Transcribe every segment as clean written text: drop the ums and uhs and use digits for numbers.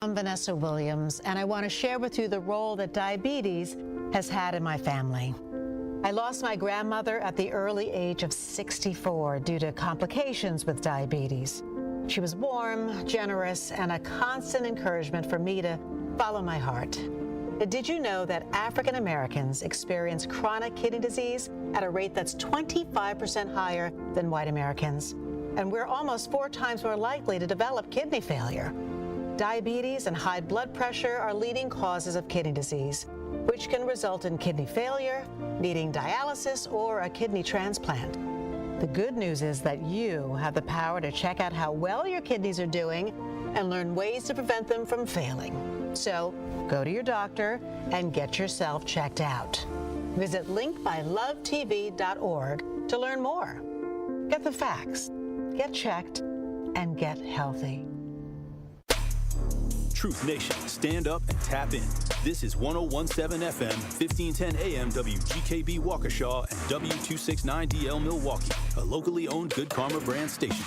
I'm Vanessa Williams, and I want to share with you the role that diabetes has had in my family. I lost my grandmother at the early age of 64 due to complications with diabetes. She was warm, generous, and a constant encouragement for me to follow my heart. Did you know that African Americans experience chronic kidney disease at a rate that's 25% higher than white Americans? And we're almost 4 times more likely to develop kidney failure. Diabetes and high blood pressure are leading causes of kidney disease, which can result in kidney failure, needing dialysis, or a kidney transplant. The good news is that you have the power to check out how well your kidneys are doing and learn ways to prevent them from failing. So go to your doctor and get yourself checked out. Visit linkbylovetv.org to learn more. Get the facts, get checked, and get healthy. Truth Nation, stand up and tap in. This is 1017 FM, 1510 AM WGKB Waukesha and W269DL Milwaukee, a locally owned Good Karma brand station.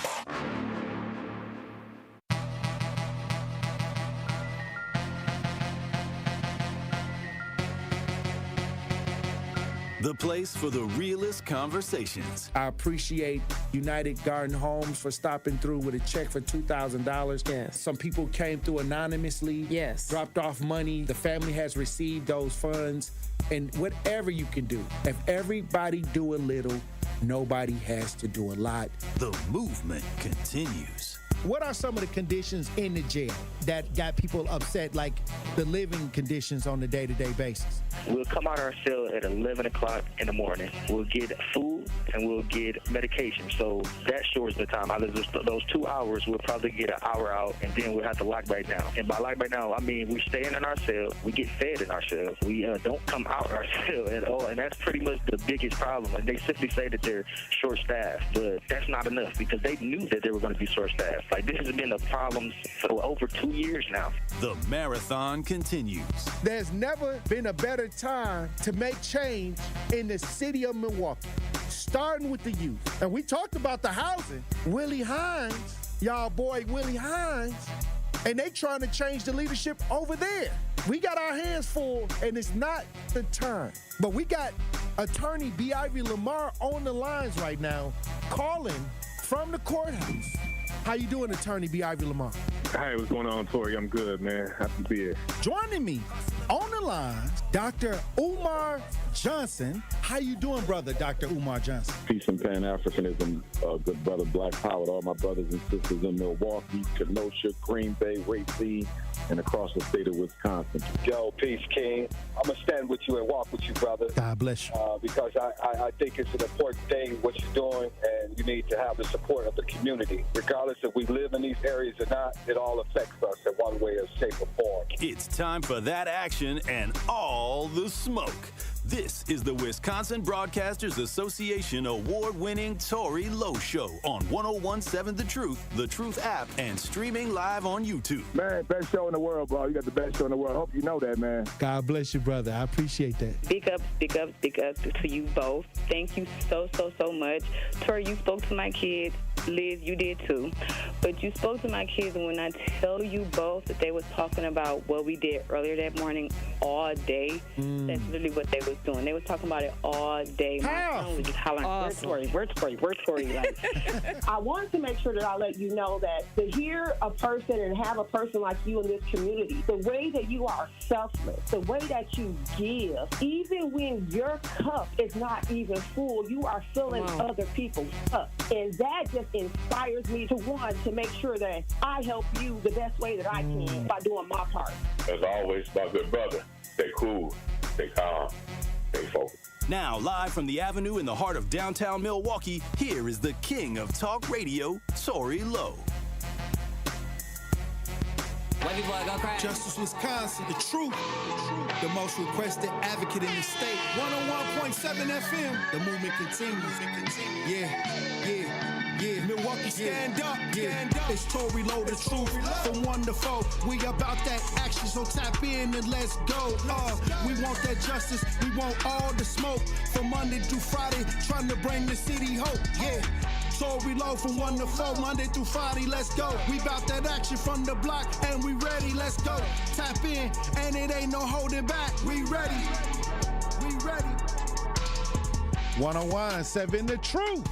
The place for the realest conversations. I appreciate United Garden Homes for stopping through with a check for $2,000. Yes. Some people came through anonymously. Yes. Dropped off money. The family has received those funds. And whatever you can do, if everybody do a little, nobody has to do a lot. The movement continues. What are some of the conditions in the jail that got people upset, like the living conditions on a day-to-day basis? We'll come out our cell at 11 o'clock in the morning. We'll get food and we'll get medication. So that shortens the time. Out of those 2 hours, we'll probably get an hour out, and then we'll have to lock back down. And by lock back down, I mean we stay in our cell. We get fed in our cell. We don't come out our cell at all, and that's pretty much the biggest problem. And they simply say that they're short-staffed, but that's not enough because they knew that they were going to be short-staffed. Like, this has been a problem for over 2 years now. The marathon continues. There's never been a better time to make change in the city of Milwaukee, starting with the youth. And we talked about the housing. Willie Hines, y'all boy Willie Hines, and they trying to change the leadership over there. We got our hands full, and it's not the time. But we got attorney B. Ivy Lamar on the lines right now, calling from the courthouse. How you doing, attorney B. Ivy Lamar? Hey, what's going on, Tory? I'm good, man. Happy to be here. Joining me on the line, Dr. Umar Johnson. How you doing, brother, Dr. Umar Johnson? Peace and Pan-Africanism, good brother, Black Power, to all my brothers and sisters in Milwaukee, Kenosha, Green Bay, Racine, and across the state of Wisconsin. Yo, peace, King. I'm going to stand with you and walk with you, brother. God bless you. Because I think it's an important thing, what you're doing, and you need to have the support of the community. Regardless if we live in these areas or not, it all affects us in one way or shape or form. It's time for that action and all the smoke. This is the Wisconsin Broadcasters Association award-winning Tory Lowe Show on 1017 The Truth app, and streaming live on YouTube. Man, best show in the world, bro. You got the best show in the world. Hope you know that, man. God bless you, brother. I appreciate that. Big up to you both. Thank you so much. Tory, you spoke to my kids. Liz, you did too. But you spoke to my kids, and when I tell you both that they was talking about what we did earlier that morning all day, that's literally what they was doing. They was talking about it all day. My son was just hollering, Awesome. Where's Tory? Like, I wanted to make sure that I let you know that to hear a person and have a person like you in this community, the way that you are selfless, the way that you give, even when your cup is not even full, you are filling other people's cup. And that just inspires me to make sure that I help you the best way that I can by doing my part. As always, my good brother, stay cool, stay calm, stay focused. Now, live from the Avenue in the heart of downtown Milwaukee, here is the king of talk radio, Tory Lowe. Justice Wisconsin, the truth, the most requested advocate in the state. 101.7 FM, the movement continues. Yeah. Milwaukee, stand up. It's Tory Lowe, the truth. From 1 to 4, we about that action, so tap in and let's go. We want that justice, we want all the smoke. From Monday through Friday, trying to bring the city hope. Yeah. Tory Lowe from 1 to 4, Monday through Friday, let's go. We bout that action from the block, and we ready, let's go. Tap in, and it ain't no holding back. We ready, we ready. 101.7 The Truth.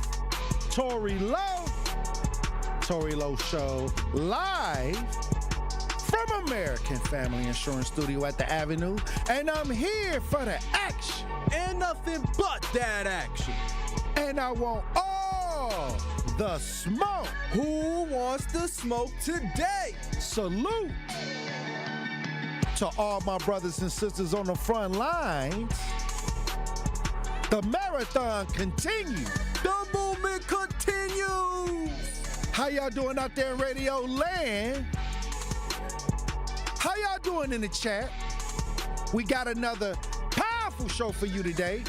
Tory Lowe. Tory Lowe Show live from American Family Insurance Studio at the Avenue. And I'm here for the action. And nothing but that action. And I want all the smoke. Who wants the smoke today? Salute to all my brothers and sisters on the front lines. The marathon continues. The movement continues. How y'all doing out there in radio land? How y'all doing in the chat? We got another powerful show for you today.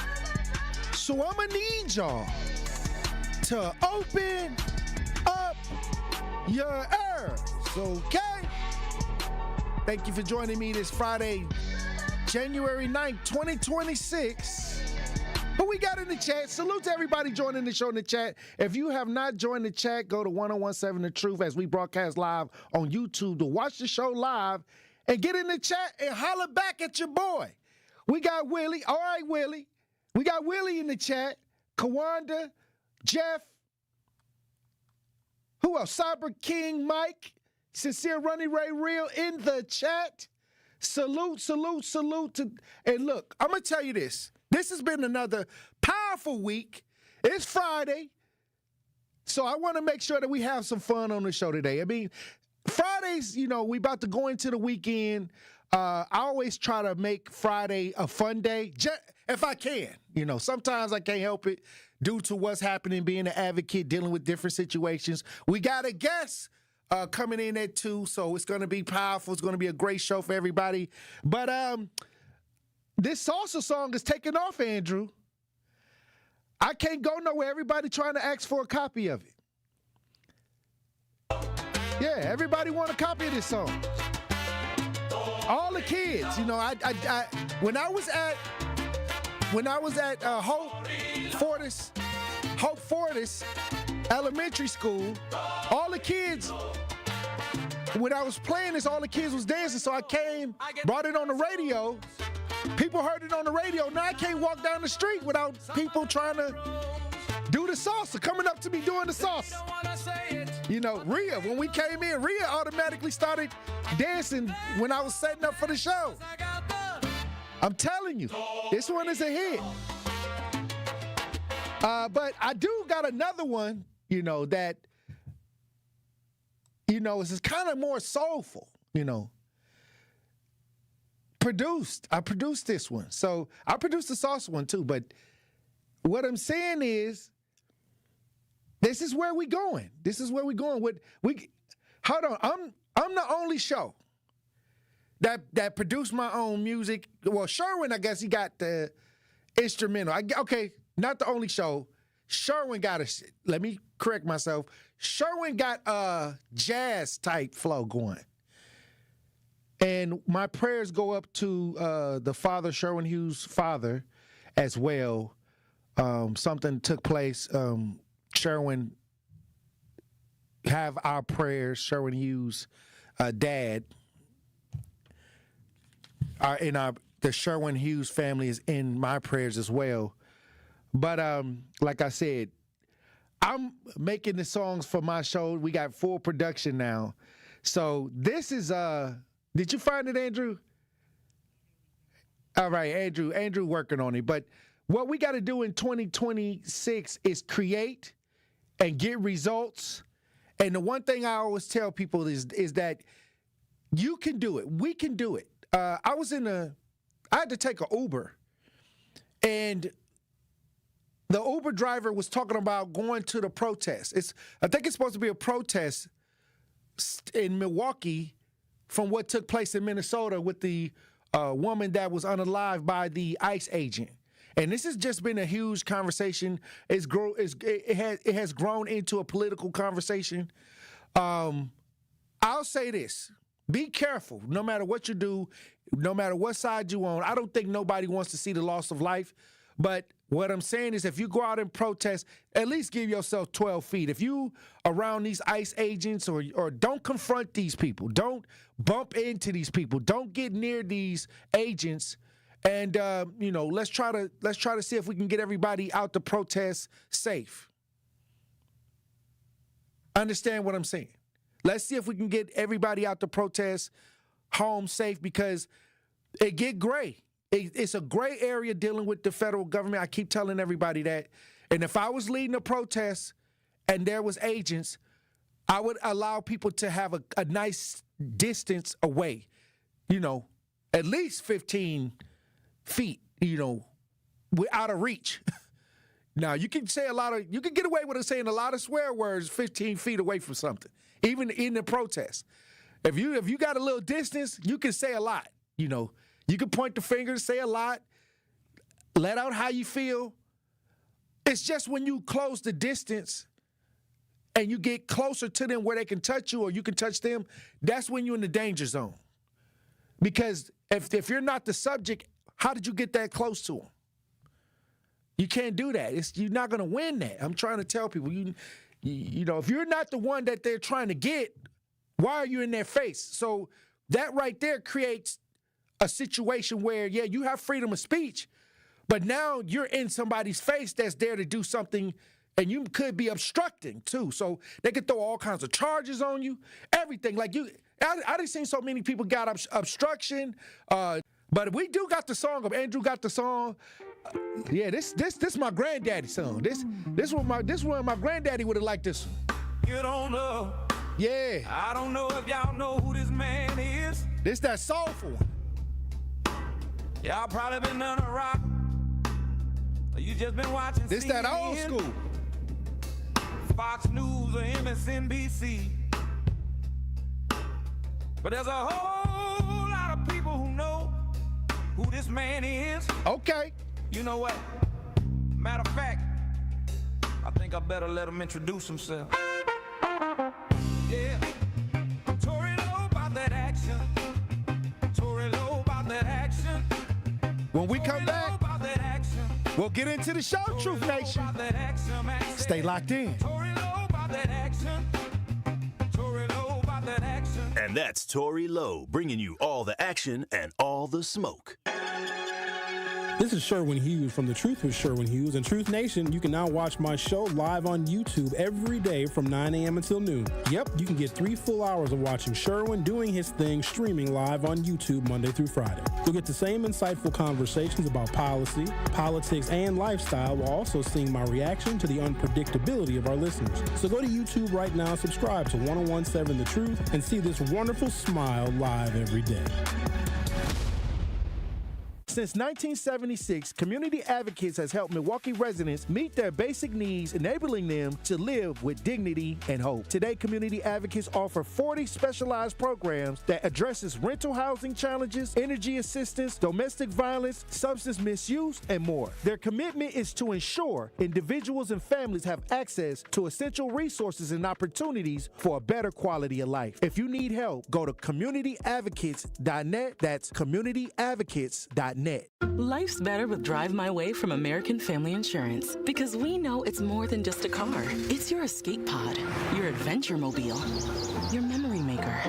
So I'm gonna need y'all to open up your ears, okay? Thank you for joining me this Friday, January 9th, 2026. Who we got in the chat? Salute to everybody joining the show in the chat. If you have not joined the chat, go to 101.7 The Truth as we broadcast live on YouTube to watch the show live and get in the chat and holler back at your boy. We got Willie. All right, Willie. We got Willie in the chat. Kawanda, Jeff. Who else? Cyber King, Mike. Sincere Runny Ray Real in the chat. Salute, salute, salute to. And look, I'm going to tell you this. This has been another powerful week. It's Friday. So I want to make sure that we have some fun on the show today. I mean, Fridays, you know, we about to go into the weekend. I always try to make Friday a fun day, if I can. You know, sometimes I can't help it due to what's happening, being an advocate, dealing with different situations. We got a guest coming in at 2, so it's going to be powerful. It's going to be a great show for everybody. But this salsa song is taking off, Andrew. I can't go nowhere. Everybody trying to ask for a copy of it. Yeah, everybody want a copy of this song. All the kids, you know, when I was at Hope Fortis Elementary School, all the kids, when I was playing this, all the kids was dancing. So I came, brought it on the radio. People heard it on the radio. Now I can't walk down the street without people trying to do the salsa, coming up to me doing the salsa. You know, Rhea, when we came in, Rhea automatically started dancing when I was setting up for the show. I'm telling you, this one is a hit. But I do got another one, you know, that, you know, is kind of more soulful, you know. I produced this one. So I produced the salsa one too. But what I'm saying is, this is where we going. This is where we going. Hold on. I'm the only show that produced my own music. Well, Sherwin, I guess he got the instrumental. Okay, not the only show. Sherwin got let me correct myself. Sherwin got a jazz type flow going. And my prayers go up to the father, Sherwin Hughes' father, as well. Something took place. Sherwin, have our prayers. Sherwin Hughes' dad. The Sherwin Hughes family is in my prayers as well. But like I said, I'm making the songs for my show. We got full production now. So this is did you find it, Andrew? All right, Andrew working on it. But what we got to do in 2026 is create and get results. And the one thing I always tell people is that you can do it. We can do it. I had to take an Uber, and the Uber driver was talking about going to the protest. I think it's supposed to be a protest in Milwaukee from what took place in Minnesota with the woman that was unalived by the ICE agent. And this has just been a huge conversation. It has grown into a political conversation. I'll say this. Be careful, no matter what you do, no matter what side you on. I don't think nobody wants to see the loss of life. But What I'm saying is if you go out and protest, at least give yourself 12 feet. If you around these ICE agents or don't confront these people, don't bump into these people, don't get near these agents, and let's try to see if we can get everybody out to protest safe. Understand what I'm saying? Let's see if we can get everybody out to protest home safe, because it get gray. It's a gray area dealing with the federal government. I keep telling everybody that. And if I was leading a protest and there was agents, I would allow people to have a nice distance away, at least 15 feet, out of reach. Now, you can get away with saying a lot of swear words 15 feet away from something, even in the protest. If you got a little distance, you can say a lot, You can point the finger, say a lot, let out how you feel. It's just when you close the distance and you get closer to them where they can touch you or you can touch them, that's when you're in the danger zone. Because if you're not the subject, how did you get that close to them? You can't do that. You're not going to win that. I'm trying to tell people, if you're not the one that they're trying to get, why are you in their face? So that right there creates a situation where, you have freedom of speech, but now you're in somebody's face that's there to do something, and you could be obstructing too. So they could throw all kinds of charges on you, everything. Like I done seen so many people got obstruction, but we do got the song of Andrew got the song. This my granddaddy's song. This one my granddaddy would have liked this one. You don't know. Yeah. I don't know if y'all know who this man is. This that soulful one. Y'all probably been under a rock. Or you just been watching This CNN, that old school. Fox News or MSNBC. But there's a whole lot of people who know who this man is. Okay. You know what? Matter of fact, I think I better let him introduce himself. Yeah. Tory Lowe about that action. Tory Lowe about that action. When we come back, we'll get into the show, Truth Nation. Stay locked in. And that's Tory Lowe, bringing you all the action and all the smoke. This is Sherwin Hughes from The Truth with Sherwin Hughes. And Truth Nation, you can now watch my show live on YouTube every day from 9 a.m. until noon. Yep, you can get 3 full hours of watching Sherwin doing his thing, streaming live on YouTube Monday through Friday. You'll get the same insightful conversations about policy, politics, and lifestyle, while also seeing my reaction to the unpredictability of our listeners. So go to YouTube right now, subscribe to 1017 The Truth, and see this wonderful smile live every day. Since 1976, Community Advocates has helped Milwaukee residents meet their basic needs, enabling them to live with dignity and hope. Today, Community Advocates offer 40 specialized programs that addresses rental housing challenges, energy assistance, domestic violence, substance misuse, and more. Their commitment is to ensure individuals and families have access to essential resources and opportunities for a better quality of life. If you need help, go to communityadvocates.net. That's communityadvocates.net. Life's better with Drive My Way from American Family Insurance, because we know it's more than just a car. It's your escape pod, your adventure mobile, your memory maker.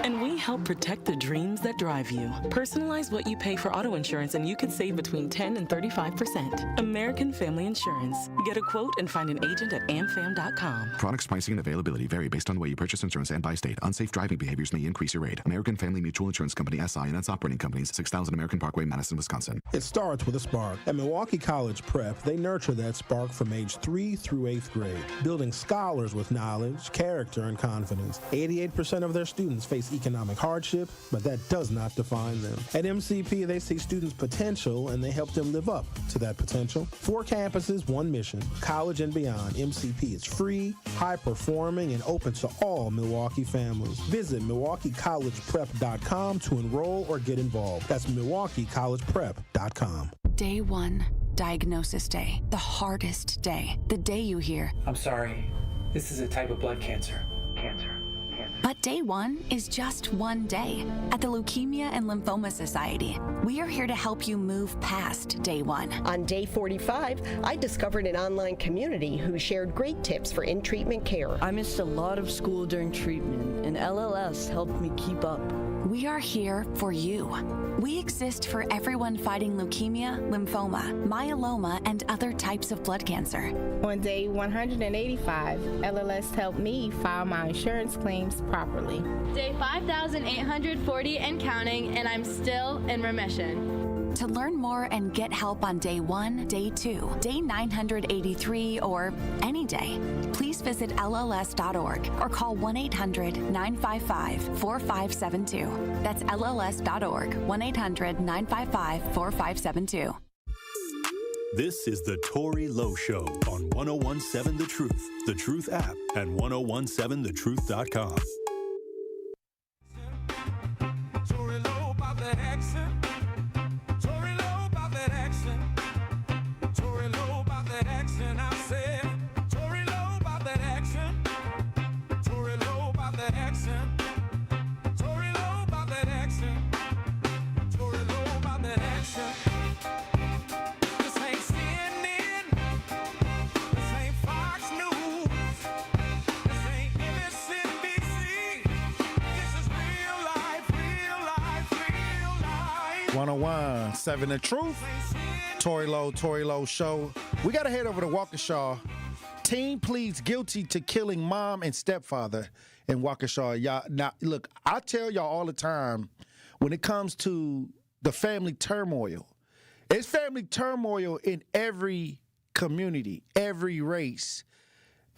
And we help protect the dreams that drive you. Personalize what you pay for auto insurance and you could save between 10 and 35%. American Family Insurance. Get a quote and find an agent at amfam.com. Products, pricing, and availability vary based on the way you purchase insurance and by state. Unsafe driving behaviors may increase your rate. American Family Mutual Insurance Company, SI, and its operating companies, 6000 American Parkway, Madison, Wisconsin. It starts with a spark. At Milwaukee College Prep, they nurture that spark from age 3 through 8th grade, building scholars with knowledge, character, and confidence. 88% of their students face economic hardship, but that does not define them. At MCP, they see students' potential, and they help them live up to that potential. 4 campuses, 1 mission. College and beyond, MCP is free, high-performing, and open to all Milwaukee families. Visit MilwaukeeCollegePrep.com to enroll or get involved. That's MilwaukeeCollegePrep.com. Day 1, diagnosis day. The hardest day. The day you hear, I'm sorry, this is a type of blood cancer. By But day one is just one day. At the Leukemia and Lymphoma Society, we are here to help you move past day one. On day 45, I discovered an online community who shared great tips for in-treatment care. I missed a lot of school during treatment, and LLS helped me keep up. We are here for you. We exist for everyone fighting leukemia, lymphoma, myeloma, and other types of blood cancer. On day 185, LLS helped me file my insurance claims properly. Day 5,840 and counting, and I'm still in remission. To learn more and get help on day 1, day 2, day 983, or any day, please visit LLS.org or call 1-800-955-4572. That's LLS.org, 1-800-955-4572. This is the Tory Lowe Show on 1017 The Truth, The Truth app, and 1017thetruth.com. Tory Lowe about that action. Tory Lowe about that action. Tory Lowe about that action. I said, Tory Lowe about that action. Tory Lowe about that action. Tory Lowe about that action. Tory Lowe about that action. This ain't CNN. This ain't Fox News. This ain't MSNBC. This is real life, real life, real life. 1017 The Truth. Tory Lowe Show. We got to head over to Waukesha. Teen pleads guilty to killing mom and stepfather in Waukesha. Y'all, now, look, I tell y'all all the time, when it comes to the family turmoil, it's family turmoil in every community, every race.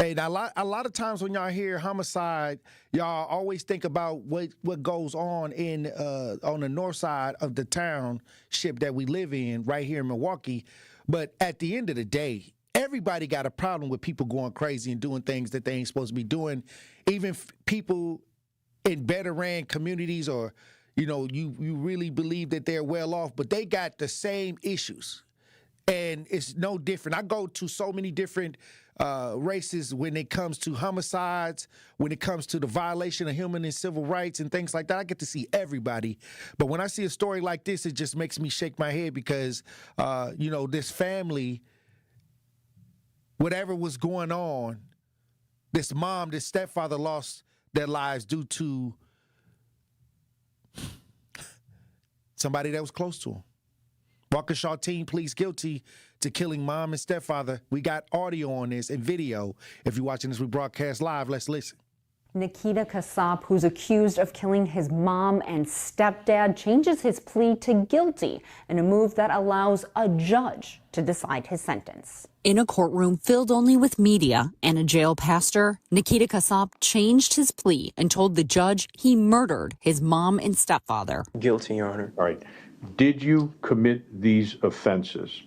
And a lot of times when y'all hear homicide, y'all always think about what goes on the north side of the township that we live in right here in Milwaukee. But at the end of the day, everybody got a problem with people going crazy and doing things that they ain't supposed to be doing. Even people in better ran communities, or you really believe that they're well off, but they got the same issues. And it's no different. I go to so many different races when it comes to homicides, when it comes to the violation of human and civil rights and things like that. I get to see everybody. But when I see a story like this, it just makes me shake my head because, this family, whatever was going on, this mom, this stepfather lost their lives due to somebody that was close to him. Waukesha teen pleads guilty to killing mom and stepfather. We got audio on this and video. If you're watching this, we broadcast live. Let's listen. Nikita Kasap, who's accused of killing his mom and stepdad, changes his plea to guilty in a move that allows a judge to decide his sentence. In a courtroom filled only with media and a jail pastor, Nikita Kasap changed his plea and told the judge he murdered his mom and stepfather. Guilty, Your Honor. All right. Did you commit these offenses?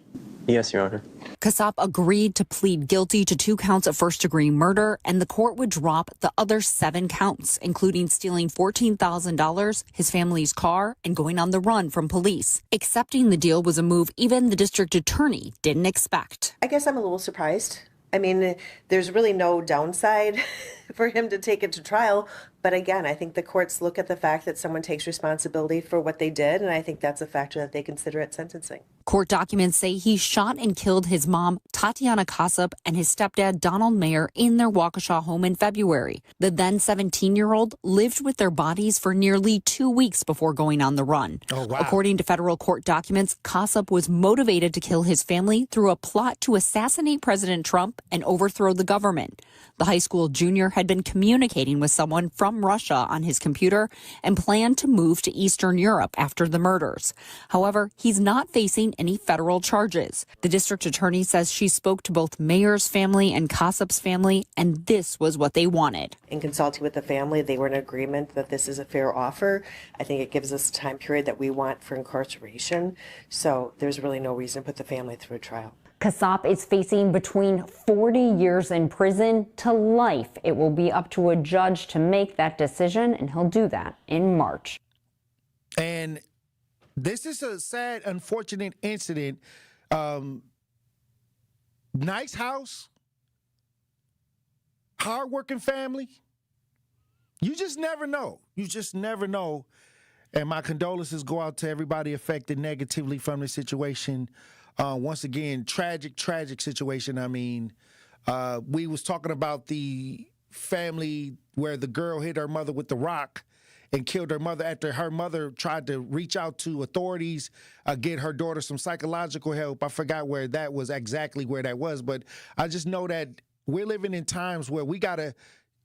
Yes, Your Honor. Kasap agreed to plead guilty to 2 counts of first-degree murder, and the court would drop the other 7 counts, including stealing $14,000, his family's car, and going on the run from police. Accepting the deal was a move even the district attorney didn't expect. I guess I'm a little surprised. I mean, there's really no downside for him to take it to trial. But again, I think the courts look at the fact that someone takes responsibility for what they did, and I think that's a factor that they consider at sentencing. Court documents say he shot and killed his mom, Tatiana Kasap, and his stepdad, Donald Mayer, in their Waukesha home in February. The then 17-year-old lived with their bodies for nearly 2 weeks before going on the run. Oh, wow. According to federal court documents, Kasap was motivated to kill his family through a plot to assassinate President Trump and overthrow the government. The high school junior had been communicating with someone from Russia on his computer and planned to move to Eastern Europe after the murders. However, he's not facing any federal charges. The district attorney says she spoke to both Mayer's family and Kasap's family, and this was what they wanted. In consulting with the family, they were in agreement that this is a fair offer. I think it gives us a time period that we want for incarceration. So there's really no reason to put the family through a trial. Kasap is facing between 40 years in prison to life. It will be up to a judge to make that decision, and he'll do that in March. And this is a sad, unfortunate incident. Nice house, hardworking family, you just never know. You just never know. And my condolences go out to everybody affected negatively from the situation. Once again, tragic situation. I mean, we was talking about the family where the girl hit her mother with the rock and killed her mother after her mother tried to reach out to authorities, get her daughter some psychological help. I forgot where that was, exactly where that was. But I just know that we're living in times where we got to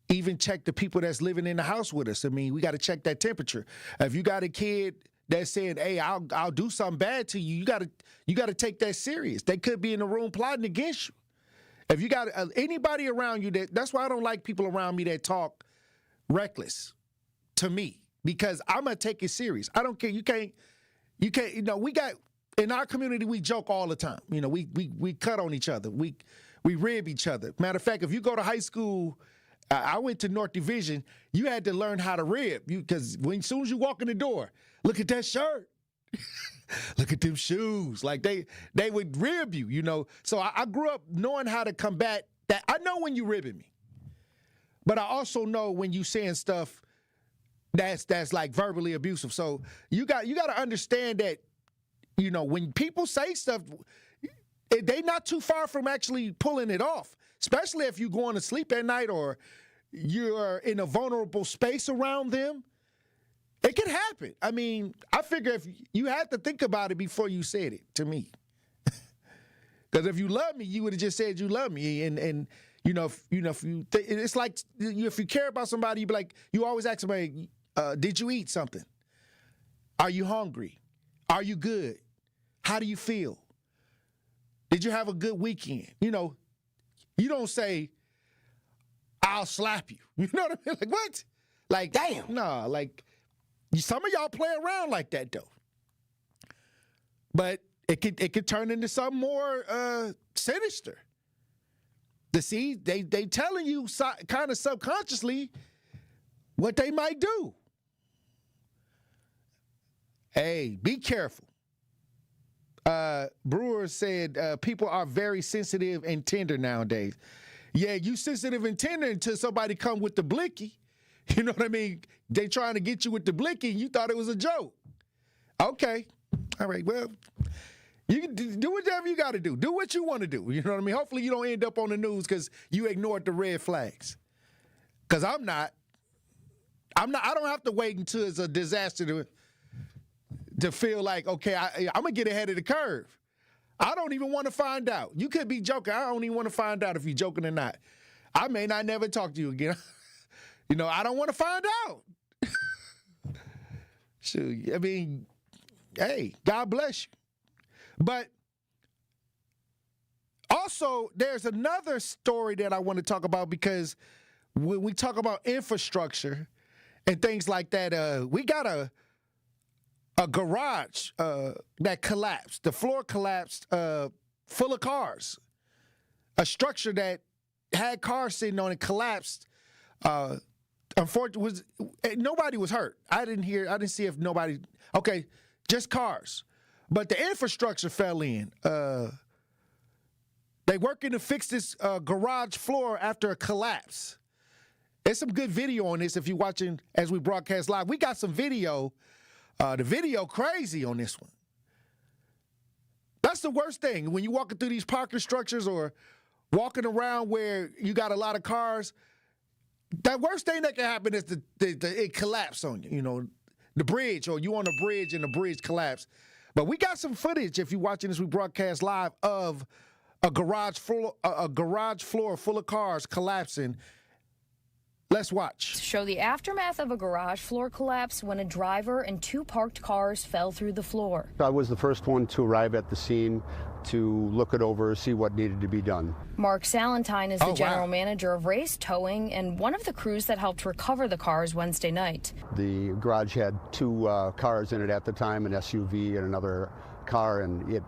even check the people that's living in the house with us. I mean, we got to check that temperature. If you got a kid that's saying, hey, I'll do something bad to you, you got to take that serious. They could be in the room plotting against you. If you got anybody around you, that's why I don't like people around me that talk reckless to me, because I'm going to take it serious. I don't care. You can't, we got, in our community, we joke all the time. We cut on each other. We rib each other. Matter of fact, if you go to high school, I went to North Division, you had to learn how to rib, because as soon as you walk in the door, look at that shirt. Look at them shoes. Like they would rib you, So I grew up knowing how to combat that. I know when you ribbing me, but I also know when you saying stuff that's like verbally abusive. So you got to understand that, when people say stuff, they not too far from actually pulling it off, especially if you're going to sleep at night or you're in a vulnerable space around them. It can happen. I mean, I figure if you had to think about it before you said it to me. Because if you love me, you would have just said you love me. And it's like if you care about somebody, you be like, you always ask somebody, did you eat something? Are you hungry? Are you good? How do you feel? Did you have a good weekend? You don't say, I'll slap you. You know what I mean? Like, what? Like, damn. No, like, some of y'all play around like that, though. But it could turn into something more sinister. They telling you kind of subconsciously what they might do. Hey, be careful. Brewer said people are very sensitive and tender nowadays. Yeah, you sensitive and tender until somebody come with the blicky. You know what I mean? They trying to get you with the blicky and you thought it was a joke. Okay. All right, well, you can do whatever you got to do. Do what you want to do. You know what I mean? Hopefully you don't end up on the news because you ignored the red flags. Because I don't have to wait until it's a disaster to feel like, okay, I'm going to get ahead of the curve. I don't even want to find out. You could be joking. I don't even want to find out if you're joking or not. I may not never talk to you again. I don't want to find out. Shoot, I mean, hey, God bless you. But also, there's another story that I want to talk about, because when we talk about infrastructure and things like that, we got a garage that collapsed. The floor collapsed full of cars. A structure that had cars sitting on it collapsed. Unfortunately, nobody was hurt. I didn't see if nobody. Okay, just cars, but the infrastructure fell in. They working to fix this garage floor after a collapse. There's some good video on this if you're watching as we broadcast live. We got some video. The video crazy on this one. That's the worst thing when you're walking through these parking structures or walking around where you got a lot of cars. That worst thing that can happen is it collapse on you, the bridge, or you on a bridge and the bridge collapse. But we got some footage, if you're watching this, we broadcast live, of a garage floor full of cars collapsing. Let's watch. Show the aftermath of a garage floor collapse when a driver and two parked cars fell through the floor. I was the first one to arrive at the scene to look it over, see what needed to be done. Mark Salentine is the general manager of Race Towing and one of the crews that helped recover the cars Wednesday night. The garage had two cars in it at the time, an SUV and another car, and it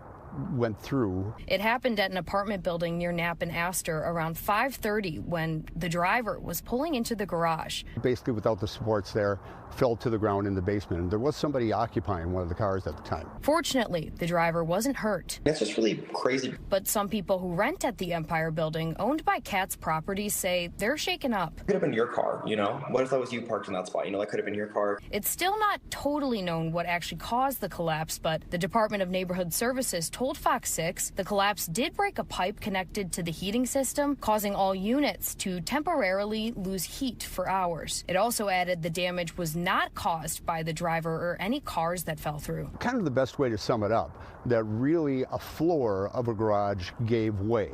went through. It happened at an apartment building near Knapp and Astor around 5:30 when the driver was pulling into the garage. Basically, without the supports there, fell to the ground in the basement, and there was somebody occupying one of the cars at the time. Fortunately, the driver wasn't hurt. That's just really crazy. But some people who rent at the Empire Building, owned by Katz Properties, say they're shaken up. It could have been your car, you know? What if that was you parked in that spot? You know, that could have been your car. It's still not totally known what actually caused the collapse, but the Department of Neighborhood Services told Fox 6 the collapse did break a pipe connected to the heating system, causing all units to temporarily lose heat for hours. It also added the damage was not caused by the driver or any cars that fell through. Kind of the best way to sum it up, that really a floor of a garage gave way,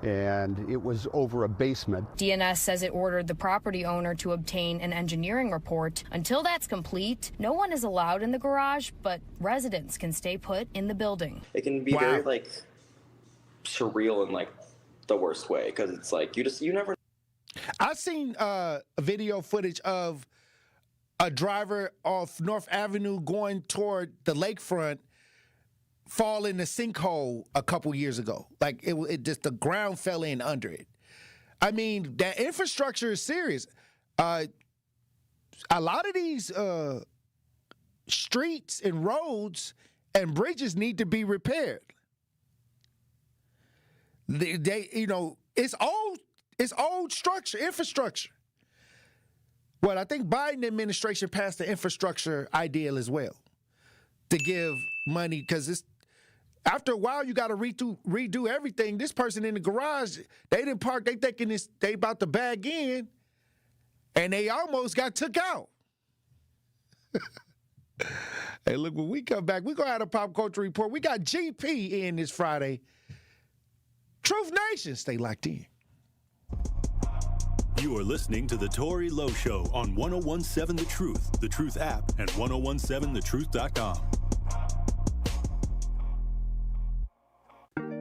and it was over a basement. DNS says it ordered the property owner to obtain an engineering report. Until that's complete, no one is allowed in the garage, but residents can stay put in the building. It can be very, like, surreal in, like, the worst way, because it's like, you never... I've seen video footage of a driver off North Avenue going toward the lakefront fall in the sinkhole a couple years ago. Like it just, the ground fell in under it. I mean, that infrastructure is serious. A lot of these streets and roads and bridges need to be repaired. They you know, it's old structure, infrastructure. Well, I think Biden administration passed the infrastructure ideal as well to give money, because it's after a while you got to redo everything. This person in the garage, they didn't park. They thinking they about to bag in, and they almost got took out. Hey, look, when we come back, we're gonna have a pop culture report. We got GP in this Friday. Truth Nation, stay locked in. You are listening to The Tory Lowe Show on 1017 The Truth app, and 1017thetruth.com.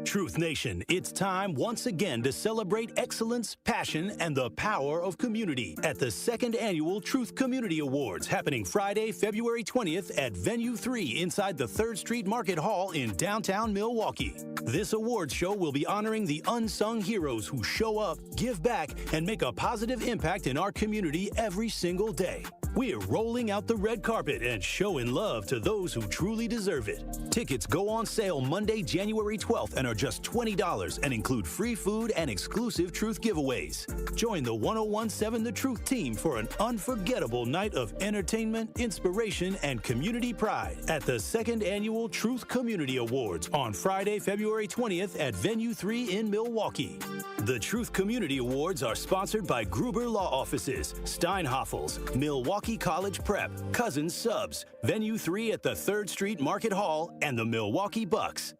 Truth Nation, it's time once again to celebrate excellence, passion, and the power of community at the second annual Truth Community Awards, happening Friday, February 20th at Venue 3 inside the 3rd Street Market Hall in downtown Milwaukee. This awards show will be honoring the unsung heroes who show up, give back, and make a positive impact in our community every single day. We're rolling out the red carpet and showing love to those who truly deserve it. Tickets go on sale Monday, January 12th and are just $20 and include free food and exclusive Truth giveaways. Join the 1017 The Truth team for an unforgettable night of entertainment, inspiration, and community pride at the second annual Truth Community Awards on Friday, February 20th at Venue 3 in Milwaukee. The Truth Community Awards are sponsored by Gruber Law Offices, Steinhoffels, Milwaukee College Prep, Cousins Subs, Venue 3 at the 3rd Street Market Hall, and the Milwaukee Bucks.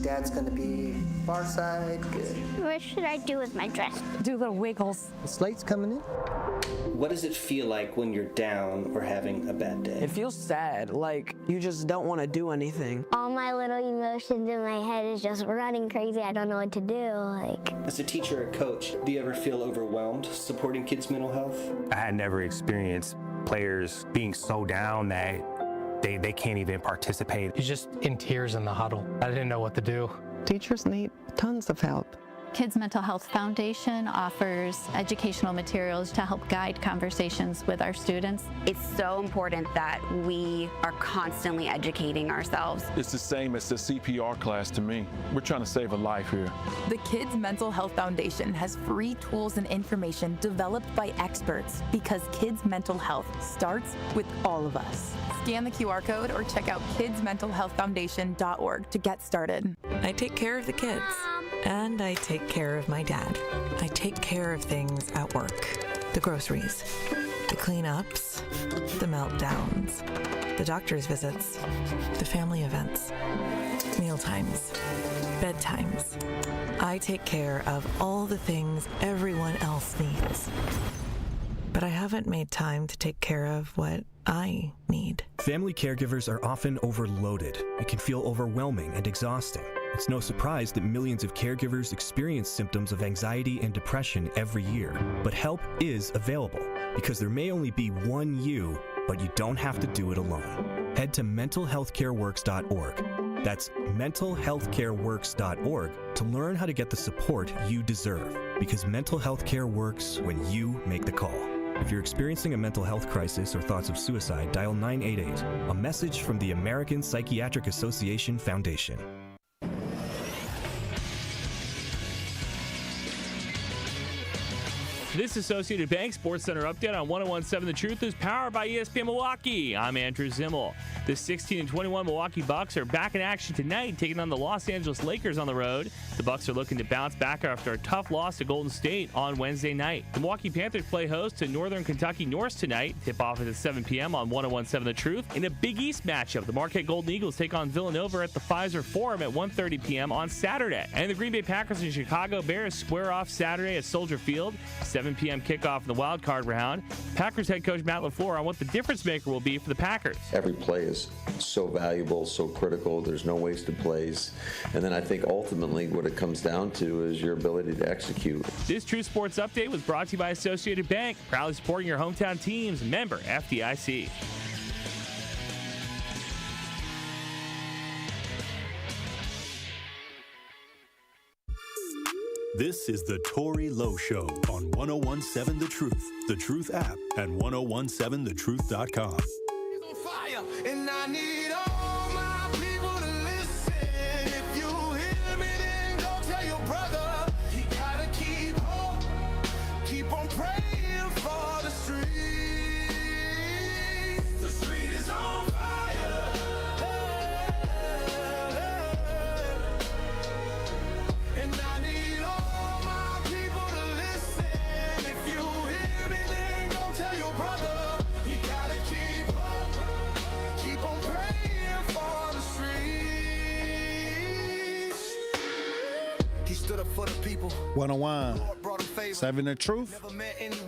Dad's gonna be far side, good. What should I do with my dress? Do little wiggles. The slate's coming in. What does it feel like when you're down or having a bad day? It feels sad, like you just don't want to do anything. All my little emotions in my head is just running crazy. I don't know what to do. As a teacher or coach, do you ever feel overwhelmed supporting kids' mental health? I had never experienced players being so down that they can't even participate. You're just in tears in the huddle. I didn't know what to do. Teachers need tons of help. Kids Mental Health Foundation offers educational materials to help guide conversations with our students. It's so important that we are constantly educating ourselves. It's the same as the CPR class to me. We're trying to save a life here. The Kids Mental Health Foundation has free tools and information developed by experts, because kids' mental health starts with all of us. Scan the QR code or check out kidsmentalhealthfoundation.org to get started. I take care of the kids. And I take care of my dad. I take care of things at work. The groceries, the cleanups, the meltdowns, the doctor's visits, the family events, mealtimes, bedtimes. I take care of all the things everyone else needs. But I haven't made time to take care of what I need. Family caregivers are often overloaded. It can feel overwhelming and exhausting. It's no surprise that millions of caregivers experience symptoms of anxiety and depression every year. But help is available, because there may only be one you, but you don't have to do it alone. Head to mentalhealthcareworks.org. That's mentalhealthcareworks.org to learn how to get the support you deserve, because mental health care works when you make the call. If you're experiencing a mental health crisis or thoughts of suicide, dial 988. A message from the American Psychiatric Association Foundation. This Associated Bank Sports Center update on 101.7 The Truth is powered by ESPN Milwaukee. I'm Andrew Zimmel. The 16-21 Milwaukee Bucks are back in action tonight, taking on the Los Angeles Lakers on the road. The Bucks are looking to bounce back after a tough loss to Golden State on Wednesday night. The Milwaukee Panthers play host to Northern Kentucky Norse tonight. Tip-off is at 7 p.m. on 101.7 The Truth. In a Big East matchup, the Marquette Golden Eagles take on Villanova at the Pfizer Forum at 1:30 p.m. on Saturday. And the Green Bay Packers and Chicago Bears square off Saturday at Soldier Field. 7 p.m. kickoff in the wild card round. Packers head coach Matt LaFleur on what the difference maker will be for the Packers. Every play is so valuable, so critical. There's no wasted plays. And then I think ultimately what it comes down to is your ability to execute. This True Sports Update was brought to you by Associated Bank, proudly supporting your hometown teams. Member FDIC. This is the Tory Lowe Show on 101.7 The Truth, The Truth app, and 1017thetruth.com. And I need all my people to listen. If you hear me, then go tell your brother. He gotta keep hope, keep on praying for the streets. The street is on fire. And I need all my people to listen. If you hear me, then go tell your brother. You gotta keep hope, keep on praying for the streets. He stood up for the people. 101.7 The Truth.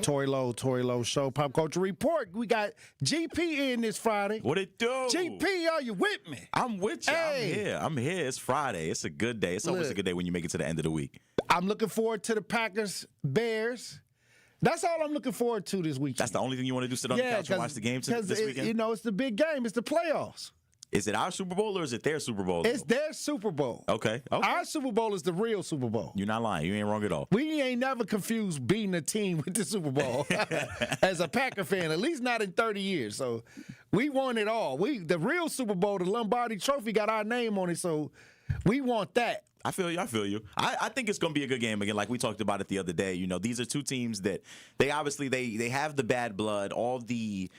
Tory Lowe Show. Pop Culture Report. We got GP in this Friday. What it do? GP, are you with me? I'm with you. Hey. I'm here. It's Friday. It's a good day. It's always a good day when you make it to the end of the week. I'm looking forward to the Packers Bears. That's all I'm looking forward to this weekend. That's the only thing you want to do, sit on the couch and watch the game this weekend? You know, it's the big game. It's the playoffs. Is it our Super Bowl or is it their Super Bowl? It's their Super Bowl. Okay. Our Super Bowl is the real Super Bowl. You're not lying. You ain't wrong at all. We ain't never confused beating a team with the Super Bowl as a Packer fan, at least not in 30 years. So we won it all. The real Super Bowl, the Lombardi Trophy, got our name on it, so we want that. I feel you. I think it's going to be a good game. Again, like we talked about it the other day, you know, these are two teams that they obviously they have the bad blood, all the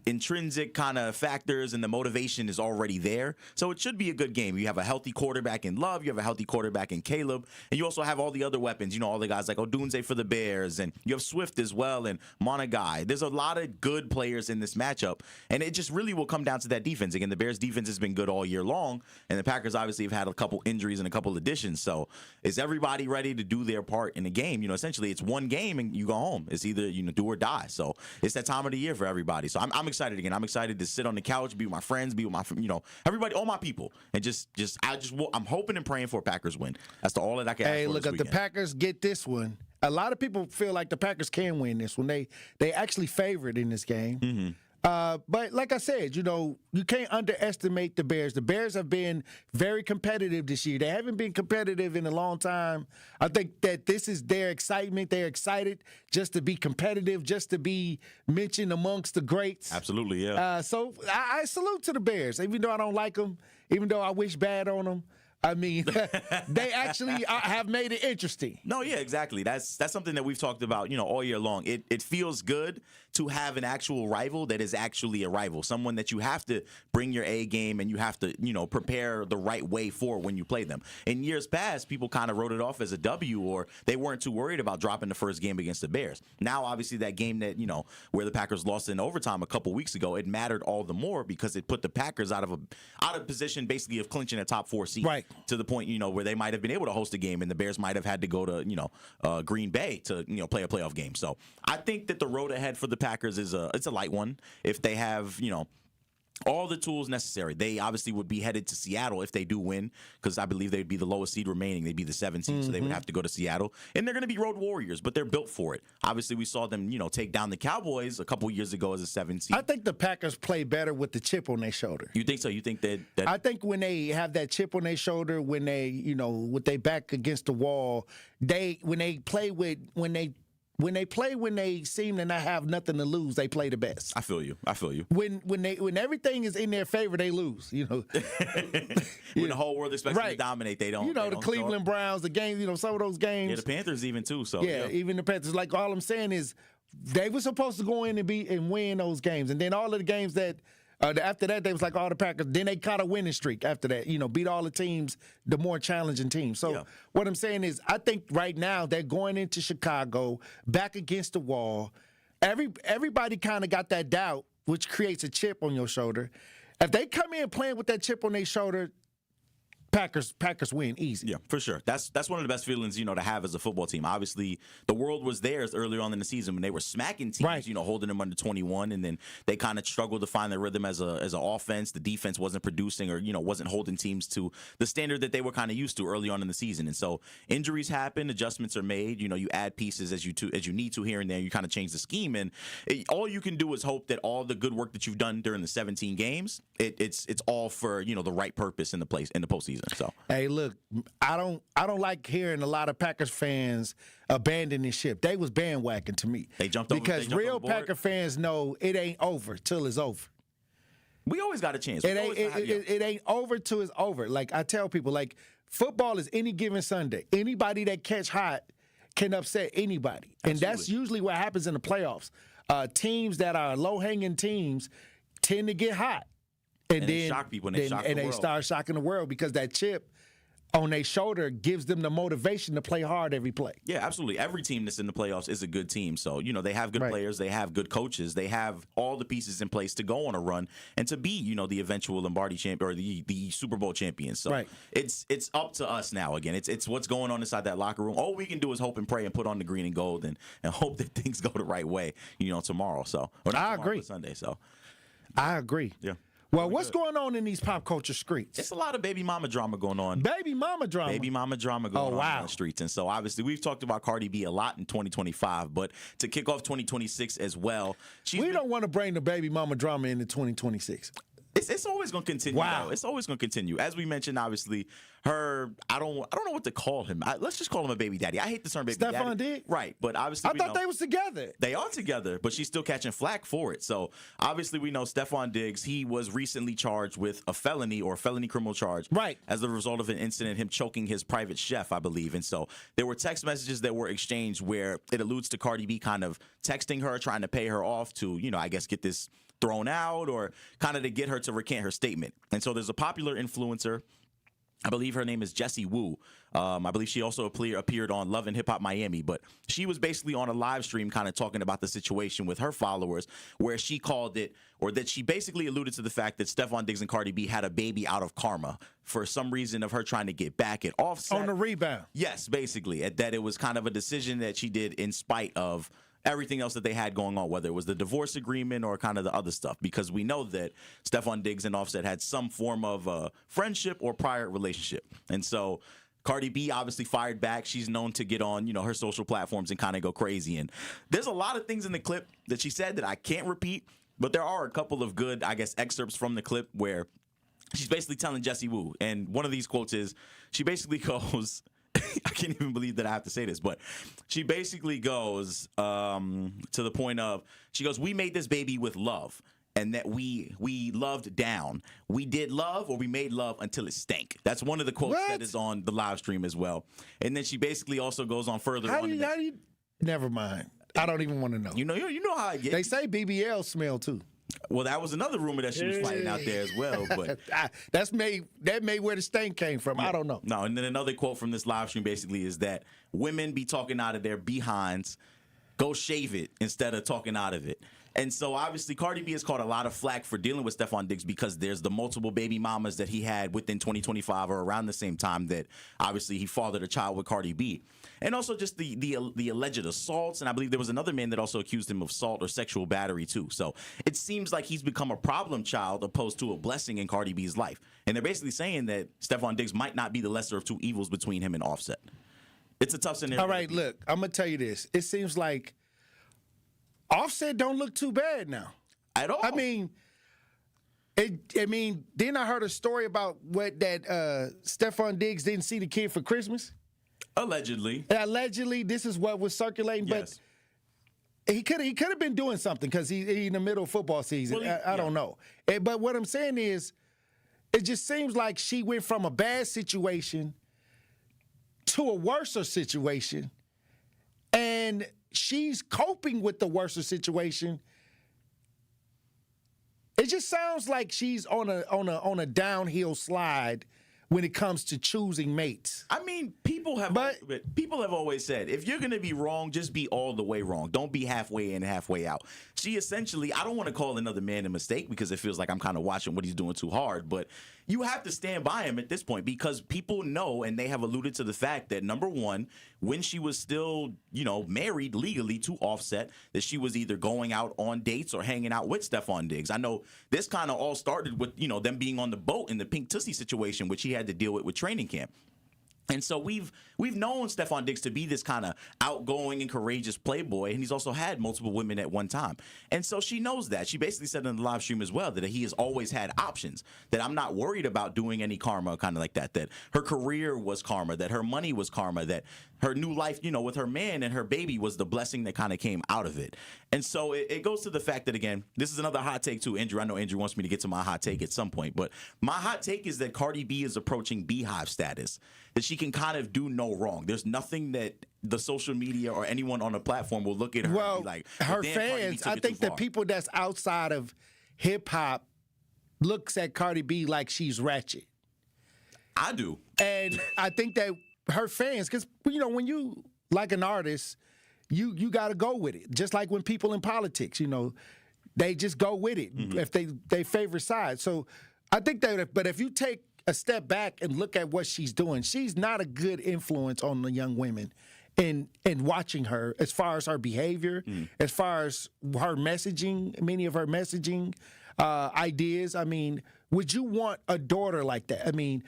intrinsic kind of factors and the motivation is already there. So it should be a good game. You have a healthy quarterback in Love. You have a healthy quarterback in Caleb. And you also have all the other weapons. You know, all the guys like Odunze for the Bears. And you have Swift as well and Monagai. There's a lot of good players in this matchup. And it just really will come down to that defense. Again, the Bears defense has been good all year long. And the Packers obviously have had a couple injuries and a couple additions. So is everybody ready to do their part in the game? You know, essentially it's one game and you go home. It's either, you know, do or die. So it's that time of the year for everybody. So I'm excited again. I'm excited to sit on the couch, be with my friends, be with my, you know, everybody, all my people, and I'm hoping and praying for a Packers win. That's all that I can ask for. Hey, look, if the Packers get this one, a lot of people feel like the Packers can win this one. They actually favored in this game. Mm-hmm. But like I said, you know, you can't underestimate the Bears. The Bears have been very competitive this year. They haven't been competitive in a long time. I think that this is their excitement. They're excited just to be competitive, just to be mentioned amongst the greats. Absolutely, yeah. So I salute to the Bears, even though I don't like them, even though I wish bad on them. I mean, they actually have made it interesting. No, yeah, exactly. That's something that we've talked about, you know, all year long. It feels good to have an actual rival that is actually a rival, someone that you have to bring your A game and you have to, you know, prepare the right way for when you play them. In years past, people kind of wrote it off as a W, or they weren't too worried about dropping the first game against the Bears. Now, obviously, that game that, you know, where the Packers lost in overtime a couple weeks ago, it mattered all the more because it put the Packers out of position basically of clinching a top 4 seed. Right. To the point, you know, where they might have been able to host a game and the Bears might have had to go to, you know, Green Bay to, you know, play a playoff game. So I think that the road ahead for the Packers is it's a light one. If they have, you know, all the tools necessary. They obviously would be headed to Seattle if they do win, because I believe they'd be the lowest seed remaining. They'd be the 7th seed, so they would have to go to Seattle. And they're going to be road warriors, but they're built for it. Obviously, we saw them, you know, take down the Cowboys a couple years ago as a 7th seed. I think the Packers play better with the chip on their shoulder. You think so? You think that I think when they have that chip on their shoulder, when they, you know, with their back against the wall, when they when they seem to not have nothing to lose, they play the best. I feel you. When everything is in their favor, they lose. When the whole world expects them to dominate, they don't. The Cleveland Browns, the games, some of those games. Yeah, the Panthers even too. So even the Panthers. Like all I'm saying is, they were supposed to go in and win those games, and then all of the games that. After that, they was like all the Packers. Then they caught a winning streak after that. Beat all the teams, the more challenging teams. So what I'm saying is, I think right now they're going into Chicago back against the wall. Everybody kind of got that doubt, which creates a chip on your shoulder. If they come in playing with that chip on their shoulder, Packers win easy. Yeah, for sure. That's one of the best feelings, to have as a football team. Obviously, the world was theirs earlier on in the season when they were smacking teams, holding them under 21, and then they kind of struggled to find their rhythm as an offense. The defense wasn't producing or, wasn't holding teams to the standard that they were kind of used to early on in the season. And so injuries happen, adjustments are made. You add pieces as you need to here and there. You kind of change the scheme, and all you can do is hope that all the good work that you've done during the 17 games, it's all for the right purpose in the postseason. So hey, look, I don't like hearing a lot of Packers fans abandoning ship. They was bandwagon to me. They jumped because real Packer fans know it ain't over till it's over. We always got a chance. It ain't over till it's over. Like I tell people, like football is any given Sunday. Anybody that catch hot can upset anybody, and that's usually what happens in the playoffs. Teams that are low hanging teams tend to get hot. And then shock people, and they start shocking the world because that chip on their shoulder gives them the motivation to play hard every play. Yeah, absolutely. Every team that's in the playoffs is a good team. So, they have good players, they have good coaches, they have all the pieces in place to go on a run and to be, the eventual Lombardi champion or the Super Bowl champion. So it's up to us now. Again, it's what's going on inside that locker room. All we can do is hope and pray and put on the green and gold and hope that things go the right way, tomorrow. So, or not I tomorrow, agree. But Sunday. So, I agree. Yeah. Well, what's going on in these pop culture streets? It's a lot of baby mama drama going on. Baby mama drama going on the streets. And so, obviously, we've talked about Cardi B a lot in 2025, but to kick off 2026 as well. We don't want to bring the baby mama drama into 2026. It's always going to continue. Wow. Though. It's always going to continue. As we mentioned, obviously, I don't know what to call him. Let's just call him a baby daddy. I hate the term baby daddy. Stefon Diggs? Right, but obviously I thought they was together. They are together, but she's still catching flack for it. So, obviously, we know Stefon Diggs, he was recently charged with a felony criminal charge. Right. As a result of an incident, him choking his private chef, I believe. And so, there were text messages that were exchanged where it alludes to Cardi B kind of texting her, trying to pay her off to, I guess, get this thrown out or kind of to get her to recant her statement. And so there's a popular influencer, I believe her name is Jessie Wu. I believe she also appeared on Love and Hip Hop Miami, but she was basically on a live stream kind of talking about the situation with her followers where she called it, or that she basically alluded to the fact that Stefon Diggs and Cardi B had a baby out of karma for some reason of her trying to get back at Offset. On the rebound. Yes, basically. That it was kind of a decision that she did in spite of everything else that they had going on, whether it was the divorce agreement or kind of the other stuff, because we know that Stefon Diggs and Offset had some form of friendship or prior relationship. And so Cardi B obviously fired back. She's known to get on, her social platforms and kind of go crazy. And there's a lot of things in the clip that she said that I can't repeat, but there are a couple of good, I guess, excerpts from the clip where she's basically telling Jessie Wu. And one of these quotes is, she basically goes, I can't even believe that I have to say this, but she basically goes to the point of, she goes, we made this baby with love, and that we loved down. We did love, or we made love until it stank. That's one of the quotes that is on the live stream as well. And then she basically also goes on further. How do you never mind. I don't even want to know. You know how I get. They say BBL smell too. Well, that was another rumor that she was fighting out there as well. But that may where the stain came from. I don't know. No, and then another quote from this live stream basically is that women be talking out of their behinds, go shave it instead of talking out of it. And so, obviously, Cardi B has caught a lot of flack for dealing with Stefon Diggs because there's the multiple baby mamas that he had within 2025 or around the same time that, obviously, he fathered a child with Cardi B. And also just the alleged assaults. And I believe there was another man that also accused him of assault or sexual battery, too. So it seems like he's become a problem child opposed to a blessing in Cardi B's life. And they're basically saying that Stefon Diggs might not be the lesser of two evils between him and Offset. It's a tough scenario. All right, look, I'm going to tell you this. It seems like Offset don't look too bad now. At all. I mean, then I heard a story about Stefon Diggs didn't see the kid for Christmas. Allegedly. Allegedly, this is what was circulating. Yes. He could have been doing something because he in the middle of football season. Well, I don't know. But what I'm saying is, it just seems like she went from a bad situation to a worse situation, and she's coping with the worse situation. It just sounds like she's on a downhill slide when it comes to choosing mates. I mean, people have always said, if you're going to be wrong, just be all the way wrong. Don't be halfway in, halfway out. She essentially, I don't want to call another man a mistake because it feels like I'm kind of watching what he's doing too hard, but you have to stand by him at this point because people know, and they have alluded to the fact that, number one, when she was still, married legally to Offset, that she was either going out on dates or hanging out with Stephon Diggs. I know this kind of all started with, them being on the boat in the Pink Tussie situation, which he had to deal with training camp. And so we've known Stephon Diggs to be this kind of outgoing and courageous playboy, and he's also had multiple women at one time. And so she knows that. She basically said in the live stream as well that he has always had options, that I'm not worried about doing any karma, kind of like that her career was karma, that her money was karma, that her new life, with her man and her baby was the blessing that kind of came out of it. And so it goes to the fact that, again, this is another hot take too, Andrew. I know Andrew wants me to get to my hot take at some point, but my hot take is that Cardi B is approaching Beehive status, that she can kind of do no wrong. There's nothing that the social media or anyone on the platform will look at her and be like, her fans, I think the people that's outside of hip-hop looks at Cardi B like she's ratchet. I do. And I think that her fans, because, when you like an artist, you got to go with it. Just like when people in politics, they just go with it if they favorite side. So I think that, but if you take a step back and look at what she's doing, she's not a good influence on the young women in watching her as far as her behavior, as far as her messaging, many of her messaging ideas. I mean, would you want a daughter like that? I mean,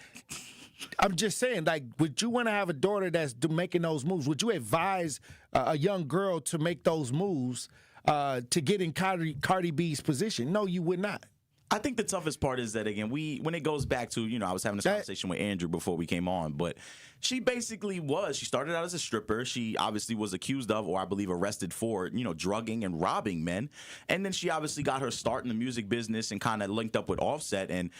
I'm just saying, like, would you want to have a daughter that's making those moves? Would you advise a young girl to make those moves to get in Cardi B's position? No, you would not. I think the toughest part is that, again, when it goes back to, I was having this conversation with Andrew before we came on, but she basically she started out as a stripper. She obviously was accused of, or I believe arrested for, drugging and robbing men. And then she obviously got her start in the music business and kind of linked up with Offset, and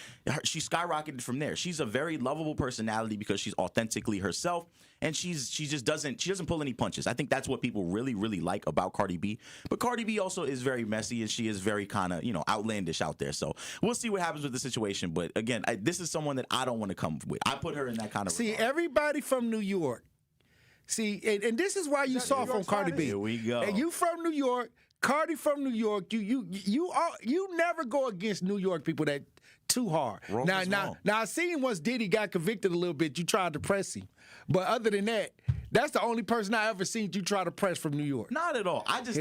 she skyrocketed from there. She's a very lovable personality because she's authentically herself. And she doesn't pull any punches. I think that's what people really, really like about Cardi B. But Cardi B also is very messy, and she is very kind of, outlandish out there. So we'll see what happens with the situation. But again, this is someone that I don't want to come with. I put her in that kind of. See, everybody from New York. See, and this is why you saw from Cardi B. Here we go. And you from New York, Cardi from New York. You never go against New York people that too hard. Now I seen once Diddy got convicted a little bit, you tried to press him. But other than that, that's the only person I ever seen you try to press from New York. Not at all. I just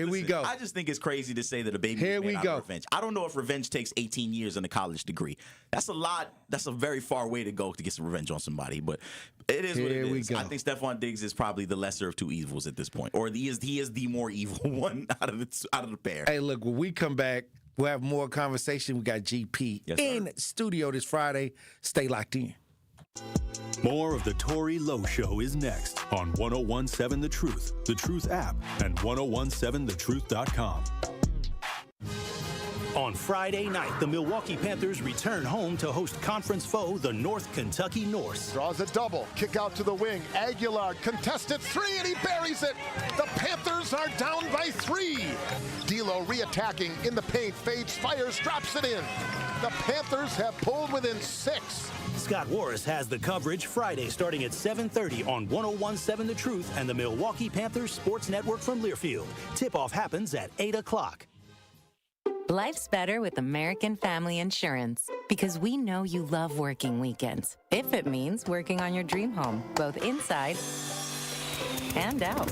think it's crazy to say that a baby was made out of revenge. I don't know if revenge takes 18 years and a college degree. That's a lot. That's a very far way to go to get some revenge on somebody. But it is what it is. I think Stephon Diggs is probably the lesser of two evils at this point, or he is the more evil one out of the pair. Hey, look, when we come back, we'll have more conversation. We got GP in studio this Friday. Stay locked in. More of the Tory Lowe Show is next on 1017 The Truth app, and 1017thetruth.com. On Friday night, the Milwaukee Panthers return home to host conference foe, the North Kentucky Norse. Draws a double, kick out to the wing. Aguilar contested three, and he buries it. The Panthers are down by 3. D'Lo reattacking in the paint, fades, fires, drops it in. The Panthers have pulled within 6. Scott Warris has the coverage Friday starting at 7:30 on 1017 The Truth and the Milwaukee Panthers Sports Network from Learfield. Tip-off happens at 8 o'clock. Life's better with American Family Insurance because we know you love working weekends. If it means working on your dream home, both inside and out.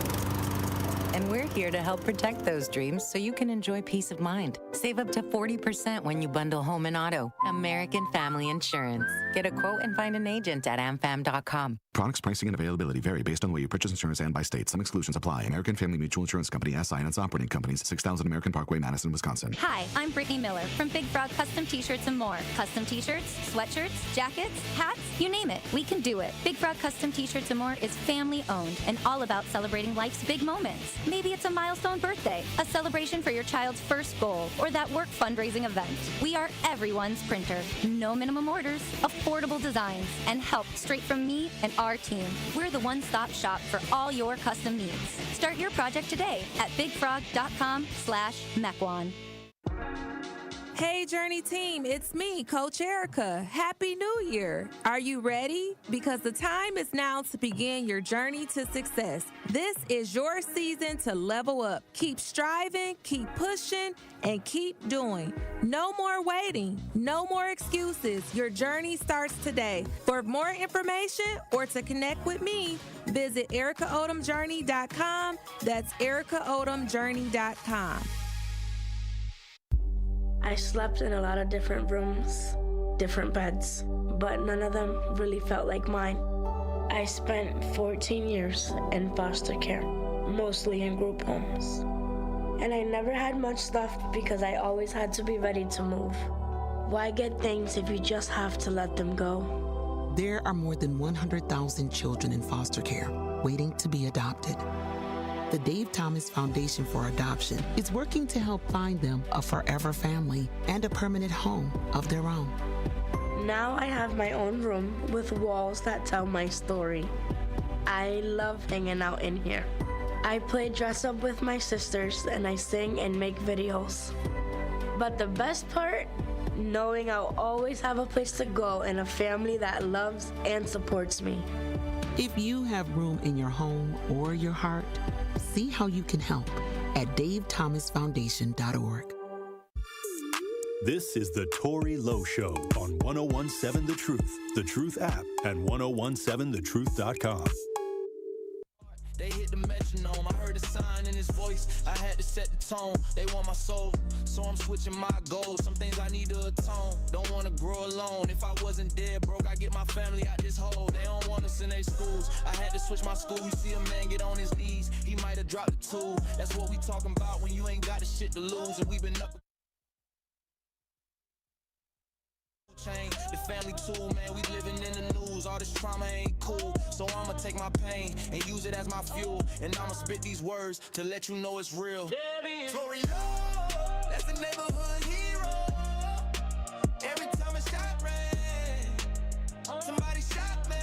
And we're here to help protect those dreams so you can enjoy peace of mind. Save up to 40% when you bundle home and auto. American Family Insurance. Get a quote and find an agent at amfam.com. Products, pricing, and availability vary based on the way you purchase insurance and by state. Some exclusions apply. American Family Mutual Insurance Company, SI, and its operating companies, 6000 American Parkway, Madison, Wisconsin. Hi, I'm Brittany Miller from Big Frog Custom T-Shirts and more. Custom T-shirts, sweatshirts, jackets, hats, you name it. We can do it. Big Frog Custom T-Shirts and more is family owned and all about celebrating life's big moments. Maybe it's a milestone birthday, a celebration for your child's first goal, or that work fundraising event. We are everyone's printer. No minimum orders, affordable designs, and help straight from me and our team. We're the one-stop shop for all your custom needs. Start your project today at bigfrog.com/Mequon. Hey Journey team, it's me, Coach Erica. Happy New Year. Are you ready? Because the time is now to begin your journey to success. This is your season to level up. Keep striving, keep pushing, and keep doing. No more waiting, no more excuses. Your journey starts today. For more information or to connect with me, visit ericaodomjourney.com. That's ericaodomjourney.com. I slept in a lot of different rooms, different beds, but none of them really felt like mine. I spent 14 years in foster care, mostly in group homes. And I never had much left because I always had to be ready to move. Why get things if you just have to let them go? There are more than 100,000 children in foster care waiting to be adopted. The Dave Thomas Foundation for Adoption is working to help find them a forever family and a permanent home of their own. Now I have my own room with walls that tell my story. I love hanging out in here. I play dress up with my sisters and I sing and make videos. But the best part, knowing I'll always have a place to go and a family that loves and supports me. If you have room in your home or your heart, see how you can help at davethomasfoundation.org. This is the Tory Lowe Show on 1017 The Truth app, and 1017thetruth.com. They hit the metronome, I heard a sign in his voice, I had to set the tone, they want my soul, so I'm switching my goals, some things I need to atone, don't wanna grow alone, if I wasn't dead broke, I get my family out this hole, they don't want us in their schools, I had to switch my school, you see a man get on his knees, he might have dropped the tool, that's what we talking about when you ain't got the shit to lose, and we been up the family too, man, we living in the news, all this trauma ain't cool, so I'ma take my pain and use it as my fuel, and I'ma spit these words to let you know it's real. Tory Lowe, that's the neighborhood hero, every time a shot rang, somebody shot me.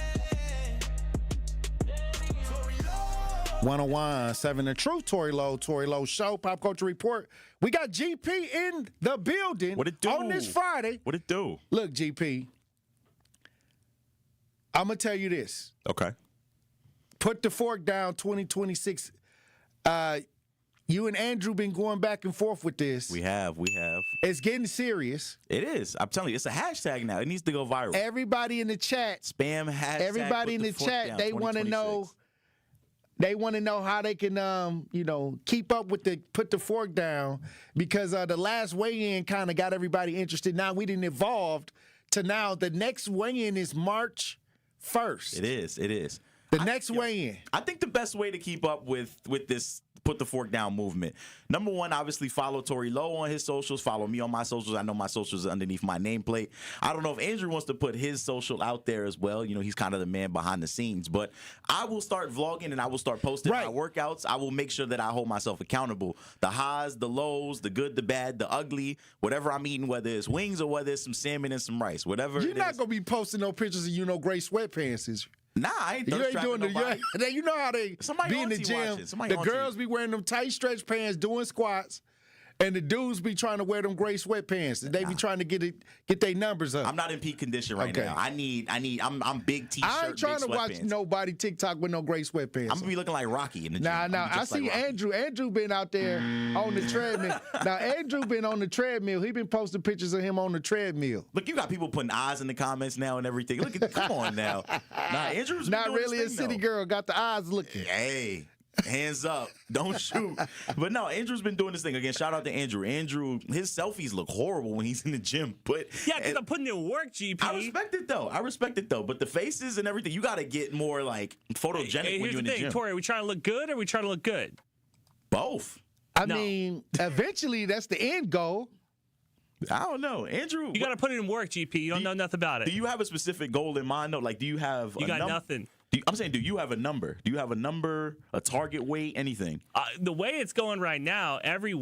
Tory Lowe. 1017 The Truth, Tory Lowe Show, Pop Culture Report. We got GP in the building. What it do? On this Friday. What it do? Look, GP, I'm going to tell you this. Okay. Put the fork down 2026. You and Andrew been going back and forth with this. We have. It's getting serious. It is. I'm telling you, it's a hashtag now. It needs to go viral. Everybody in the chat. Spam hashtag. Everybody in the chat, they want to know. They want to know how they can, keep up with the put the fork down, because the last weigh-in kind of got everybody interested. Now we didn't evolve to now the next weigh-in is March 1st. It is. The next weigh-in. I think the best way to keep up with this put the fork down movement, number one, obviously follow Tory Lowe on his socials, follow me on my socials. I know my socials are underneath my nameplate. I don't know if Andrew wants to put his social out there as well. He's kind of the man behind the scenes, but I will start vlogging and I will start posting my workouts. I will make sure that I hold myself accountable. The highs, the lows, the good, the bad, the ugly, whatever I'm eating, whether it's wings or whether it's some salmon and some rice, whatever. You're not going to be posting no pictures of gray sweatpants, is you? Nah, I ain't you ain't doing it. You know how they be in the gym. The girls be wearing them tight stretch pants doing squats, and the dudes be trying to wear them gray sweatpants. And they be trying to get their numbers up. I'm not in peak condition right now. I'm big t-shirt. I ain't trying to watch nobody TikTok with no gray sweatpants. I'm gonna be looking like Rocky in the gym. Nah. I see Andrew. Andrew been out there on the treadmill. Now Andrew been on the treadmill. He been posting pictures of him on the treadmill. Look, you got people putting eyes in the comments now and everything. Look, come on now. Nah, Andrew's been not doing really his a thing, city girl. Got the eyes looking. Hey. Hands up. Don't shoot. But no, Andrew's been doing this thing. Again, shout out to Andrew. Andrew, his selfies look horrible when he's in the gym. But yeah, because I'm putting in work, GP. I respect it, though. But the faces and everything, you got to get more, like, photogenic when you're in the gym. Tory, are we trying to look good or are we trying to look good? Both. I mean, eventually, that's the end goal. I don't know. Andrew. You got to put it in work, GP. You don't know nothing about it. Do you have a specific goal in mind, though? Like, do you have You got nothing. I'm saying, do you have a number? Do you have a number, a target weight, anything? The way it's going right now, every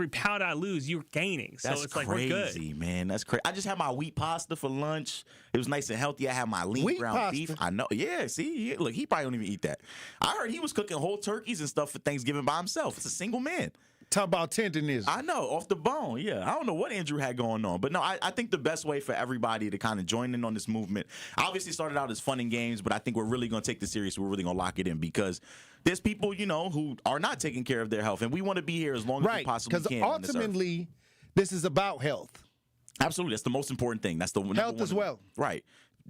pound I lose, you're gaining. So That's it's like crazy, we're good. man. That's crazy. I just had my wheat pasta for lunch. It was nice and healthy. I had my lean Wheat ground pasta? beef. I know. Yeah, see? Look, he probably don't even eat that. I heard he was cooking whole turkeys and stuff for Thanksgiving by himself. It's a single man. Talk about tenderness. I know, off the bone, yeah. I don't know what Andrew had going on. But no, I think the best way for everybody to kind of join in on this movement, obviously started out as fun and games, but I think we're really going to take this serious. We're really going to lock it in because there's people, who are not taking care of their health, and we want to be here as long as we possibly can. Because ultimately, this is about health. Absolutely. That's the most important thing. That's the health as well. Right.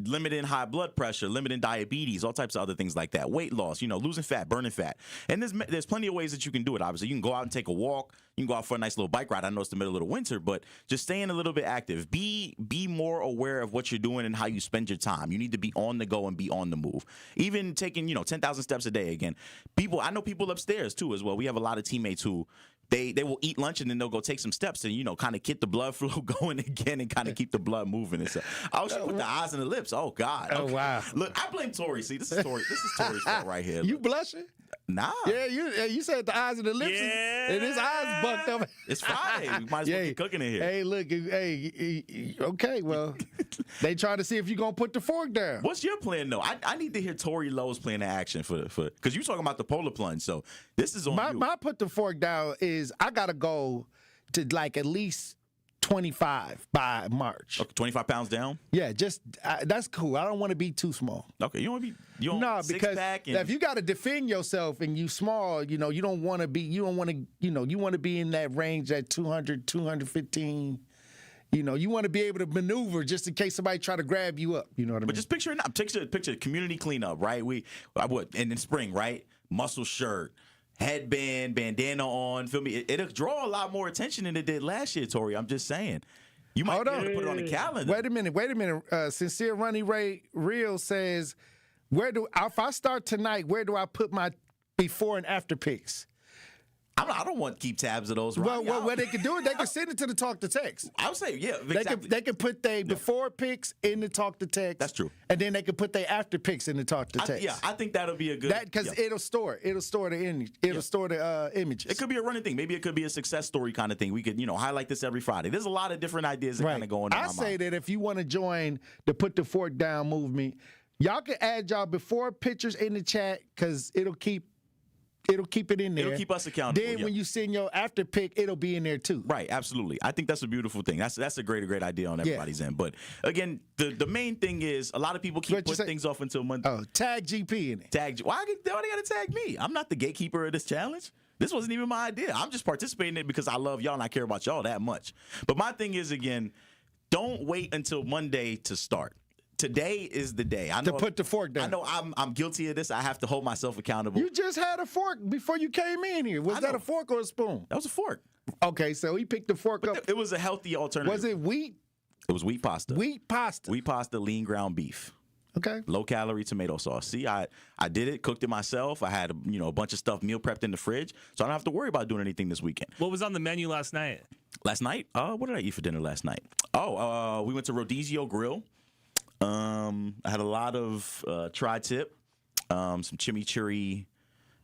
Limiting high blood pressure, limiting diabetes, all types of other things like that. Weight loss, losing fat, burning fat. And there's plenty of ways that you can do it, obviously. You can go out and take a walk. You can go out for a nice little bike ride. I know it's the middle of the winter, but just staying a little bit active. Be more aware of what you're doing and how you spend your time. You need to be on the go and be on the move. Even taking, 10,000 steps a day again. I know people upstairs too as well. We have a lot of teammates who they will eat lunch and then they'll go take some steps and, kind of get the blood flow going again and kind of keep the blood moving and stuff. Oh, she put the eyes and the lips. Oh, God. Oh, okay. wow. Look, I blame Tory. See, this is Tory's fault right here. You blushing? Nah. Yeah, you said the eyes and the lips, and his eyes bucked up. It's Friday. We might as well get cooking in here. Hey, look. Hey, okay, well, they trying to see if you're going to put the fork down. What's your plan, though? I need to hear Tory Lowe's plan of action for because you're talking about the polar plunge, so this is on you. My put the fork down is I got to go to like at least 25 by March. Okay, 25 pounds down? Yeah, just that's cool. I don't want to be too small. Okay, you don't want to be because six-pack and... if you got to defend yourself and you small, you don't want to be. You don't want to. You want to be in that range at 200, 215. You want to be able to maneuver just in case somebody try to grab you up. You know what I mean? But just picture community cleanup, right? And in spring, right? Muscle shirt. Headband, bandana on, feel me? It'll draw a lot more attention than it did last year, Tory. I'm just saying. You might be able to put it on the calendar. Wait a minute. Sincere Runny Ray Real says, if I start tonight, where do I put my before and after pics? I don't want to keep tabs of those. Right? Well, what they can do is they can send it to the talk to text. I would say, yeah, exactly. They can put their before pics in the talk to text. That's true. And then they can put their after pics in the talk to text. I think that'll be a good. Because it'll store the image. It'll store the images. It could be a running thing. Maybe it could be a success story kind of thing. We could, highlight this every Friday. There's a lot of different ideas that kind of go on. I say that if you want to join the Put the Fork Down movement, y'all can add y'all before pictures in the chat because it'll keep it in there. It'll keep us accountable. Then when you send your after pic, it'll be in there too. Right, absolutely. I think that's a beautiful thing. That's a great idea on everybody's end. But again, the main thing is a lot of people keep putting things off until Monday. Oh, tag GP in it. Why they got to tag me? I'm not the gatekeeper of this challenge. This wasn't even my idea. I'm just participating in it because I love y'all and I care about y'all that much. But my thing is, again, don't wait until Monday to start. Today is the day. I know, to put the fork down. I know I'm guilty of this. I have to hold myself accountable. You just had a fork before you came in here. Was that a fork or a spoon? That was a fork. Okay, so he picked the fork up. It was a healthy alternative. Was it wheat? It was wheat pasta. Wheat pasta. Wheat pasta, lean ground beef. Okay. Low calorie tomato sauce. See, I did it, cooked it myself. I had a bunch of stuff meal prepped in the fridge, so I don't have to worry about doing anything this weekend. What was on the menu last night? Last night? What did I eat for dinner last night? We went to Rodizio Grill. I had a lot of tri-tip, some chimichurri,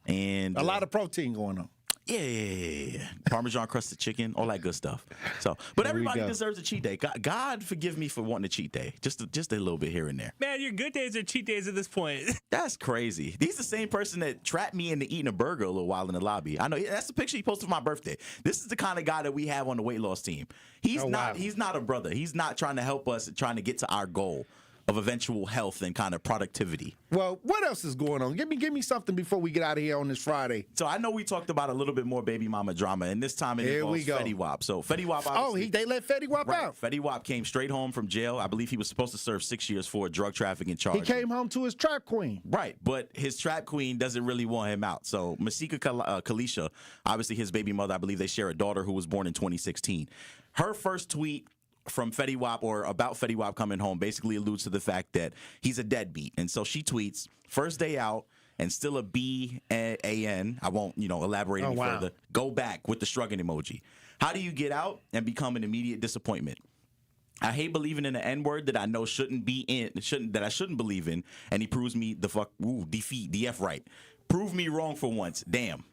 and a lot of protein going on. Yeah. Parmesan crusted chicken, all that good stuff. So, but everybody deserves a cheat day. God forgive me for wanting a cheat day, just a little bit here and there. Man, your good days are cheat days at this point. That's crazy. He's the same person that trapped me into eating a burger a little while in the lobby. I know that's the picture he posted for my birthday. This is the kind of guy that we have on the weight loss team. He's not a brother. He's not trying to help us, trying to get to our goal. eventual health and kind of productivity. Well, what else is going on? Give me something before we get out of here on this Friday. So I know we talked about a little bit more baby mama drama, and this time it involves Fetty Wap. So Fetty Wap, they let Fetty Wap out. Fetty Wap came straight home from jail. I believe he was supposed to serve 6 years for a drug trafficking charge. He came home to his trap queen. Right, but his trap queen doesn't really want him out. So Masika Kalisha, obviously his baby mother, I believe they share a daughter who was born in 2016. Her first tweet from Fetty Wap or about Fetty Wap coming home basically alludes to the fact that he's a deadbeat. And so she tweets, first day out and still a B-A-N. I won't, elaborate any further. Go back with the shrugging emoji. How do you get out and become an immediate disappointment? I hate believing in the N-word that I know shouldn't believe in, and he proves me the F right. Prove me wrong for once. Damn.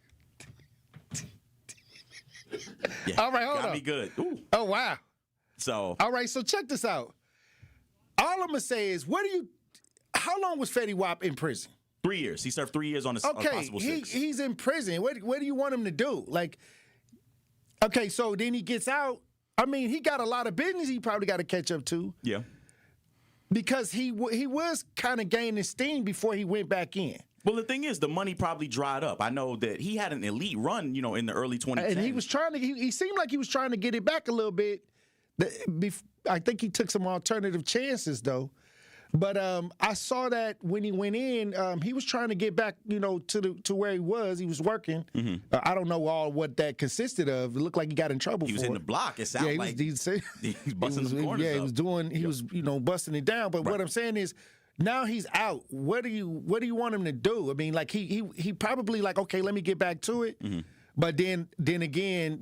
Yeah, all right, hold on. Got me good. Ooh. Oh, wow. So, all right, so check this out. All I'm gonna say is, how long was Fetty Wap in prison? 3 years. He served 3 years on a possible 6. He's in prison. What do you want him to do? Like, okay, so then he gets out. I mean, he got a lot of business he probably got to catch up to. Yeah. Because he was kind of gaining steam before he went back in. Well, the thing is, the money probably dried up. I know that he had an elite run, in the early 2010s. And he was he seemed like he was trying to get it back a little bit. I think he took some alternative chances, though. But I saw that when he went in, he was trying to get back, to where he was. He was working. Mm-hmm. I don't know what that consisted of. It looked like he got in trouble. He was in the block. It sounded like he's busting the corners. Yeah, he was doing. He was busting it down. But what I'm saying is, now he's out. What do you want him to do? I mean, like he probably like, okay, let me get back to it. Mm-hmm. But then again,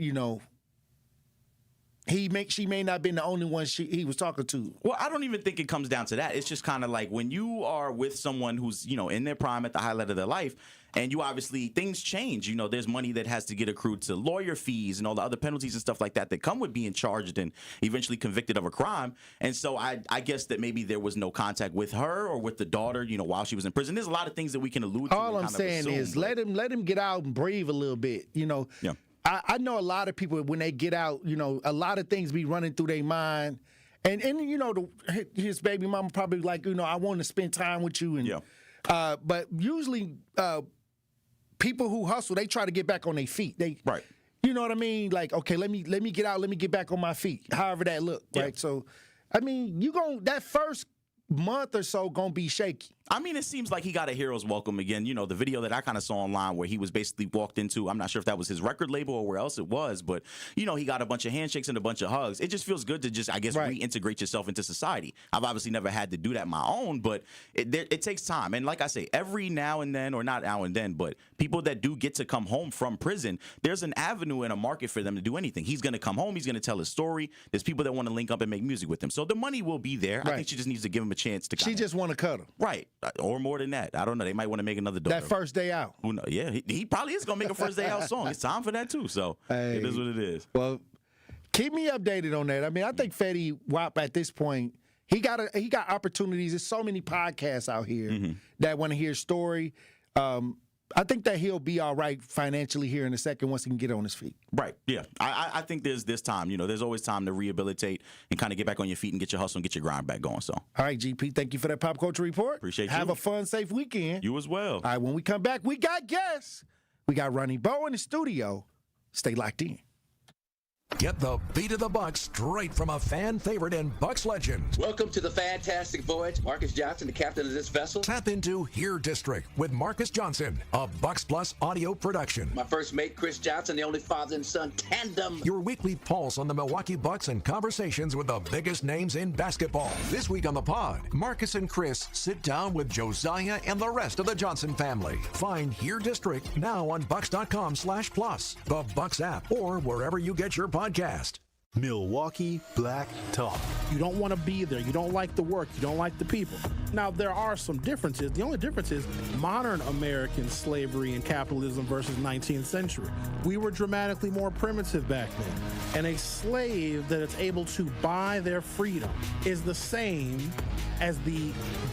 she may not have been the only one he was talking to. Well, I don't even think it comes down to that. It's just kind of like when you are with someone who's, in their prime at the highlight of their life, and you obviously, things change. There's money that has to get accrued to lawyer fees and all the other penalties and stuff like that come with being charged and eventually convicted of a crime. And so I guess that maybe there was no contact with her or with the daughter, while she was in prison. There's a lot of things that we can allude to. All I'm saying is let him get out and breathe a little bit, Yeah. I know a lot of people, when they get out, a lot of things be running through their mind. And his baby mama probably like, I want to spend time with you. And but usually people who hustle, they try to get back on their feet. Right. You know what I mean? Like, okay, let me get out, let me get back on my feet, however that look, right? So, I mean, that first month or so gonna be shaky. I mean, it seems like he got a hero's welcome again. The video that I kind of saw online where he was basically walked into, I'm not sure if that was his record label or where else it was, but, he got a bunch of handshakes and a bunch of hugs. It just feels good to just, I guess, reintegrate yourself into society. I've obviously never had to do that my own, but it takes time. And like I say, every now and then, or not now and then, but people that do get to come home from prison, there's an avenue and a market for them to do anything. He's going to come home. He's going to tell his story. There's people that want to link up and make music with him. So the money will be there. Right. I think she just needs to give him a chance to She just want to cut him. Right. Or more than that. I don't know. They might want to make another daughter. That first day out. Who knows? Yeah, he probably is going to make a first day out song. It's time for that too. So it is what it is. Well, keep me updated on that. I mean, I think Fetty Wap at this point, he got opportunities. There's so many podcasts out here that want to hear his story. I think that he'll be all right financially here in a second once he can get on his feet. Right. Yeah. I think there's this time. There's always time to rehabilitate and kind of get back on your feet and get your hustle and get your grind back going. So. All right, GP. Thank you for that pop culture report. Appreciate you. Have a fun, safe weekend. You as well. All right. When we come back, we got guests. We got Ronnie Bowe in the studio. Stay locked in. Get the beat of the Bucks straight from a fan favorite and Bucks legend. Welcome to the fantastic voyage. Marcus Johnson, the captain of this vessel. Tap into Here District with Marcus Johnson, a Bucks Plus audio production. My first mate, Chris Johnson, the only father and son tandem. Your weekly pulse on the Milwaukee Bucks and conversations with the biggest names in basketball. This week on the pod, Marcus and Chris sit down with Josiah and the rest of the Johnson family. Find Here District now on Bucks.com/plus, the Bucks app, or wherever you get your podcast. Milwaukee Black Talk. You don't want to be there. You don't like the work. You don't like the people. Now, there are some differences. The only difference is modern American slavery and capitalism versus 19th century. We were dramatically more primitive back then. And a slave that is able to buy their freedom is the same as the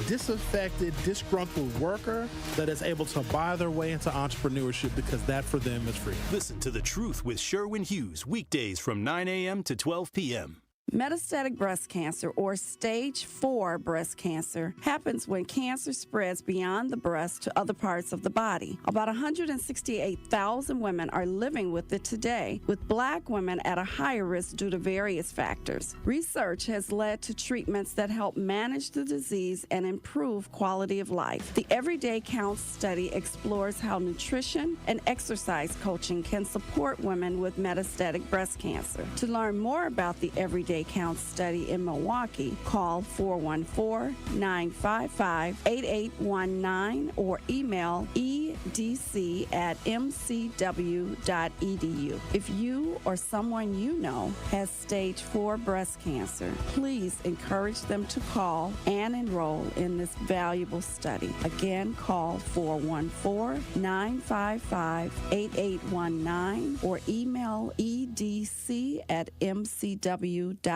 disaffected, disgruntled worker that is able to buy their way into entrepreneurship because that for them is free. Listen to The Truth with Sherwin Hughes weekdays from 9 a.m. to 12 p.m. Metastatic breast cancer, or stage 4 breast cancer, happens when cancer spreads beyond the breast to other parts of the body. About 168,000 women are living with it today, with Black women at a higher risk due to various factors. Research has led to treatments that help manage the disease and improve quality of life. The Everyday Counts study explores how nutrition and exercise coaching can support women with metastatic breast cancer. To learn more about the Everyday Counts study in Milwaukee, call 414-955-8819 or email edc@mcw.edu. If you or someone you know has stage 4 breast cancer, please encourage them to call and enroll in this valuable study. Again, call 414-955-8819 or email edc@mcw.edu.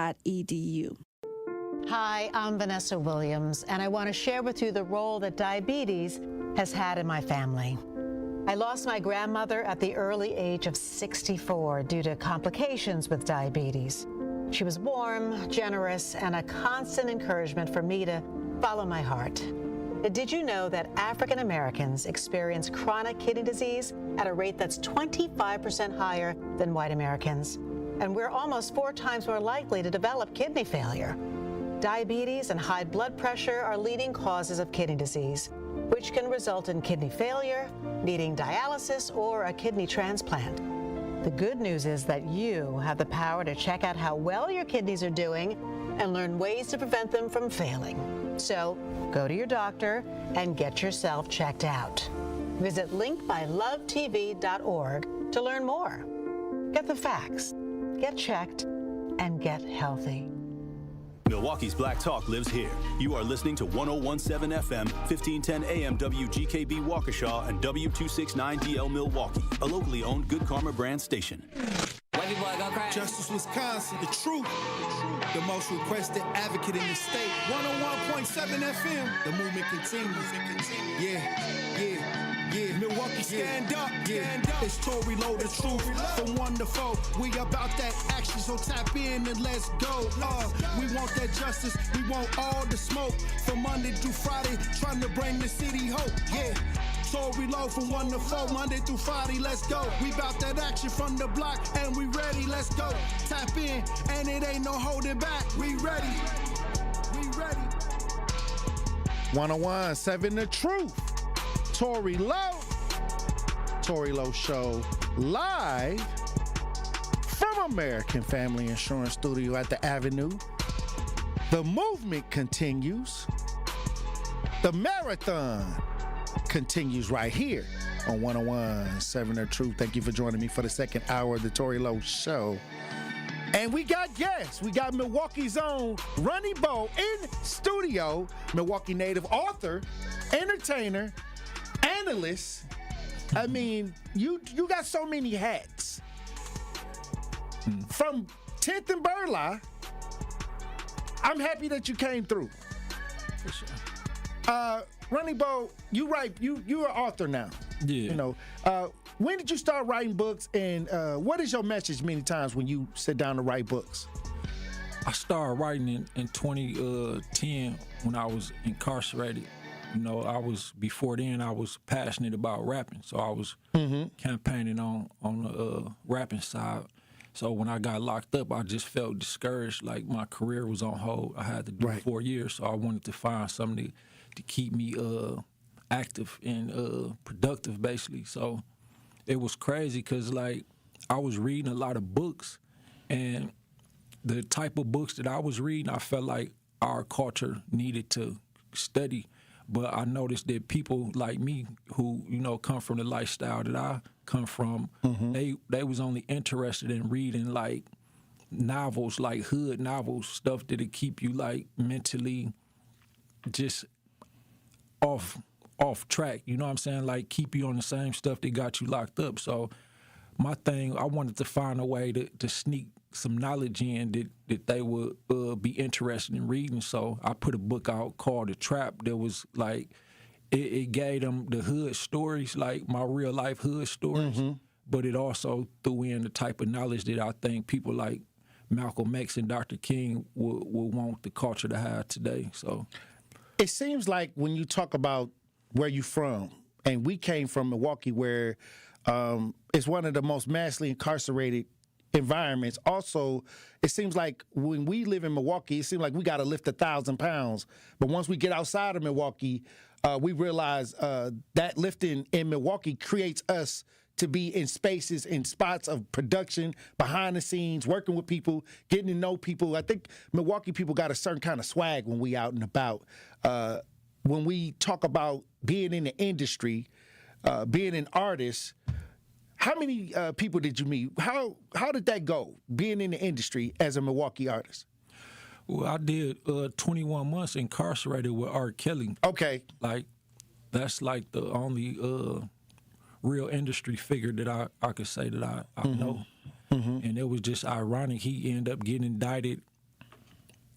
Hi, I'm Vanessa Williams, and I want to share with you the role that diabetes has had in my family. I lost my grandmother at the early age of 64 due to complications with diabetes. She was warm, generous, and a constant encouragement for me to follow my heart. Did you know that African Americans experience chronic kidney disease at a rate that's 25% higher than white Americans? And we're almost 4 times more likely to develop kidney failure. Diabetes and high blood pressure are leading causes of kidney disease, which can result in kidney failure, needing dialysis, or a kidney transplant. The good news is that you have the power to check out how well your kidneys are doing and learn ways to prevent them from failing. So go to your doctor and get yourself checked out. Visit linkbylovetv.org to learn more. Get the facts. Get checked, and get healthy. Milwaukee's Black Talk lives here. You are listening to 101.7 FM, 1510 AM WGKB Waukesha, and W269DL Milwaukee, a locally owned Good Karma brand station. Justice Wisconsin, the truth. The most requested advocate in the state. 101.7 FM. The movement continues. Yeah. Milwaukee, stand up. It's Tory, Lowe, the truth. From 1 to 4, we about that action, so tap in and let's go. We want that justice, we want all the smoke. From Monday through Friday, trying to bring the city hope. Yeah. Tory, Lowe, from 1 to 4, Monday through Friday, let's go. We about that action from the block, and we ready, let's go. Tap in, and it ain't no holding back. We ready. 101.7 The Truth. Tory Lowe. Tory Lowe Show live from American Family Insurance Studio at the Avenue. The movement continues. The marathon continues right here on 101.7 The Truth. Thank you for joining me for the second hour of the Tory Lowe Show. And we got guests. We got Milwaukee's own Ronnie Bowe in studio. Milwaukee native author, entertainer, analyst. I mean, you got so many hats. From 10th and Burleigh, I'm happy that you came through. For sure. Ronnie Bowe, you're an author now. Yeah. You know, when did you start writing books, and what is your message many times when you sit down to write books? I started writing in 2010 when I was incarcerated. You know, before then I was passionate about rapping, so I was campaigning on the rapping side. So when I got locked up, I just felt discouraged, like my career was on hold. I had to do 4 years, so I wanted to find something to keep me active and productive, basically. So it was crazy because, like, I was reading a lot of books, and the type of books that I was reading, I felt like our culture needed to study. But I noticed that people like me who, you know, come from the lifestyle that I come from, they was only interested in reading, like, novels, like hood novels, stuff that'll keep you, like, mentally just off track, you know what I'm saying? Like, keep you on the same stuff that got you locked up. So my thing, I wanted to find a way to sneak some knowledge in that they would be interested in reading. So I put a book out called The Trap that was like, it gave them the hood stories, like my real life hood stories, but it also threw in the type of knowledge that I think people like Malcolm X and Dr. King would want the culture to have today. So it seems like when you talk about where you from, and we came from Milwaukee, where it's one of the most massively incarcerated environments. Also, it seems like when we live in Milwaukee, it seems like we got to lift 1,000 pounds. But once we get outside of Milwaukee, we realize that lifting in Milwaukee creates us to be in spaces, in spots of production, behind the scenes, working with people, getting to know people. I think Milwaukee people got a certain kind of swag when we out and about. When we talk about being in the industry, being an artist, how many people did you meet? How did that go, being in the industry as a Milwaukee artist? Well, I did 21 months incarcerated with R. Kelly. Okay. Like, that's like the only real industry figure that I could say that I know. And it was just ironic. He ended up getting indicted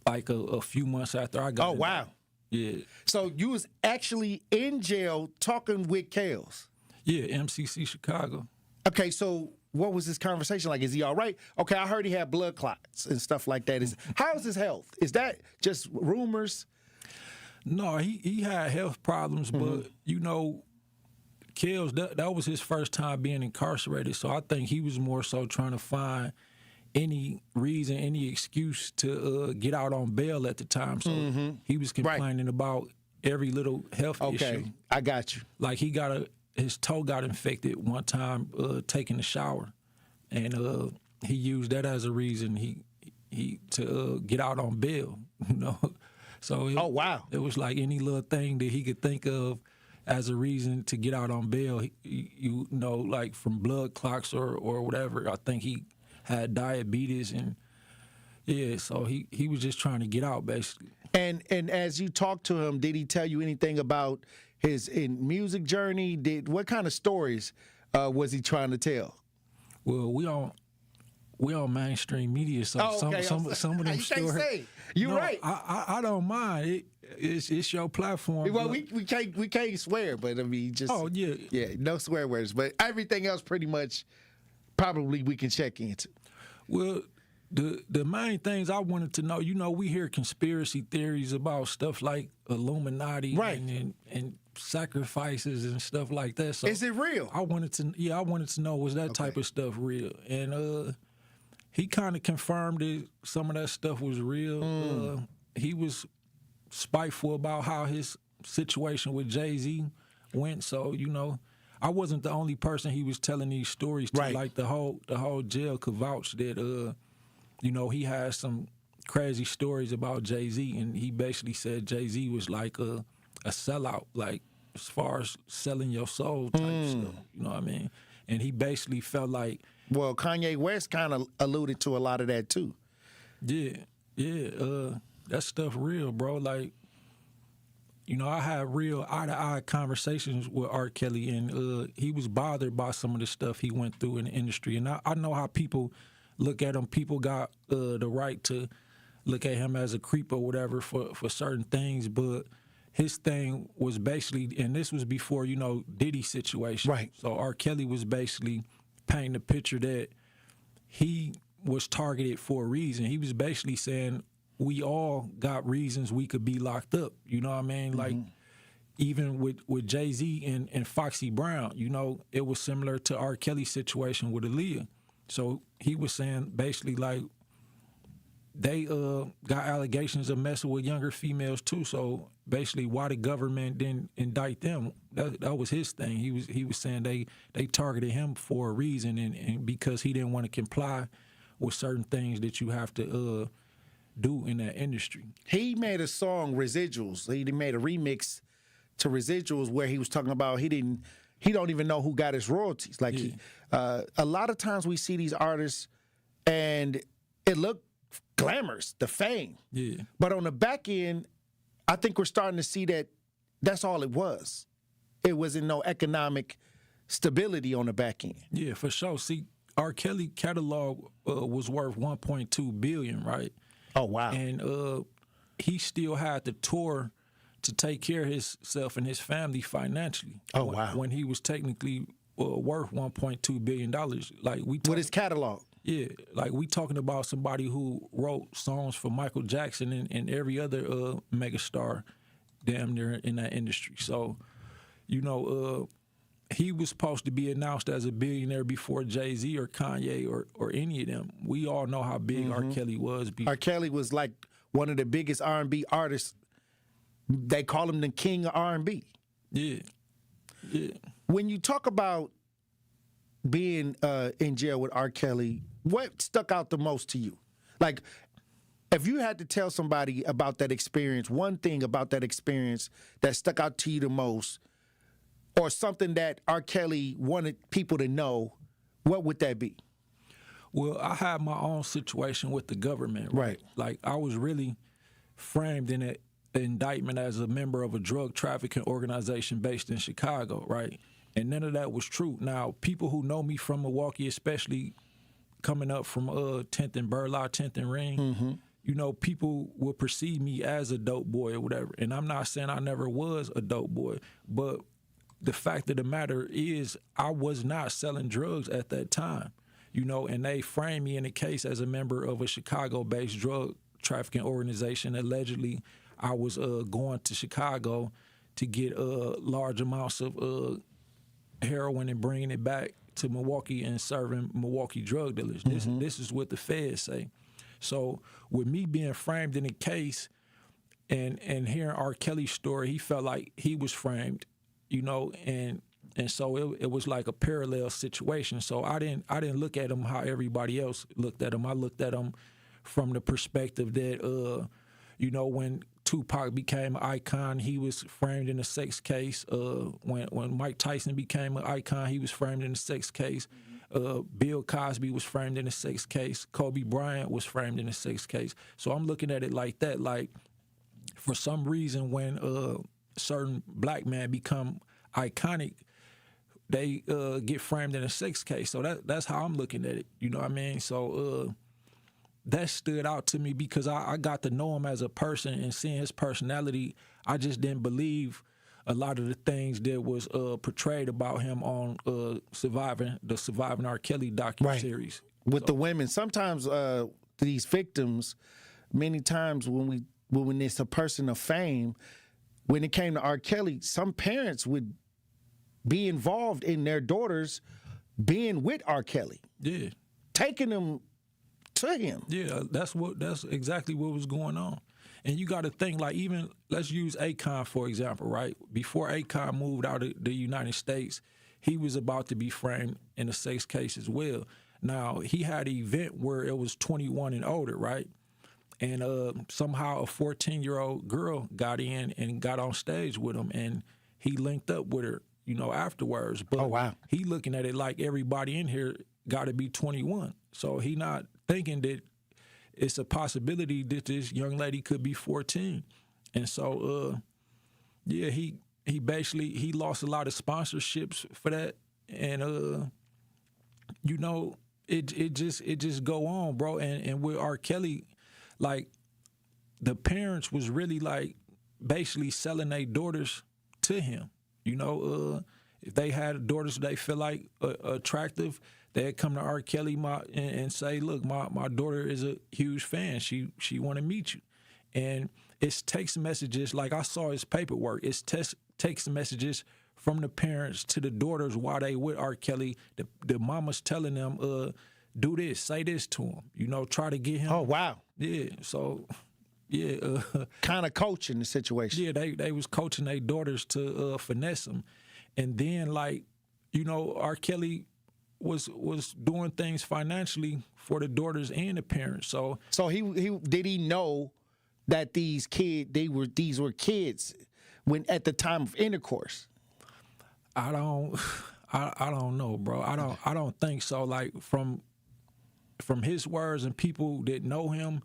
like a few months after I got indicted. Wow. Yeah. So you was actually in jail talking with Kales? Yeah, MCC Chicago. Okay, so what was this conversation like? Is he all right? Okay, I heard he had blood clots and stuff like that. How's his health? Is that just rumors? No, he had health problems, but, you know, Kels, that was his first time being incarcerated, so I think he was more so trying to find any reason, any excuse to get out on bail at the time. So he was complaining about every little health issue. Okay, I got you. Like his toe got infected one time taking a shower, and he used that as a reason he to get out on bail. You know, so it was like any little thing that he could think of as a reason to get out on bail. You know, like from blood clots or whatever. I think he had diabetes, and so he was just trying to get out basically. And as you talked to him, did he tell you anything about his music journey? What kind of stories was he trying to tell? Well, we on mainstream media, so some of them stories. Can't say. You're right. I don't mind. It's your platform. Well, we can't swear, but I mean, just no swear words. But everything else, pretty much, probably we can check into. Well, the main things I wanted to know, you know, we hear conspiracy theories about stuff like Illuminati, right, and sacrifices and stuff like that. So is it real? I wanted to know, was that type of stuff real? And he kind of confirmed that some of that stuff was real. He was spiteful about how his situation with Jay-Z went. So, you know, I wasn't the only person he was telling these stories to. Right. Like the whole jail could vouch that you know, he had some crazy stories about Jay-Z, and he basically said Jay-Z was like a sellout, like as far as selling your soul type stuff. You know what I mean? And he basically felt like, well, Kanye West kind of alluded to a lot of that too. Yeah. That stuff real, bro. Like, you know, I had real eye-to-eye conversations with R. Kelly, and he was bothered by some of the stuff he went through in the industry. And I know how people look at him. People got the right to look at him as a creep or whatever for certain things, but his thing was basically, and this was before, you know, Diddy's situation. Right. So R. Kelly was basically painting the picture that he was targeted for a reason. He was basically saying, we all got reasons we could be locked up. You know what I mean? Like, even with Jay-Z and Foxy Brown, you know, it was similar to R. Kelly's situation with Aaliyah. So he was saying basically like they got allegations of messing with younger females too. So basically, why the government didn't indict them? That was his thing. He was saying they targeted him for a reason, and because he didn't want to comply with certain things that you have to do in that industry. He made a song, Residuals. He made a remix to Residuals where he was talking about he don't even know who got his royalties. Like a lot of times we see these artists and it look glamorous, the fame. Yeah. But on the back end, I think we're starting to see that that's all it was. It wasn't no economic stability on the back end. Yeah, for sure. See, R. Kelly catalog was worth $1.2 billion, right? Oh, wow. And he still had to tour to take care of himself and his family financially. Oh, wow. When he was technically worth $1.2 billion. Like with his catalog. Yeah, like we talking about somebody who wrote songs for Michael Jackson and every other megastar damn near in that industry. So, you know, he was supposed to be announced as a billionaire before Jay-Z or Kanye or any of them. We all know how big R. Kelly was. R. Kelly was like one of the biggest R&B artists. They call him the king of R&B. Yeah. Yeah. When you talk about being in jail with R. Kelly, what stuck out the most to you? Like, if you had to tell somebody about that experience, one thing about that experience that stuck out to you the most, or something that R. Kelly wanted people to know, what would that be? Well, I had my own situation with the government. Right. Like, I was really framed in an indictment as a member of a drug trafficking organization based in Chicago, right? And none of that was true. Now, people who know me from Milwaukee, especially coming up from 10th and Burlock, 10th and Ring, you know, people will perceive me as a dope boy or whatever. And I'm not saying I never was a dope boy, but the fact of the matter is I was not selling drugs at that time, you know, and they framed me in a case as a member of a Chicago-based drug trafficking organization. Allegedly, I was going to Chicago to get large amounts of heroin and bringing it back to Milwaukee and serving Milwaukee drug dealers. This is what the feds say. So with me being framed in a case and hearing R. Kelly's story, he felt like he was framed, you know, and so it was like a parallel situation. So I didn't look at him how everybody else looked at him. I looked at him from the perspective that, you know, when Tupac became an icon, he was framed in a sex case. When Mike Tyson became an icon, he was framed in a sex case. Bill Cosby was framed in a sex case. Kobe Bryant was framed in a sex case. So I'm looking at it like that. Like, for some reason, when certain black men become iconic, they get framed in a sex case. So that's how I'm looking at it. You know what I mean? So that stood out to me because I got to know him as a person, and seeing his personality, I just didn't believe a lot of the things that was portrayed about him on the Surviving R. Kelly docuseries. With the women, sometimes these victims, many times when it's a person of fame, when it came to R. Kelly, some parents would be involved in their daughters being with R. Kelly. Yeah. Taking them to him. Yeah, that's exactly what was going on. And you got to think, like, even let's use Akon for example, right? Before Akon moved out of the United States, he was about to be framed in a sex case as well. Now, he had an event where it was 21 and older, right? And somehow a 14-year-old girl got in and got on stage with him, and he linked up with her, you know, afterwards. But he looking at it like everybody in here got to be 21. So he not thinking that it's a possibility that this young lady could be 14. And so, yeah, he basically lost a lot of sponsorships for that. And, you know, it just go on, bro. And with R. Kelly, like, the parents was really, like, basically selling their daughters to him. You know, if they had daughters they feel like attractive, they'd come to R. Kelly and say, look, my daughter is a huge fan. She want to meet you. And it's text messages, like I saw his paperwork, it's text messages from the parents to the daughters while they with R. Kelly. The mama's telling them, do this, say this to him, you know, try to get him. Oh, wow. Yeah, so, yeah. Kind of coaching the situation. Yeah, they was coaching their daughters to finesse them. And then, like, you know, R. Kelly was doing things financially for the daughters and the parents. So he did he know that these were kids when at the time of intercourse? I don't know, bro. I don't think so. Like, from his words and people that know him,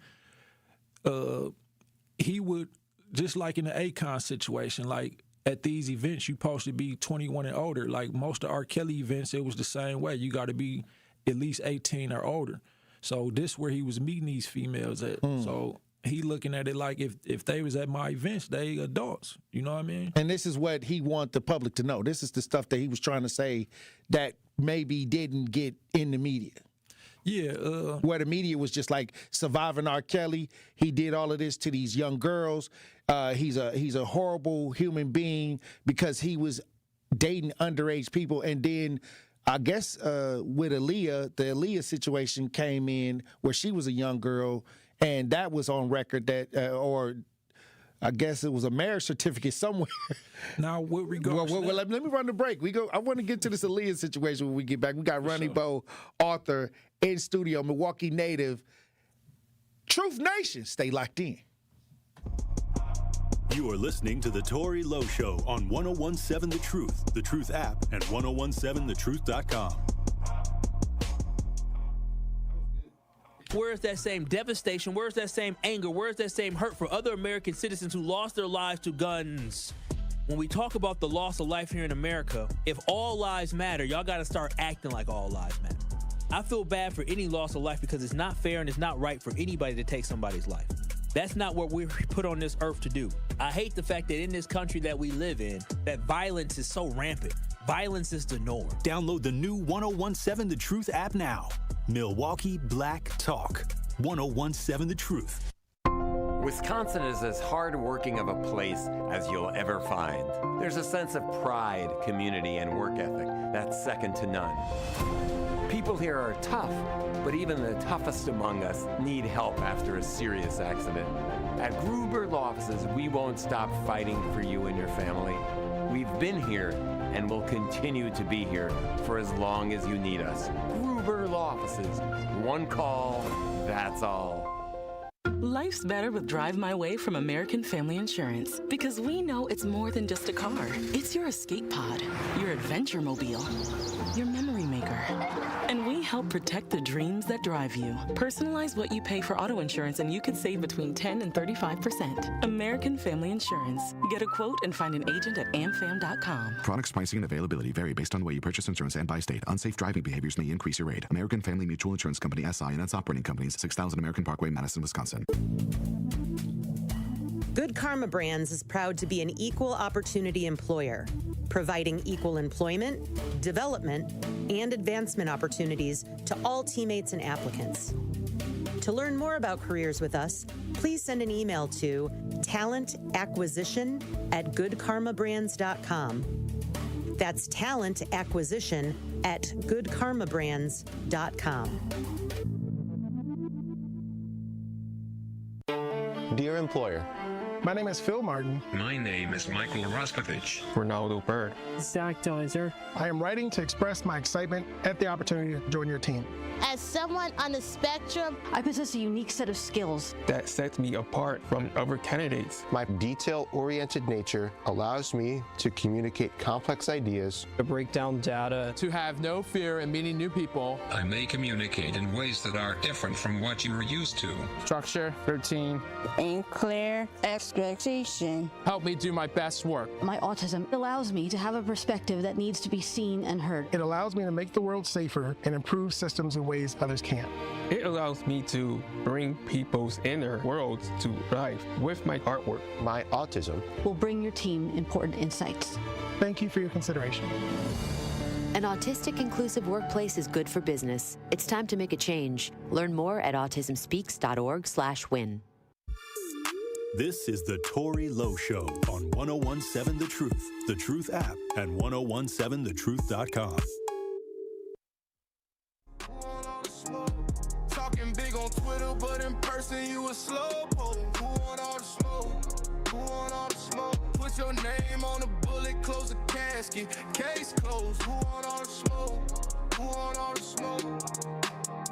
he would, just like in the Akon situation, like, at these events, you're supposed to be 21 and older. Like, most of R. Kelly events, it was the same way. You got to be at least 18 or older. So this where he was meeting these females at. So he looking at it like if they was at my events, they adults. You know what I mean? And this is what he want the public to know. This is the stuff that he was trying to say that maybe didn't get in the media. Yeah. Where the media was just like surviving R. Kelly. He did all of this to these young girls. He's a horrible human being because he was dating underage people. And then I guess with Aaliyah, the Aaliyah situation came in where she was a young girl, and that was on record that, or I guess it was a marriage certificate somewhere. Now, with regards well, let me run the break. I want to get to this Aaliyah situation when we get back. We got Ronnie Bowe, author, in studio, Milwaukee native. Truth Nation, stay locked in. You are listening to The Tory Lowe Show on 1017 The Truth app, and 1017thetruth.com. Where's that same devastation? Where's that same anger? Where's that same hurt for other American citizens who lost their lives to guns? When we talk about the loss of life here in America, if all lives matter, y'all got to start acting like all lives matter. I feel bad for any loss of life because it's not fair and it's not right for anybody to take somebody's life. That's not what we're put on this earth to do. I hate the fact that in this country that we live in, that violence is so rampant. Violence is the norm. Download the new 1017 The Truth app now. Milwaukee Black Talk. 1017 The Truth. Wisconsin is as hard-working of a place as you'll ever find. There's a sense of pride, community, and work ethic that's second to none. People here are tough, but even the toughest among us need help after a serious accident. At Gruber Law Offices, we won't stop fighting for you and your family. We've been here and will continue to be here for as long as you need us. Gruber Law Offices. One call, that's all. Life's better with Drive My Way from American Family Insurance, because we know it's more than just a car. It's your escape pod, your adventure mobile, your memory maker. And we help protect the dreams that drive you. Personalize what you pay for auto insurance and you could save between 10 and 35%. American Family Insurance. Get a quote and find an agent at amfam.com. Products, pricing, and availability vary based on the way you purchase insurance and by state. Unsafe driving behaviors may increase your rate. American Family Mutual Insurance Company, SI, and its operating companies, 6000 American Parkway, Madison, Wisconsin. Good Karma Brands is proud to be an equal opportunity employer, providing equal employment, development, and advancement opportunities to all teammates and applicants. To learn more about careers with us, please send an email to talentacquisition@goodkarmabrands.com. That's talentacquisition@goodkarmabrands.com. Dear employer, my name is Phil Martin. My name is Michael Raskovich. Ronaldo Bird. Zach Dozer. I am writing to express my excitement at the opportunity to join your team. As someone on the spectrum, I possess a unique set of skills that sets me apart from other candidates. My detail-oriented nature allows me to communicate complex ideas, to break down data, to have no fear in meeting new people. I may communicate in ways that are different from what you are used to. Structure, routine, and clear expectation. Help me do my best work. My autism allows me to have a perspective that needs to be seen and heard. It allows me to make the world safer and improve systems in ways others can't. It allows me to bring people's inner worlds to life with my artwork. My autism will bring your team important insights. Thank you for your consideration. An autistic inclusive workplace is good for business. It's time to make a change. Learn more at autismspeaks.org/win. This is the Tory Lowe Show on 1017 The Truth app, and 1017thetruth.com. Talking big on Twitter, but in person you a slow poke. Who want all the smoke? Who want all the smoke? Put your name on a bullet, close the casket, case closed. Who want all the smoke? Who want all the smoke?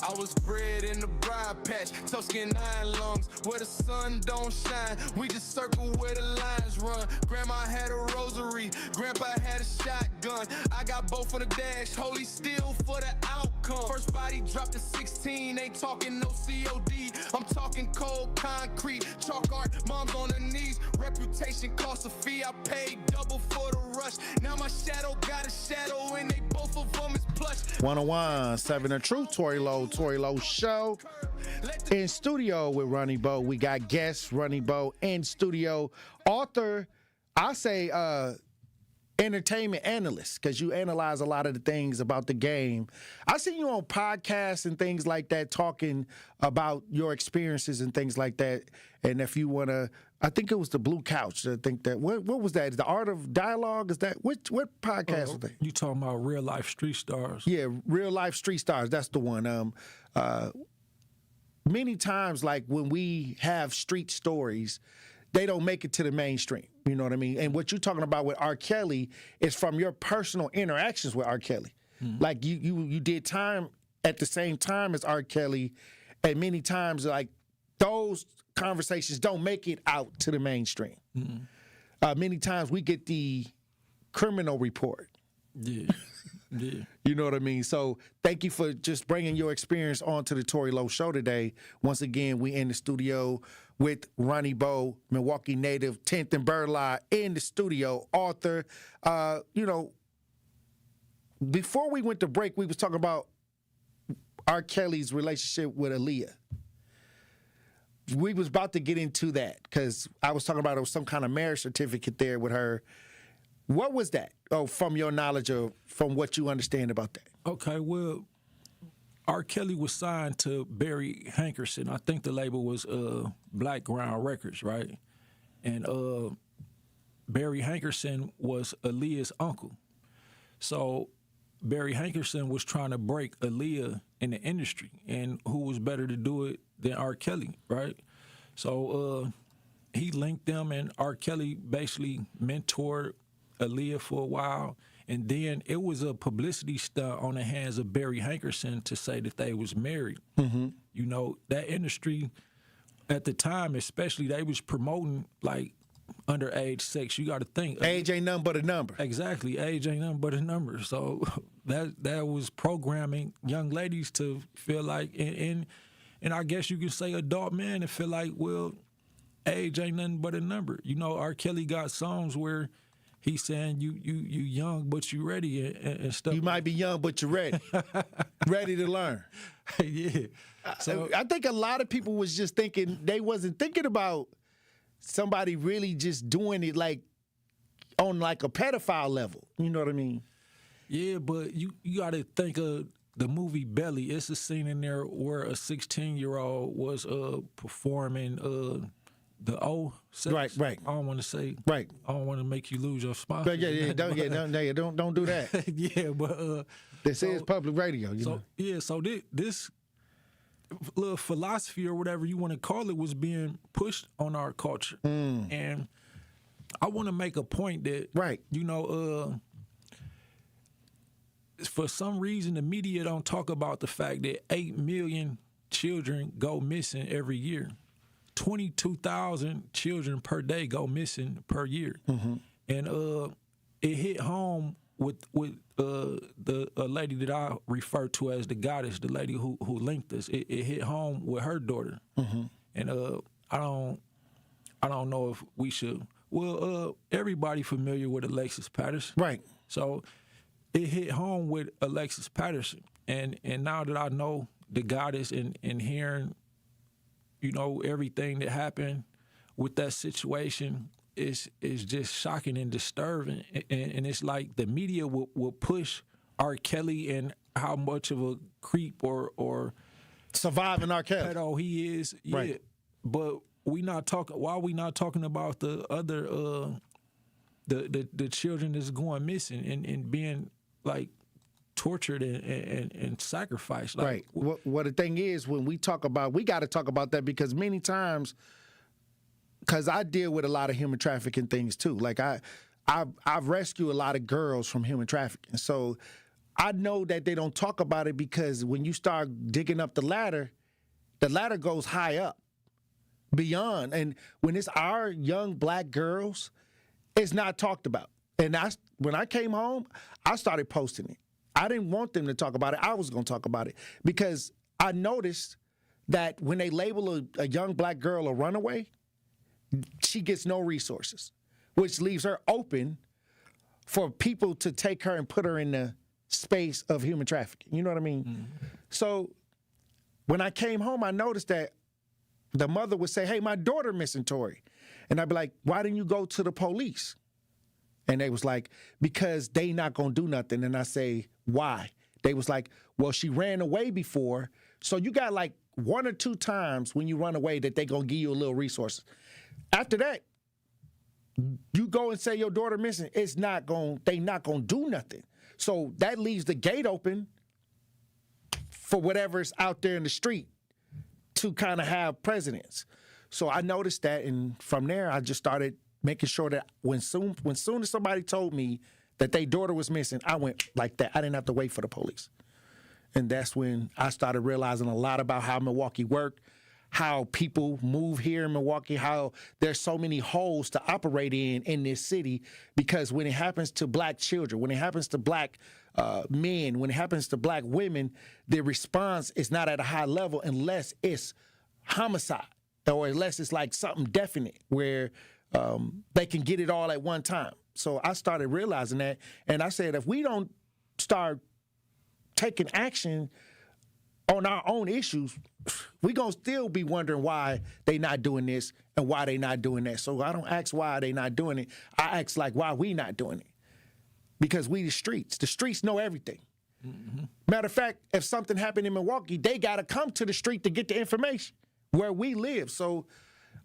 I was bred in the briar patch, tough skin, 9 lungs, where the sun don't shine. We just circle where the lines run. Grandma had a rosary, Grandpa had a shotgun. I got both on the dash, holy steel for the outcome. First body dropped at 16, ain't talking no COD. I'm talking cold concrete, chalk art, mom's on her knees. Reputation cost a fee, I paid double for the rush. Now my shadow got a shadow, and they both of them is plush. 1017 The Truth, Tory Lowe Show. In studio with Ronnie Bowe. We got guests, Ronnie Bowe in studio. Author, I say entertainment analyst because you analyze a lot of the things about the game. I seen you on podcasts and things like that talking about your experiences and things like that. And if you want to, I think it was the Blue Couch. I think that what was that? The Art of Dialogue? Is that what podcast was that? You talking about Real Life Street Stars? Yeah, Real Life Street Stars. That's the one. Many times, like when we have street stories, they don't make it to the mainstream. You know what I mean? And what you're talking about with R. Kelly is from your personal interactions with R. Kelly. Mm-hmm. Like you did time at the same time as R. Kelly, and many times like those conversations don't make it out to the mainstream. Mm-hmm. Many times we get the criminal report. Yeah. Yeah. You know what I mean? So thank you for just bringing your experience onto the Tory Lowe Show today. Once again, we in the studio with Ronnie Bowe, Milwaukee native, 10th and Burleigh in the studio, author. Before we went to break, we was talking about R. Kelly's relationship with Aaliyah. We was about to get into that because I was talking about it was some kind of marriage certificate there with her. What was that? Oh, from your knowledge or from what you understand about that? Okay, well, R. Kelly was signed to Barry Hankerson. I think the label was Black Ground Records, right? And Barry Hankerson was Aaliyah's uncle. So Barry Hankerson was trying to break Aaliyah in the industry, and who was better to do it than R. Kelly, right? So he linked them, and R. Kelly basically mentored Aaliyah for a while, and then it was a publicity stunt on the hands of Barry Hankerson to say that they was married. Mm-hmm. You know, that industry at the time, especially, they was promoting like underage sex. You got to think age ain't nothing but a number. Exactly, age ain't nothing but a number. So that was programming young ladies to feel like, and I guess you could say adult men to feel like, well, age ain't nothing but a number. You know, R. Kelly got songs where he's saying you young but you ready and stuff. You might be young but you're ready, ready to learn. Yeah. So I think a lot of people was just thinking, they wasn't thinking about somebody really just doing it like on like a pedophile level. You know what I mean? Yeah, but you got to think of the movie Belly. It's a scene in there where a 16-year-old was performing the O sex. Right. I don't want to say. Right. I don't want to make you lose your sponsor. But don't do that. Yeah, but this is public radio. You know. Yeah, so this little philosophy or whatever you want to call it was being pushed on our culture, and I want to make a point that you know, for some reason the media don't talk about the fact that 8 million children go missing every year. 22,000 children per day go missing per year, and it hit home with a lady that I refer to as the goddess, the lady who linked us. It hit home with her daughter, and I don't know if we should. Well, everybody familiar with Alexis Patterson, right? So it hit home with Alexis Patterson, and now that I know the goddess and hearing, you know, everything that happened with that situation is just shocking and disturbing. And it's like the media will push R. Kelly and how much of a creep or surviving R. Kelly pedo he is. Right. Yeah. But we not talking. Why we not talking about the other the children that's going missing and being like tortured and sacrificed. Like, right. What the thing is, when we talk about, we got to talk about that because many times, because I deal with a lot of human trafficking things too. Like I've rescued a lot of girls from human trafficking. So I know that they don't talk about it because when you start digging up the ladder goes high up, beyond. And when it's our young black girls, it's not talked about. And when I came home, I started posting it. I didn't want them to talk about it. I was going to talk about it because I noticed that when they label a young black girl a runaway, she gets no resources, which leaves her open for people to take her and put her in the space of human trafficking. You know what I mean? Mm-hmm. So when I came home, I noticed that the mother would say, "Hey, my daughter missing, Tory." And I'd be like, "Why didn't you go to the police?" And they was like, because they not going to do nothing. And I say, why? They was like, well, she ran away before. So you got like 1 or 2 times when you run away that they going to give you a little resources. After that, you go and say your daughter missing, they not going to do nothing. So that leaves the gate open for whatever's out there in the street to kind of have precedence. So I noticed that, and from there, I just started making sure that when soon as somebody told me that their daughter was missing, I went like that. I didn't have to wait for the police. And that's when I started realizing a lot about how Milwaukee worked, how people move here in Milwaukee, how there's so many holes to operate in this city, because when it happens to black children, when it happens to black men, when it happens to black women, the response is not at a high level unless it's homicide or unless it's like something definite where they can get it all at one time. So I started realizing that, and I said, if we don't start taking action on our own issues, we're going to still be wondering why they not doing this and why they not doing that. So I don't ask why they not doing it. I ask, like, why we not doing it? Because we the streets. The streets know everything. Mm-hmm. Matter of fact, if something happened in Milwaukee, they got to come to the street to get the information where we live. So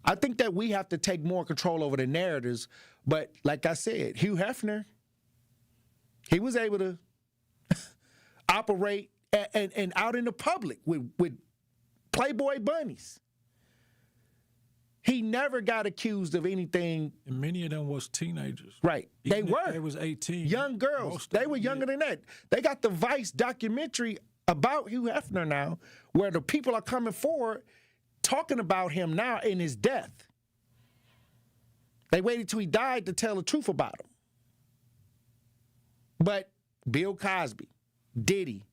I think that we have to take more control over the narratives. But like I said, Hugh Hefner, he was able to operate and out in the public with Playboy bunnies. He never got accused of anything. And many of them was teenagers. Right. Even they were. They was 18. Young girls. They were younger than that. They got the Vice documentary about Hugh Hefner now, where the people are coming forward talking about him now in his death. They waited till he died to tell the truth about him. But Bill Cosby, Diddy,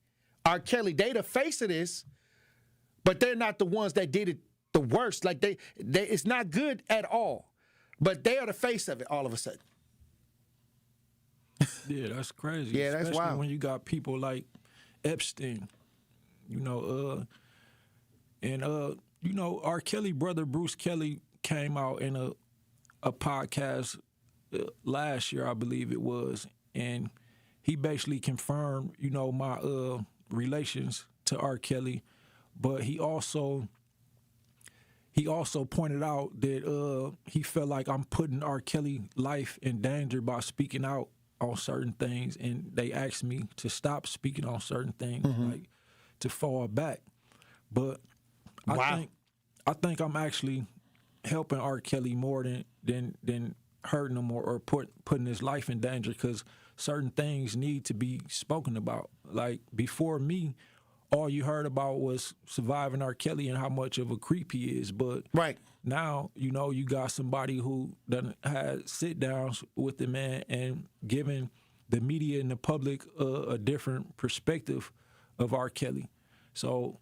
R. Kelly, they the face of this, but they're not the ones that did it the worst. Like they it's not good at all. But they are the face of it all of a sudden. Yeah, that's crazy. Yeah, that's Especially wild. when you got people like Epstein, and R. Kelly brother Bruce Kelly came out in a podcast last year, I believe it was, and he basically confirmed, my relations to R. Kelly, but he also pointed out that he felt like I'm putting R. Kelly life in danger by speaking out on certain things, and they asked me to stop speaking on certain things, like to fall back. But I think I'm actually helping R. Kelly more than hurting him or putting his life in danger, because certain things need to be spoken about. Like before me, all you heard about was surviving R. Kelly and how much of a creep he is. But now, you got somebody who done had sit-downs with the man and giving the media and the public a different perspective of R. Kelly. So,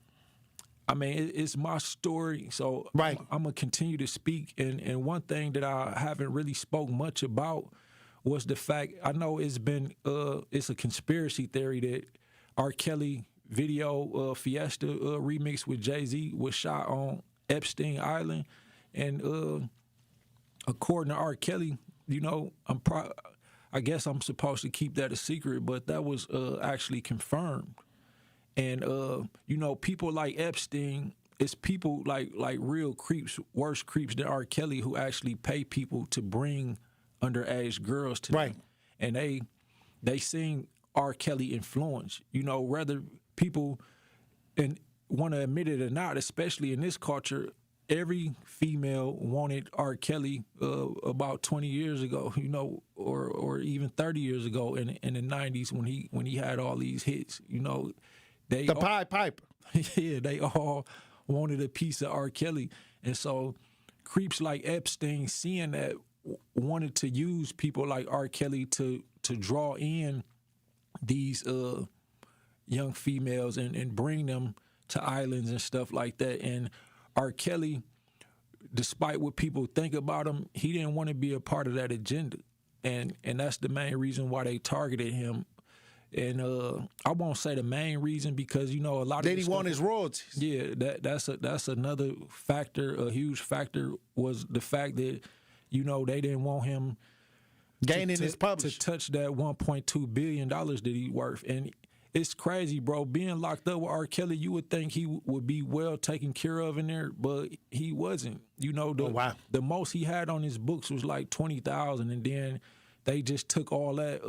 I mean, it's my story. So I'm going to continue to speak. And one thing that I haven't really spoke much about was the fact, I know it's been, it's a conspiracy theory that R. Kelly video Fiesta remix with Jay-Z was shot on Epstein Island. And according to R. Kelly, I guess I'm supposed to keep that a secret, but that was actually confirmed. And, people like Epstein, it's people like real creeps, worse creeps than R. Kelly, who actually pay people to bring underage girls to them. And they seen R. Kelly influence, whether people want to admit it or not, especially in this culture. Every female wanted R. Kelly about 20 years ago, or even 30 years ago in the 90s when he had all these hits, the Pied Piper. Yeah, they all wanted a piece of R. Kelly. And so creeps like Epstein, seeing that, wanted to use people like R. Kelly to draw in these young females and bring them to islands and stuff like that. And R. Kelly, despite what people think about him, he didn't want to be a part of that agenda. And that's the main reason why they targeted him. And I won't say the main reason, because a lot of then he want his royalties. Yeah, that's another factor. A huge factor was the fact that they didn't want him Gaining his publishing. To touch that $1.2 billion that he worth. And it's crazy, bro. Being locked up with R. Kelly, you would think he would be well taken care of in there, but he wasn't. You know, the most he had on his books was like $20,000, and then they just took all that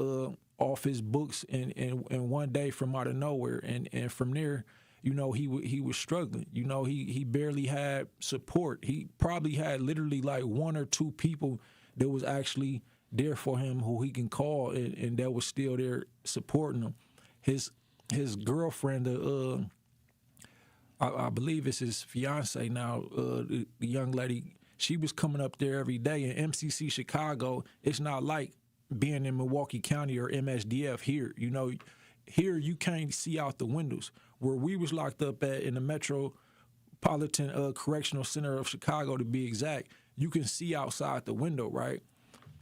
off his books in one day from out of nowhere. And from there, you know, he was struggling. You know, he barely had support. He probably had literally like one or two people that was actually there for him who he can call and that was still there supporting him. His girlfriend, I believe it's his fiance now, the young lady, she was coming up there every day. In MCC Chicago, it's not like being in Milwaukee County or MSDF here. You know, here you can't see out the windows. Where we was locked up at in the Metropolitan Correctional Center of Chicago, to be exact, you can see outside the window, right?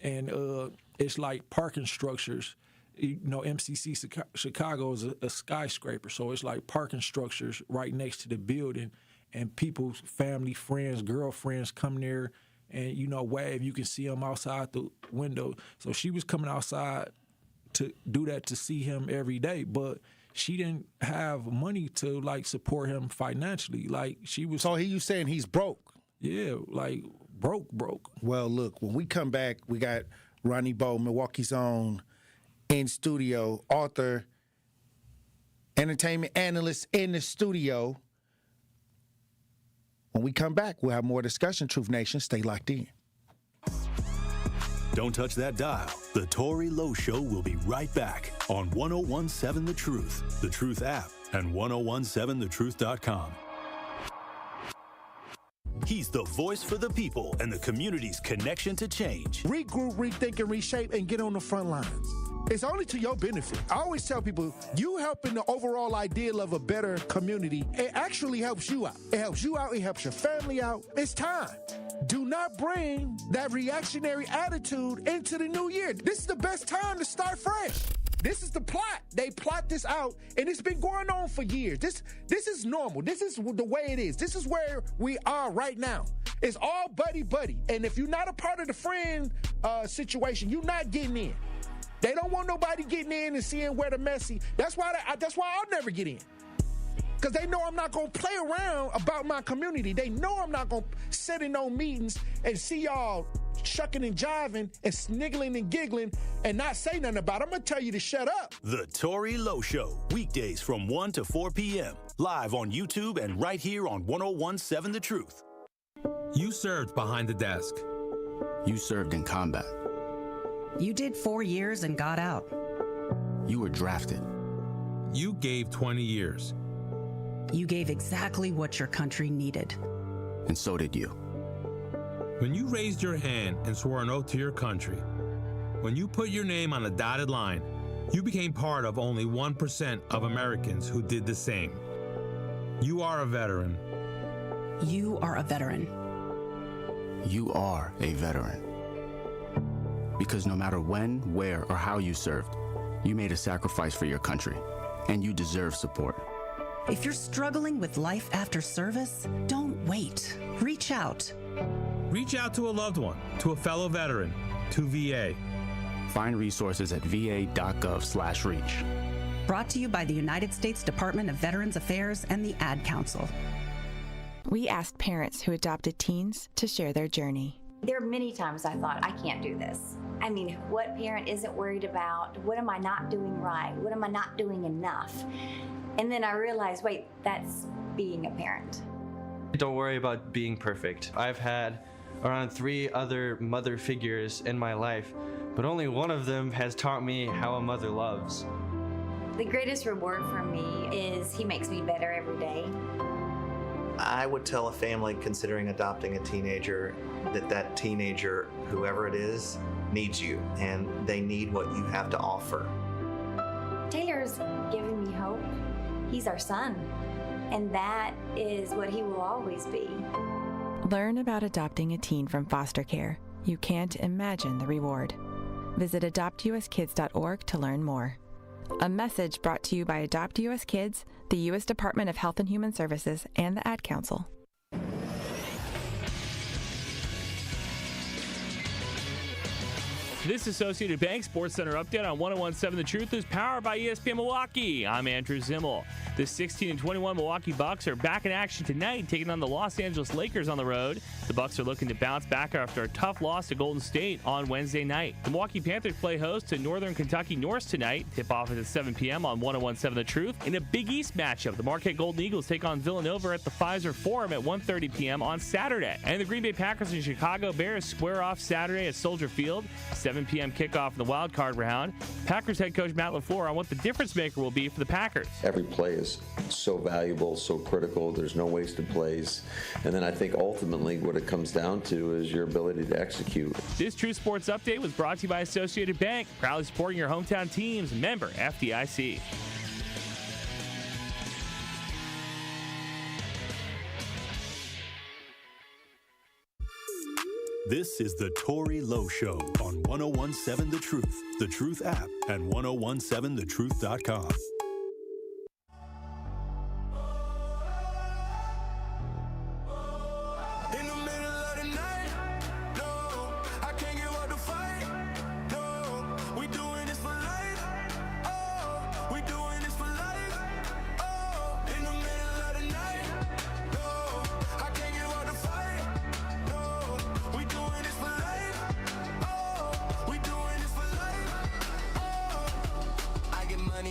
And it's like parking structures. You know, MCC Chicago is a skyscraper, so it's like parking structures right next to the building, and people's family, friends, girlfriends come there and, you know, wave. You can see them outside the window. So she was coming outside to do that to see him every day, but she didn't have money to, like, support him financially. Like, she was... So you saying he's broke? Yeah, like, broke. Well, look, when we come back, we got Ronnie Bowe, Milwaukee's own, in studio, author, entertainment analyst in the studio. When we come back, we'll have more discussion. Truth Nation, stay locked in. Don't touch that dial. The Tory Lowe Show will be right back on 1017 The Truth, The Truth app, and 1017thetruth.com. He's the voice for the people and the community's connection to change. Regroup, rethink, and reshape, and get on the front lines. It's only to your benefit. I always tell people, you helping the overall ideal of a better community, it actually helps you out. It helps you out. It helps your family out. It's time. Do not bring that reactionary attitude into the new year. This is the best time to start fresh. This is the plot. They plot this out, and it's been going on for years. This is normal. This is the way it is. This is where we are right now. It's all buddy-buddy. And if you're not a part of the friend situation, you're not getting in. They don't want nobody getting in and seeing where the messy. That's why I'll never get in. Because they know I'm not going to play around about my community. They know I'm not going to sit in no meetings and see y'all shucking and jiving and sniggling and giggling and not say nothing about it. I'm going to tell you to shut up. The Tory Lowe Show, weekdays from 1 to 4 p.m. Live on YouTube and right here on 1017 The Truth. You served behind the desk. You served in combat. You did 4 years and got out. You were drafted. You gave 20 years. You gave exactly what your country needed. And so did you. When you raised your hand and swore an oath to your country, when you put your name on a dotted line, you became part of only 1% of Americans who did the same. You are a veteran. You are a veteran. You are a veteran. Because no matter when, where, or how you served, you made a sacrifice for your country, and you deserve support. If you're struggling with life after service, don't wait. Reach out. Reach out to a loved one, to a fellow veteran, to VA. Find resources at va.gov/reach. Brought to you by the United States Department of Veterans Affairs and the Ad Council. We asked parents who adopted teens to share their journey. There are many times I thought, I can't do this. I mean, what parent isn't worried about? What am I not doing right? What am I not doing enough? And then I realized, wait, that's being a parent. Don't worry about being perfect. I've had around 3 other mother figures in my life, but only one of them has taught me how a mother loves. The greatest reward for me is he makes me better every day. I would tell a family considering adopting a teenager that teenager, whoever it is, needs you, and they need what you have to offer. Taylor's given me hope. He's our son, and that is what he will always be. Learn about adopting a teen from foster care. You can't imagine the reward. Visit adoptuskids.org to learn more. A message brought to you by Adopt US Kids, the U.S. Department of Health and Human Services, and the Ad Council. This Associated Bank Sports Center update on 101.7 The Truth is powered by ESPN Milwaukee. I'm Andrew Zimmel. The 16-21 Milwaukee Bucks are back in action tonight, taking on the Los Angeles Lakers on the road. The Bucks are looking to bounce back after a tough loss to Golden State on Wednesday night. The Milwaukee Panthers play host to Northern Kentucky Norse tonight. Tip-off is at 7 p.m. on 101.7 The Truth. In a Big East matchup, the Marquette Golden Eagles take on Villanova at the Pfizer Forum at 1:30 p.m. on Saturday. And the Green Bay Packers and Chicago Bears square off Saturday at Soldier Field. 7 p.m. kickoff in the wild card round. Packers head coach Matt LaFleur on what the difference maker will be for the Packers. Every play is so valuable, so critical. There's no wasted plays. And then I think ultimately what it comes down to is your ability to execute. This True Sports Update was brought to you by Associated Bank, proudly supporting your hometown teams. Member FDIC. This is the Tory Lowe Show on 101.7 The Truth, The Truth app, and 1017thetruth.com.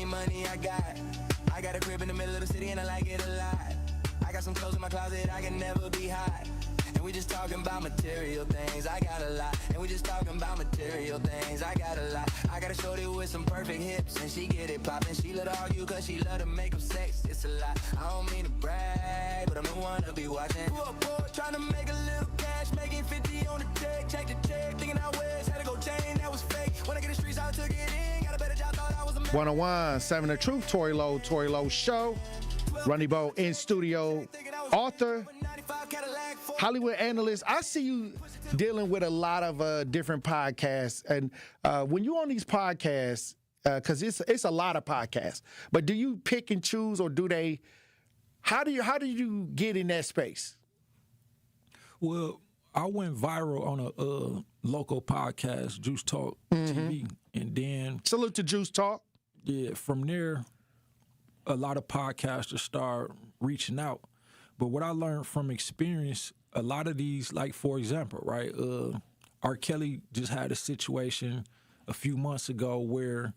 Money I got a crib in the middle of the city and I like it a lot. I got some clothes in my closet I can never be hot. And we just talking about material things, I got a lot. And we just talking about material things, I got a lot. I got a shorty with some perfect hips and she get it poppin'. She love to argue cause she love to make up sex, it's a lot. I don't mean to brag, but I'm the one to be watching. Trying to make a little cash, making 50 on the check the check, thinking I was, had to go chain, that was fake. When I get the streets, I took it in, got a better job, thought I was a 101.7 The Truth, Tory Lowe Show. Ronnie Bo in studio, author, Hollywood analyst. I see you dealing with a lot of different podcasts. And when you're on these podcasts, because it's a lot of podcasts, but do you pick and choose, or do they? How do you get in that space? Well, I went viral on a local podcast, Juice Talk TV, and then salute to Juice Talk. Yeah, from there, a lot of podcasters start reaching out. But what I learned from experience, a lot of these, like for example, right, R. Kelly just had a situation a few months ago where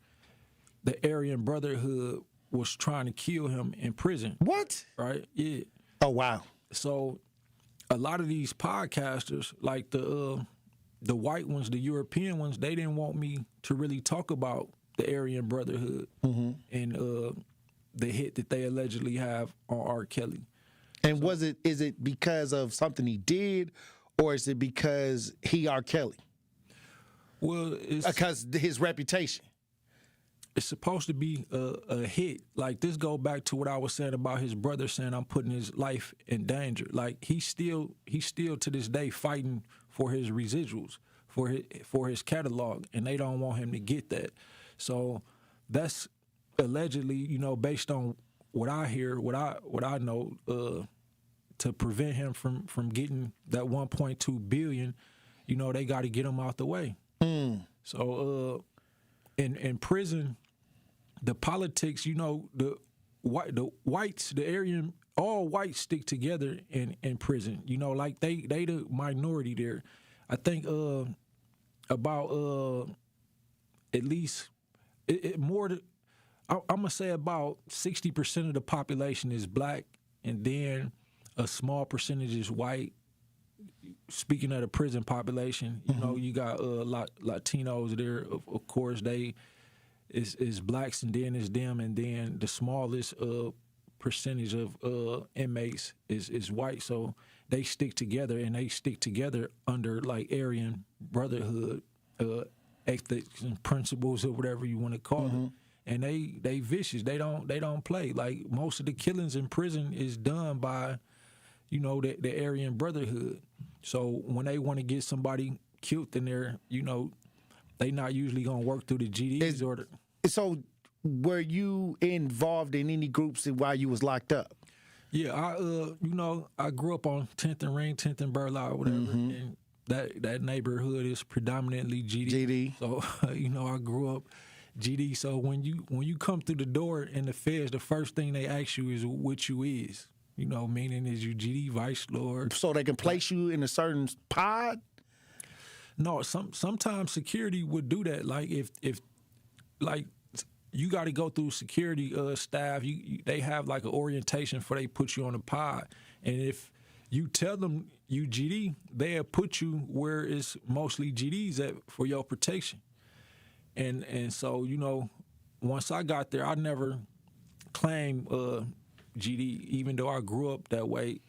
the Aryan Brotherhood was trying to kill him in prison. What? Right? Yeah. Oh wow. So a lot of these podcasters, like the white ones, the European ones, they didn't want me to really talk about the Aryan Brotherhood and the hit that they allegedly have on R. Kelly. And is it because of something he did, or is it because he R. Kelly? Well, it's because his reputation. It's supposed to be a hit. Like, this go back to what I was saying about his brother saying I'm putting his life in danger. Like, he's still to this day fighting for his residuals, for his catalog, and they don't want him to get that. So that's allegedly, based on what I hear, what I know, to prevent him from getting that 1.2 billion, they got to get him out the way. So in prison, the politics, the whites, the Aryan, all whites stick together in prison. Like they the minority there. I think about at least more. I'm gonna say about 60% of the population is black, and then a small percentage is white. Speaking of the prison population, you got Latinos there. Of course, they is blacks, and then it's them, and then the smallest percentage of inmates is white. So they stick together, and they stick together under like Aryan Brotherhood ethics and principles, or whatever you want to call it. And they vicious. They don't play. Like, most of the killings in prison is done by, the Aryan Brotherhood. So when they want to get somebody killed in there, they not usually gonna work through the GDs or the. So were you involved in any groups while you was locked up? Yeah, I grew up on 10th and Ring, 10th and Burlock, or whatever, and that neighborhood is predominantly GD. So I grew up GD. So when you come through the door in the feds, the first thing they ask you is what you is. Meaning is you GD Vice Lord. So they can place you in a certain pod? No, sometimes security would do that. Like if like you got to go through security staff. They have like an orientation before they put you on a pod, and if you tell them you GD, they'll put you where it's mostly GDs at for your protection. And so once I got there, I never claimed GD, even though I grew up that way.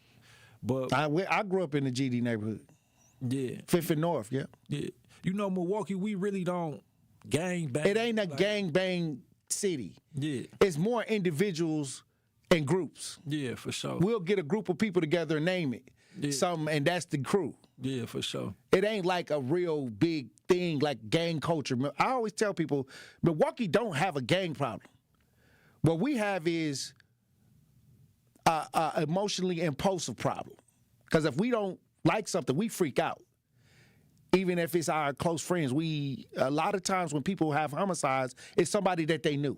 But I grew up in the GD neighborhood. Yeah, Fifth and North. Yeah. Yeah. Milwaukee, we really don't gang bang. It ain't a gang bang city. Yeah. It's more individuals and groups. Yeah, for sure. We'll get a group of people together and name it something, and that's the crew. Yeah, for sure. It ain't like a real big thing like gang culture. I always tell people, Milwaukee don't have a gang problem. What we have is a emotionally impulsive problem. Because if we don't like something, we freak out. Even if it's our close friends, a lot of times when people have homicides, it's somebody that they knew.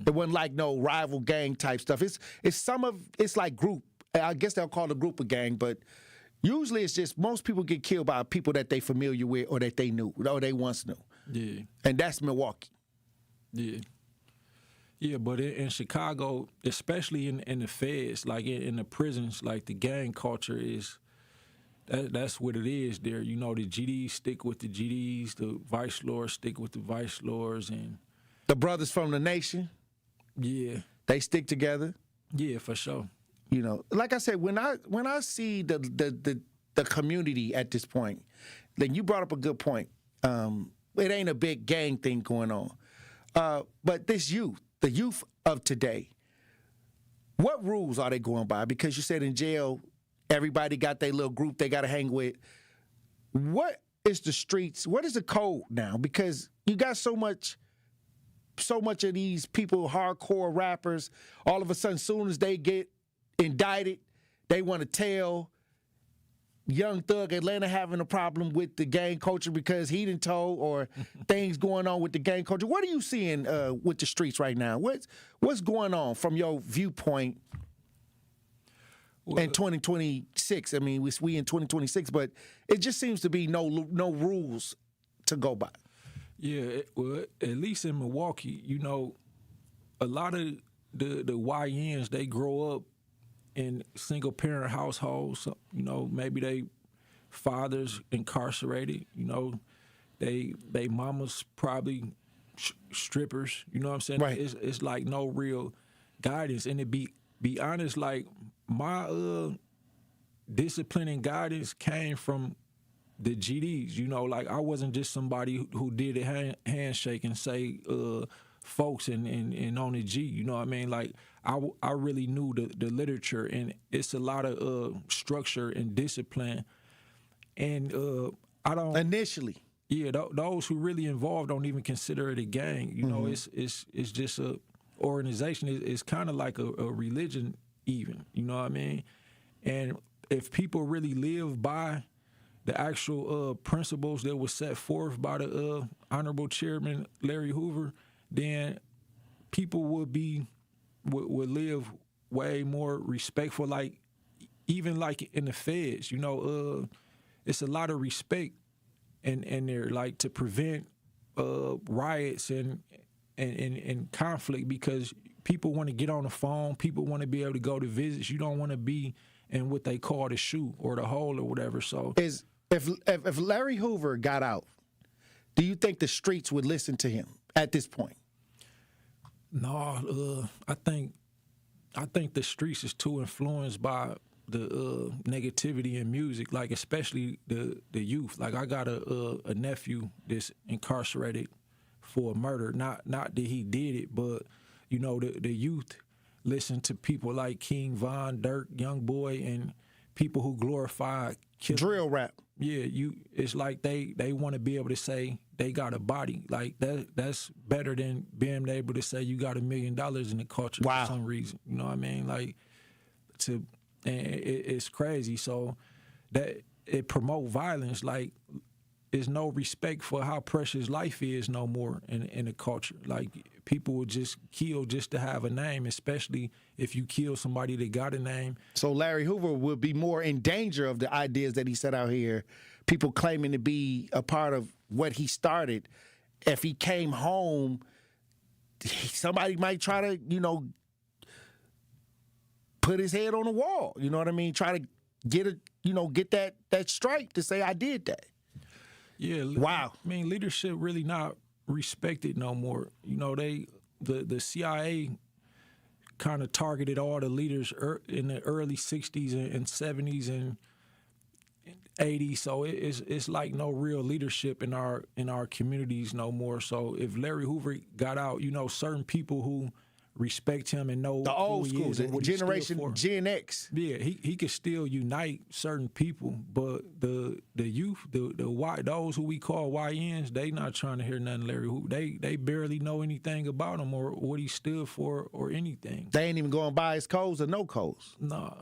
It wasn't like no rival gang type stuff. It's like group. I guess they'll call it a group of gang, but usually it's just most people get killed by people that they familiar with or that they knew or they once knew. Yeah. And that's Milwaukee. Yeah. Yeah, but in Chicago, especially in the feds, like in the prisons, like the gang culture is, that's what it is there. The GDs stick with the GDs, the vice lords stick with the vice lords, and the brothers from the nation. Yeah, they stick together. Yeah, for sure. Like I said, when I see the community at this point, then you brought up a good point. It ain't a big gang thing going on, but this youth, the youth of today, what rules are they going by? Because you said in jail, everybody got their little group they got to hang with. What is the streets? What is the code now? Because you got so much of these people, hardcore rappers, all of a sudden, soon as they get indicted, they want to tell Young Thug Atlanta having a problem with the gang culture because he didn't told or things going on with the gang culture. What are you seeing with the streets right now? What's going on from your viewpoint in 2026? I mean, we in 2026, but it just seems to be no rules to go by. Yeah, well, at least in Milwaukee, a lot of the YNs, they grow up in single-parent households. Maybe they fathers incarcerated. They mamas probably strippers. You know what I'm saying? Right. It's like no real guidance. And to be honest, like my discipline and guidance came from the GDs. Like I wasn't just somebody who did a handshake and say folks and on the G. You know what I mean? Like I really knew the literature, and it's a lot of structure and discipline. And I don't initially. Yeah, those who really involved don't even consider it a gang. It's just a organization. It's kind of like a religion, even. You know what I mean? And if people really live by the actual principles that were set forth by the Honorable Chairman Larry Hoover, then people would live way more respectful. Like even like in the feds, it's a lot of respect in there, like to prevent riots and conflict, because people want to get on the phone, people want to be able to go to visits. You don't want to be in what they call the shoe or the hole or whatever. So if Larry Hoover got out, do you think the streets would listen to him at this point? No, I think the streets is too influenced by the negativity in music, like especially the youth. Like I got a nephew that's incarcerated for a murder. Not that he did it, but the youth listen to people like King Von, Dirk, Young Boy, and people who glorify killing. Drill rap. Yeah, it's like they want to be able to say they got a body. Like that's better than being able to say you got $1 million in the culture for some reason. You know what I mean? Like it's crazy. So that it promote violence. Like, there's no respect for how precious life is no more in the culture. Like, people would just kill just to have a name, especially if you kill somebody that got a name. So Larry Hoover would be more in danger of the ideas that he set out here, people claiming to be a part of what he started. If he came home, somebody might try to, put his head on the wall. You know what I mean? Try to get that strike to say I did that. Yeah. Wow. I mean, leadership really not respected no more. The CIA kind of targeted all the leaders in the early 60s and 70s and 80s. So it's like no real leadership in our communities no more. So if Larry Hoover got out, certain people who respect him and know the old who he school, is and what generation Gen X. Yeah, he could still unite certain people, but the youth, those who we call YNs, they not trying to hear nothing Larry Hoover. They barely know anything about him or what he stood for or anything. They ain't even going by his codes or no codes. Nah.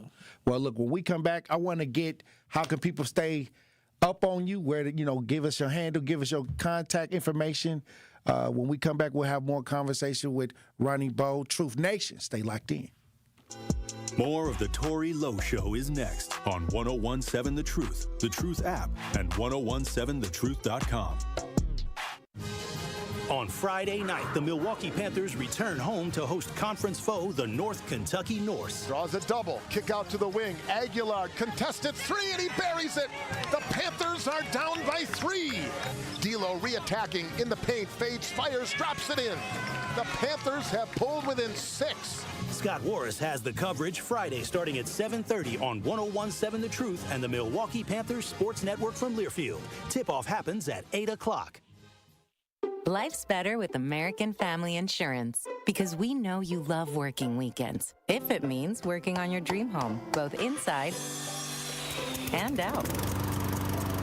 Well, look, when we come back, I want to get how can people stay up on you, where to, give us your handle, give us your contact information. When we come back, we'll have more conversation with Ronnie Bowe, Truth Nation. Stay locked in. More of the Tory Lowe Show is next on 1017 The Truth app, and 1017thetruth.com. On Friday night, the Milwaukee Panthers return home to host conference foe, the North Kentucky Norse. Draws a double, kick out to the wing. Aguilar contested three, and he buries it. The Panthers are down by 3. D'Lo reattacking in the paint, fades, fires, drops it in. The Panthers have pulled within 6. Scott Warris has the coverage Friday starting at 7:30 on 1017 The Truth and the Milwaukee Panthers Sports Network from Learfield. Tip-off happens at 8 o'clock. Life's better with American Family Insurance because we know you love working weekends. If it means working on your dream home, both inside and out.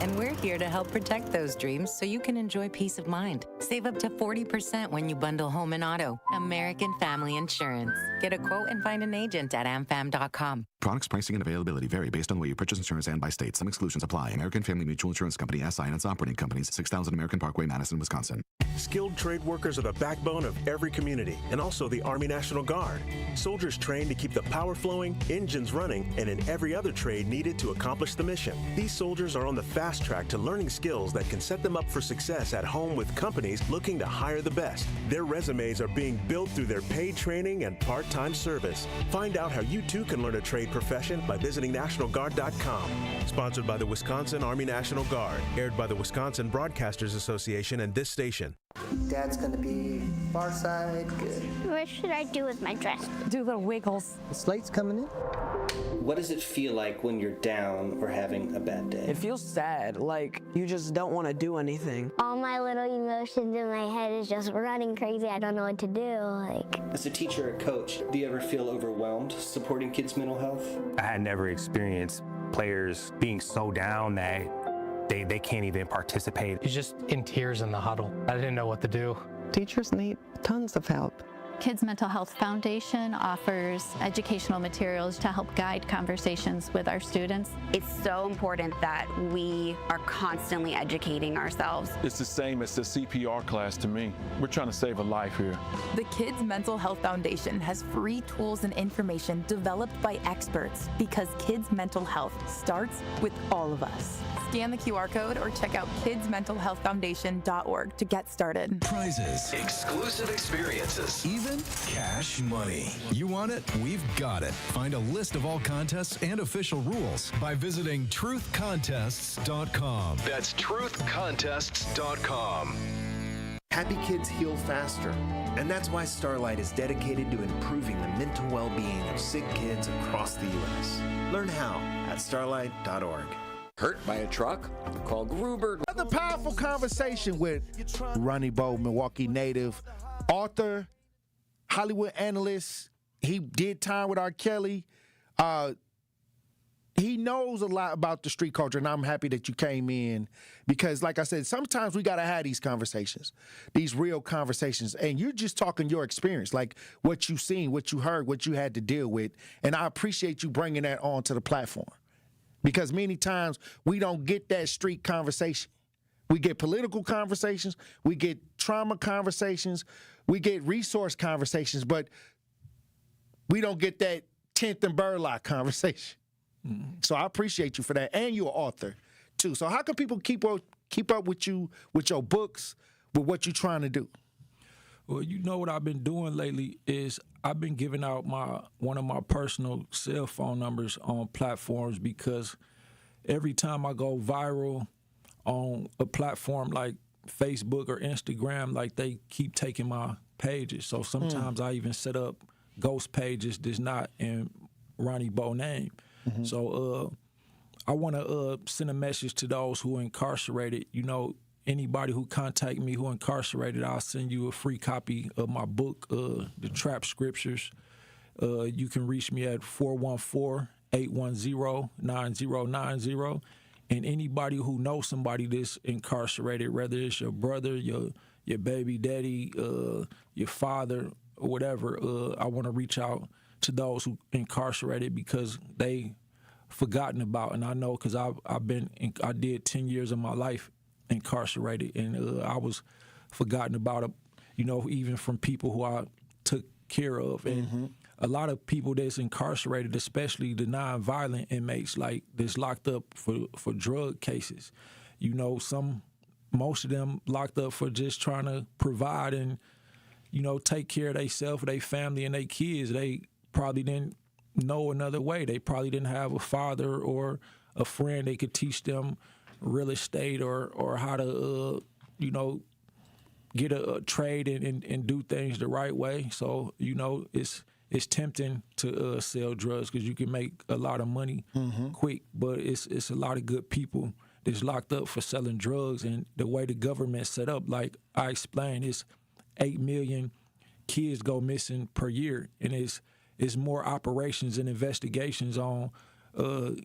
And we're here to help protect those dreams so you can enjoy peace of mind. Save up to 40% when you bundle home and auto. American Family Insurance. Get a quote and find an agent at amfam.com. Products, pricing, and availability vary based on the way you purchase insurance and by state. Some exclusions apply. American Family Mutual Insurance Company, SI, and its operating companies, 6000 American Parkway, Madison, Wisconsin. Skilled trade workers are the backbone of every community, and also the Army National Guard. Soldiers trained to keep the power flowing, engines running, and in every other trade needed to accomplish the mission. These soldiers are on the fast track to learning skills that can set them up for success at home with companies looking to hire the best. Their resumes are being built through their paid training and part-time service. Find out how you too can learn a trade profession by visiting NationalGuard.com. Sponsored by the Wisconsin Army National Guard. Aired by the Wisconsin Broadcasters Association and this station. Dad's going to be far side. Good. What should I do with my dress? Do the wiggles. The slate's coming in. What does it feel like when you're down or having a bad day? It feels sad, like you just don't want to do anything. All my little emotions in my head is just running crazy. I don't know what to do. As a teacher or coach, do you ever feel overwhelmed supporting kids' mental health? I had never experienced players being so down that they can't even participate. He's just in tears in the huddle. I didn't know what to do. Teachers need tons of help. Kids Mental Health Foundation offers educational materials to help guide conversations with our students. It's so important that we are constantly educating ourselves. It's the same as the CPR class to me. We're trying to save a life here. The Kids Mental Health Foundation has free tools and information developed by experts because kids' mental health starts with all of us. Scan the QR code or check out kidsmentalhealthfoundation.org to get started. Prizes, exclusive experiences, even cash money. You want it? We've got it. Find a list of all contests and official rules by visiting truthcontests.com. That's truthcontests.com. Happy kids heal faster, and that's why Starlight is dedicated to improving the mental well-being of sick kids across the U.S. Learn how at starlight.org. Hurt by a truck? Call Gruber. Another powerful conversation with Ronnie Bowe, Milwaukee native, author, Hollywood analyst. He did time with R. Kelly. He knows a lot about the street culture, and I'm happy that you came in because, like I said, sometimes we got to have these conversations, these real conversations, and you're just talking your experience, like what you seen, what you heard, what you had to deal with, and I appreciate you bringing that onto the platform. Because many times we don't get that street conversation. We get political conversations, we get trauma conversations, we get resource conversations, but we don't get that 10th and Burlock conversation. Mm-hmm. So I appreciate you for that. And you're an author, too. So how can people keep up with you, with your books, with what you're trying to do? Well, you know what I've been doing lately is I've been giving out one of my personal cell phone numbers on platforms, because every time I go viral on a platform like Facebook or Instagram, like, they keep taking my pages. So sometimes I even set up ghost pages that's not in Ronnie Bo's name. Mm-hmm. So I want to send a message to those who are incarcerated. You know, anybody who contact me who incarcerated, I'll send you a free copy of my book, The Trap Scriptures. You can reach me at 414-810-9090. And anybody who knows somebody that's incarcerated, whether it's your brother, your baby daddy, your father, or whatever, I want to reach out to those who incarcerated, because they forgotten about. And I know, because I did 10 years of my life incarcerated, and I was forgotten about, you know, even from people who I took care of. And a lot of people that's incarcerated, especially the non-violent inmates, like, that's locked up for drug cases, you know, most of them locked up for just trying to provide and, you know, take care of themselves, their family, and their kids. They probably didn't know another way. They probably didn't have a father or a friend they could teach them real estate or how to, you know, get a trade and do things the right way. So, you know, it's tempting to sell drugs, because you can make a lot of money quick, but it's a lot of good people that's locked up for selling drugs. And the way the government's set up, like I explained, it's 8 million kids go missing per year, and it's more operations and investigations on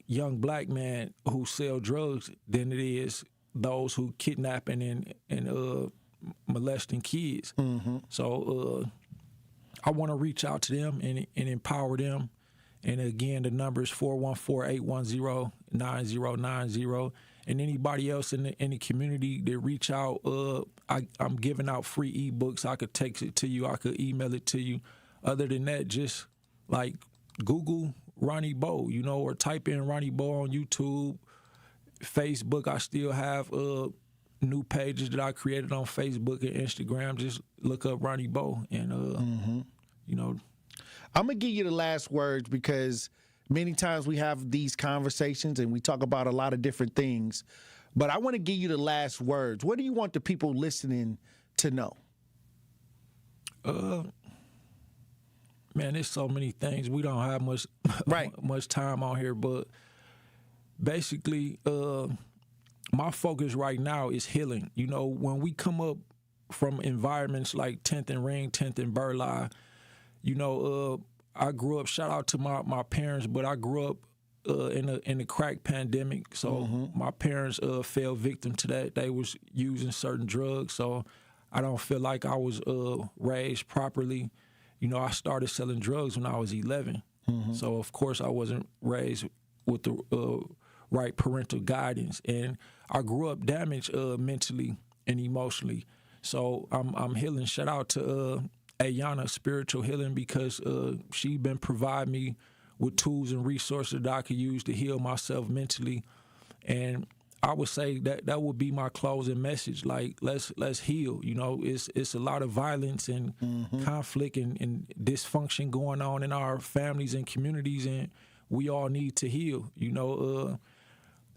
young black men who sell drugs than it is those who kidnapping and molesting kids. So I want to reach out to them and empower them. And again, the number is 414-810-9090. And anybody else in the community that reach out, I'm giving out free ebooks. I could text it to you. I could email it to you. Other than that, just like Google Ronnie Bo, you know, or type in Ronnie Bo on YouTube, Facebook. I still have new pages that I created on Facebook and Instagram. Just look up Ronnie Bo, and you know. I'm gonna give you the last words, because many times we have these conversations and we talk about a lot of different things, but I want to give you the last words. What do you want the people listening to know? Man, there's so many things. We don't have much time on here, but basically, my focus right now is healing. You know, when we come up from environments like 10th and Ring, 10th and Burleigh, you know, I grew up, shout out to my parents, but I grew up in the crack pandemic. So my parents fell victim to that. They was using certain drugs. So I don't feel like I was raised properly. You know, I started selling drugs when I was 11. So, of course, I wasn't raised with the right parental guidance. And I grew up damaged mentally and emotionally. So I'm healing. Shout out to Ayana Spiritual Healing, because she been providing me with tools and resources that I could use to heal myself mentally. And I would say that would be my closing message. Like, let's heal. You know, it's a lot of violence and conflict and dysfunction going on in our families and communities, and we all need to heal. You know,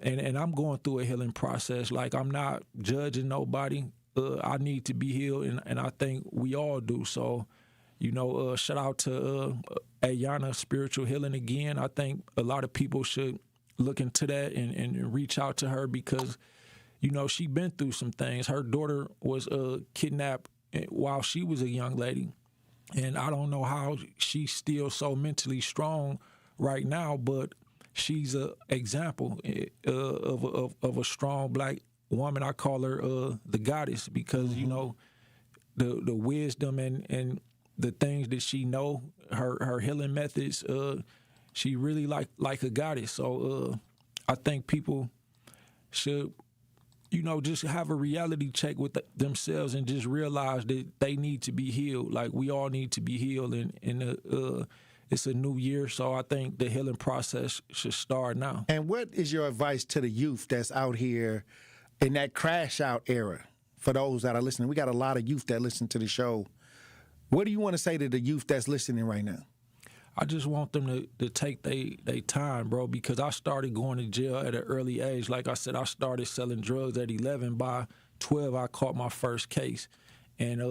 and I'm going through a healing process. Like, I'm not judging nobody. I need to be healed, and I think we all do. So, you know, shout out to Ayana Spiritual Healing again. I think a lot of people should look into that and reach out to her, because, you know, she been through some things. Her daughter was kidnapped while she was a young lady, and I don't know how she's still so mentally strong right now, but she's an example of a strong black woman. I call her the goddess, because you know, the wisdom and the things that she know, her healing methods, she really like a goddess. So I think people should, just have a reality check with themselves and just realize that they need to be healed. Like, we all need to be healed, and it's a new year, so I think the healing process should start now. And what is your advice to the youth that's out here in that crash out era? For those that are listening, we got a lot of youth that listen to the show. What do you want to say to the youth that's listening right now? I just want them to take their time, bro, because I started going to jail at an early age. Like I said, I started selling drugs at 11. By 12, I caught my first case. And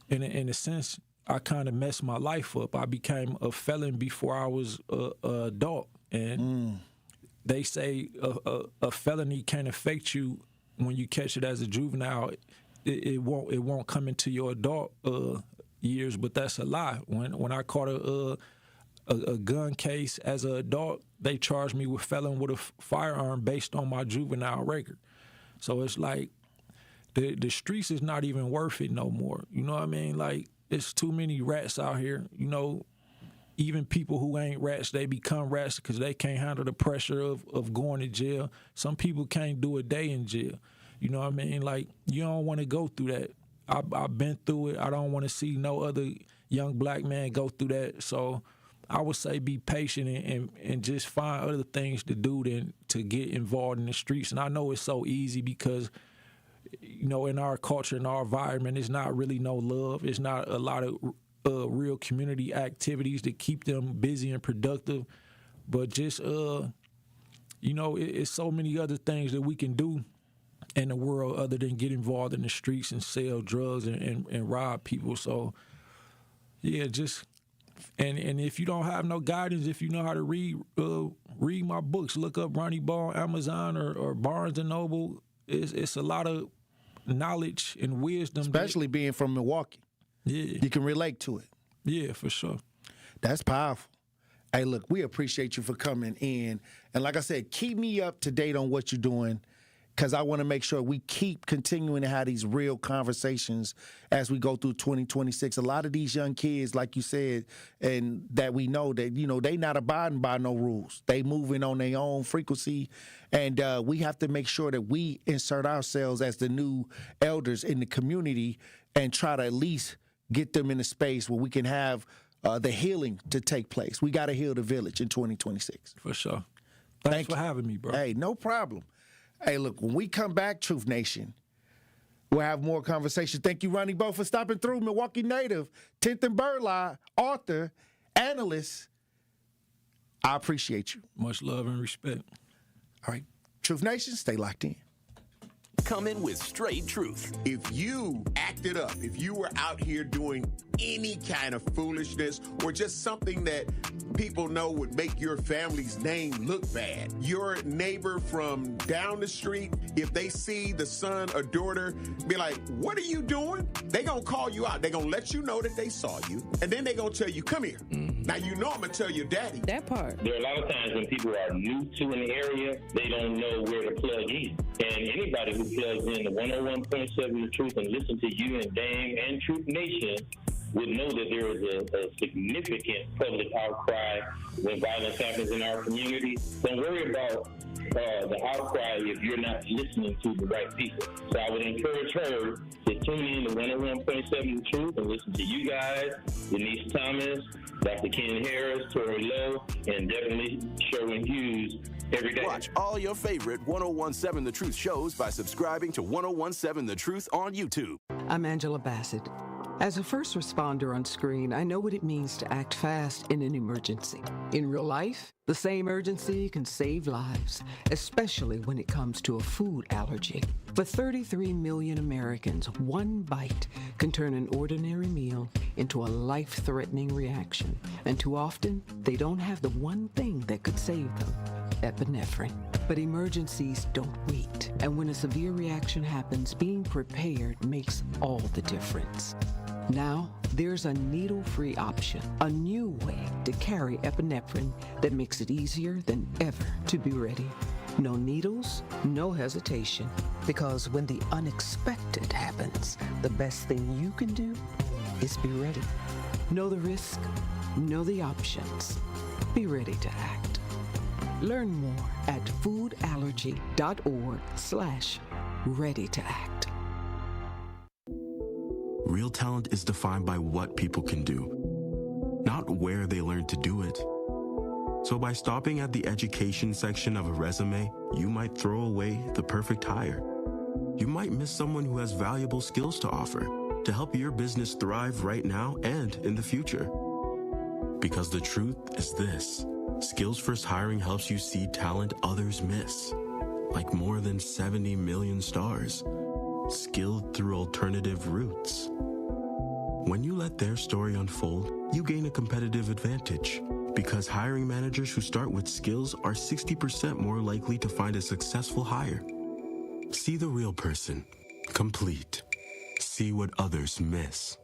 in a sense, I kind of messed my life up. I became a felon before I was an adult. And they say a felony can't affect you when you catch it as a juvenile. It won't come into your adult years, but that's a lie. When I caught a gun case as an adult, they charged me with felon with a firearm based on my juvenile record. So it's like the streets is not even worth it no more. You know what I mean? Like, it's too many rats out here. Even people who ain't rats, they become rats because they can't handle the pressure of going to jail. Some people can't do a day in jail. You know what I mean? Like, you don't want to go through that. I've been through it. I don't want to see no other young black man go through that. So I would say be patient and just find other things to do than to get involved in the streets. And I know it's so easy because, in our culture, in our environment, it's not really no love. It's not a lot of real community activities to keep them busy and productive. But just, it's so many other things that we can do in the world other than get involved in the streets and sell drugs and rob people. So, yeah, and if you don't have no guidance, if you know how to read my books, look up Ronnie Ball on Amazon or Barnes & Noble. It's a lot of knowledge and wisdom. Especially being from Milwaukee. Yeah. You can relate to it. Yeah, for sure. That's powerful. Hey, look, we appreciate you for coming in. And like I said, keep me up to date on what you're doing, because I want to make sure we keep continuing to have these real conversations as we go through 2026. A lot of these young kids, like you said, and that we know that, they not abiding by no rules. They moving on their own frequency, and we have to make sure that we insert ourselves as the new elders in the community and try to at least get them in a space where we can have the healing to take place. We got to heal the village in 2026. For sure. Thanks for having me, bro. Hey, no problem. Hey, look, when we come back, Truth Nation, we'll have more conversation. Thank you, Ronnie Bo, for stopping through. Milwaukee native, 10th and Burleigh, author, analyst. I appreciate you. Much love and respect. All right. Truth Nation, stay locked in. Coming with straight truth. If you acted up, if you were out here doing any kind of foolishness or just something that people know would make your family's name look bad, your neighbor from down the street, if they see the son or daughter, be like, what are you doing? They gonna call you out. They gonna let you know that they saw you. And then they gonna tell you, come here. Now, I'm gonna tell your daddy. That part. There are a lot of times when people are new to an area, they don't know where to plug in. And anybody who plugs in the 101.7 The Truth and listen to you and Dame and Truth Nation would know that there is a significant public outcry when violence happens in our community. Don't worry about the outcry if you're not listening to the right people. So I would encourage her to tune in to 101.7 The Truth and listen to you guys, Denise Thomas, Dr. Ken Harris, Tory Lowe, and definitely Sherwin Hughes every day. Watch all your favorite 101.7 The Truth shows by subscribing to 101.7 The Truth on YouTube. I'm Angela Bassett. As a first responder on screen, I know what it means to act fast in an emergency. In real life, the same urgency can save lives, especially when it comes to a food allergy. For 33 million Americans, one bite can turn an ordinary meal into a life-threatening reaction. And too often, they don't have the one thing that could save them: epinephrine. But emergencies don't wait. And when a severe reaction happens, being prepared makes all the difference. Now, there's a needle-free option, a new way to carry epinephrine that makes it easier than ever to be ready. No needles, no hesitation, because when the unexpected happens, the best thing you can do is be ready. Know the risk, know the options, be ready to act. Learn more at foodallergy.org/ready-to-act. Real talent is defined by what people can do, not where they learn to do it. So by stopping at the education section of a resume, you might throw away the perfect hire. You might miss someone who has valuable skills to offer to help your business thrive right now and in the future. Because the truth is this: Skills First Hiring helps you see talent others miss, like more than 70 million stars, skilled through alternative routes. When you let their story unfold, you gain a competitive advantage, because hiring managers who start with skills are 60% more likely to find a successful hire. See the real person, complete. See what others miss.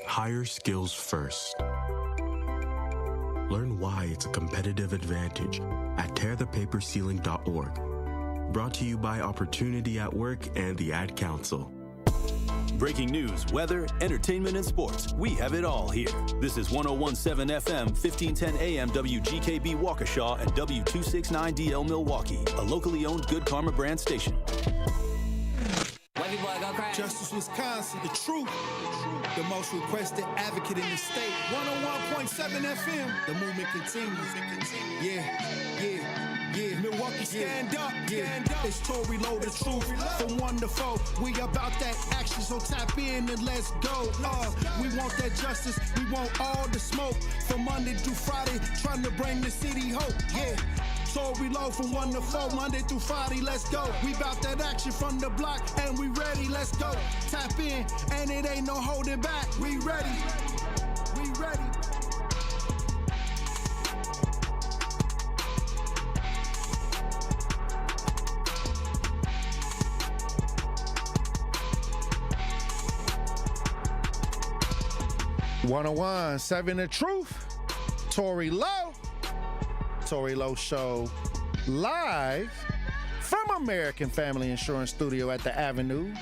Hire skills first. Learn why it's a competitive advantage at tearthepaperceiling.org. Brought to you by Opportunity at Work and the Ad Council. Breaking news, weather, entertainment, and sports. We have it all here. This is 101.7 FM, 1510 AM WGKB Waukesha and W269DL Milwaukee, a locally owned Good Karma brand station. Justice Wisconsin, the truth, the most requested advocate in the state. 101.7 FM, the movement continues. Yeah. Milwaukee, stand up. It's Tory, Lowe, the truth. From 1 to 4, we about that action, so tap in and let's go. We want that justice, we want all the smoke. From Monday through Friday, trying to bring the city hope. Yeah. Tory, Lowe from 1 to 4, Monday through Friday, let's go. We bout that action from the block, and we ready, let's go. Tap in, and it ain't no holding back. We ready. 101.7 The Truth. Tory Lowe. Tory Lowe Show live from American Family Insurance Studio at the Avenue.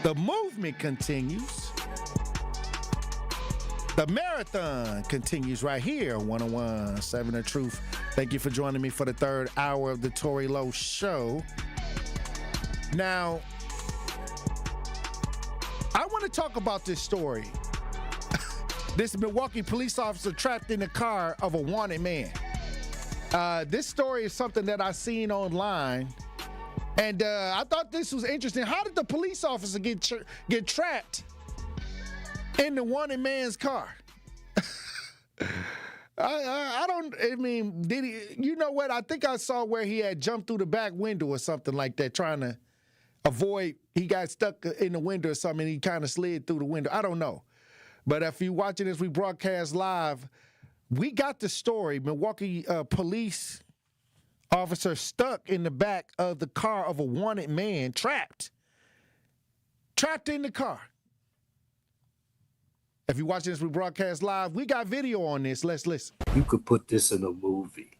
The movement continues. The marathon continues right here on 101.7 The Truth. Thank you for joining me for the third hour of the Tory Lowe Show. Now, I want to talk about this story. This Milwaukee police officer trapped in the car of a wanted man. This story is something that I seen online, and I thought this was interesting. How did the police officer get trapped in the wanted man's car? I mean, did he? You know what? I think I saw where he had jumped through the back window or something like that, trying to avoid. He got stuck in the window or something, and he kind of slid through the window. I don't know. But if you're watching this, we broadcast live. We got the story. Milwaukee police officer stuck in the back of the car of a wanted man, trapped in the car. If you're watching this, we broadcast live. We got video on this. Let's listen. You could put this in a movie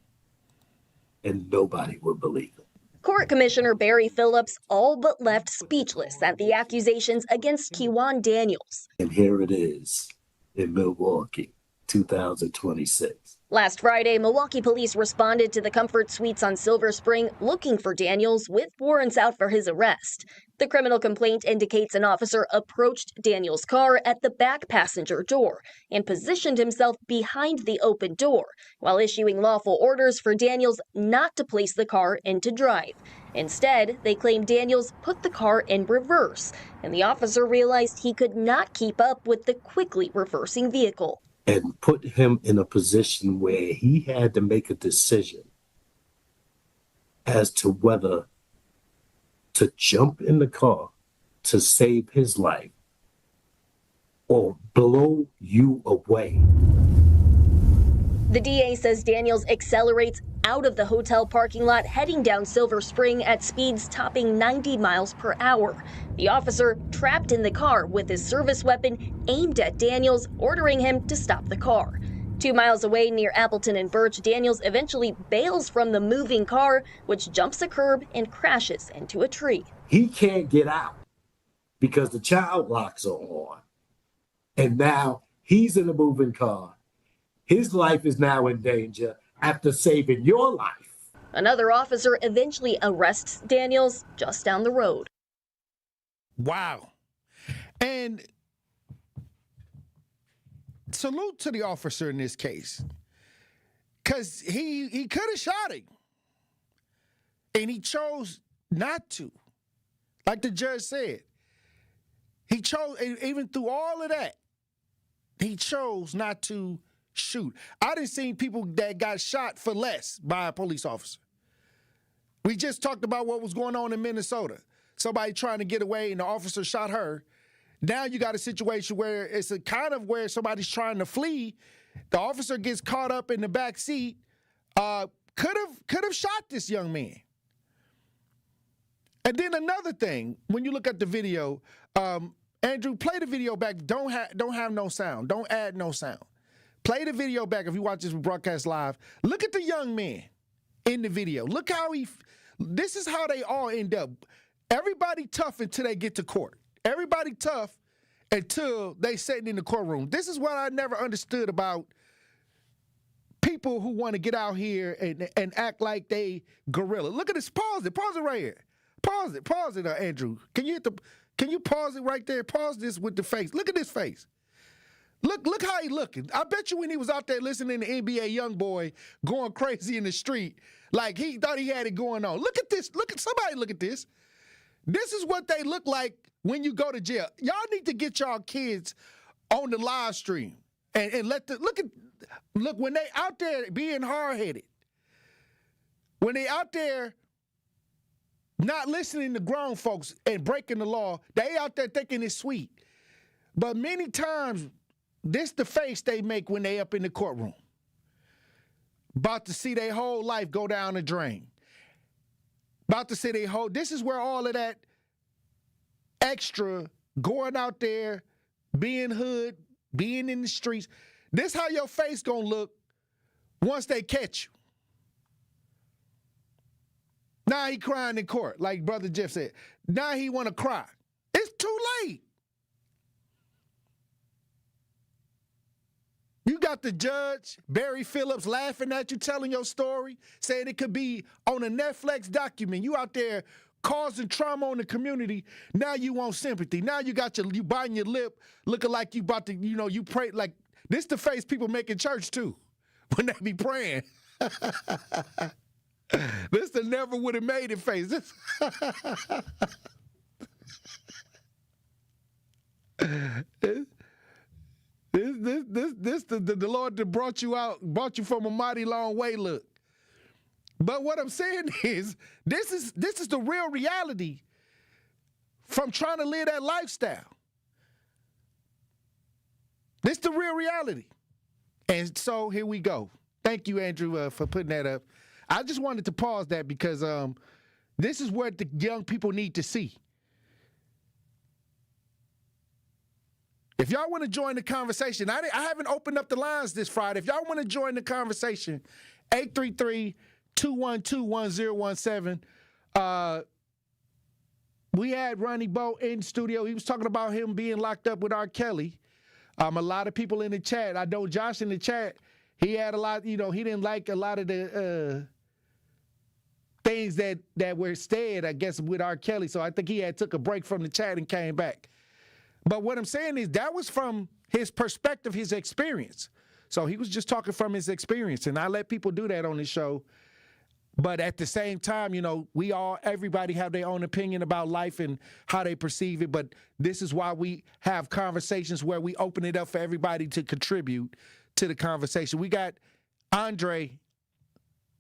and nobody would believe it. Court Commissioner Barry Phillips all but left speechless at the accusations against Kewan Daniels. And here it is in Milwaukee, 2026. Last Friday, Milwaukee police responded to the Comfort Suites on Silver Spring looking for Daniels with warrants out for his arrest. The criminal complaint indicates an officer approached Daniels' car at the back passenger door and positioned himself behind the open door while issuing lawful orders for Daniels not to place the car into drive. Instead, they claim Daniels put the car in reverse, and the officer realized he could not keep up with the quickly reversing vehicle. And put him in a position where he had to make a decision as to whether to jump in the car to save his life or blow you away. The DA says Daniels accelerates out of the hotel parking lot heading down Silver Spring at speeds topping 90 miles per hour. The officer trapped in the car with his service weapon aimed at Daniels, ordering him to stop the car. 2 miles away near Appleton and Birch, Daniels eventually bails from the moving car, which jumps a curb and crashes into a tree. He can't get out because the child locks are on. And now he's in a moving car. His life is now in danger after saving your life. Another officer eventually arrests Daniels just down the road. Wow. And salute to the officer in this case, because he could have shot him, and he chose not to. Like the judge said, he chose, even through all of that, he chose not to shoot. I done seen people that got shot for less by a police officer. We just talked about what was going on in Minnesota. Somebody trying to get away and the officer shot her. Now you got a situation where it's a kind of where somebody's trying to flee. The officer gets caught up in the back seat. Could have shot this young man. And then another thing, when you look at the video, Andrew, play the video back. Don't have no sound. Don't add no sound. Play the video back if you watch this broadcast live. Look at the young man in the video. Look how this is how they all end up. Everybody tough until they get to court. Everybody tough until they sitting in the courtroom. This is what I never understood about people who want to get out here and act like they gorilla. Look at this. Pause it right here. Pause it, Andrew. Can you pause it right there? Pause this with the face. Look at this face. Look how he looking. I bet you when he was out there listening to NBA Youngboy going crazy in the street, like he thought he had it going on. Look at this. Look at this. This is what they look like when you go to jail. Y'all need to get y'all kids on the live stream and look when they out there being hard-headed. When they out there not listening to grown folks and breaking the law, they out there thinking it's sweet. But many times, this the face they make when they up in the courtroom. About to see their whole life go down the drain. About to see this is where all of that extra going out there, being hood, being in the streets, this how your face gonna look once they catch you. Now he crying in court, like Brother Jeff said. Now he want to cry. It's too late. You got the judge, Barry Phillips, laughing at you, telling your story, saying it could be on a Netflix document. You out there causing trauma on the community. Now you want sympathy. Now you biting your lip, looking like you about to, you pray. Like, this the face people make in church too, when they be praying. This the never would have made it face. This the Lord that brought you from a mighty long way look. But what I'm saying is, this is the real reality from trying to live that lifestyle. This is the real reality. And so here we go. Thank you, Andrew, for putting that up. I just wanted to pause that because this is what the young people need to see. If y'all want to join the conversation, I haven't opened up the lines this Friday. If y'all want to join the conversation, 833-212-1017. We had Ronnie Bo in studio. He was talking about him being locked up with R. Kelly. A lot of people in the chat. I know Josh in the chat, he had a lot, he didn't like a lot of the things that were said, I guess, with R. Kelly. So I think he had took a break from the chat and came back. But what I'm saying is that was from his perspective, his experience. So he was just talking from his experience. And I let people do that on this show. But at the same time, everybody have their own opinion about life and how they perceive it. But this is why we have conversations where we open it up for everybody to contribute to the conversation. We got Andre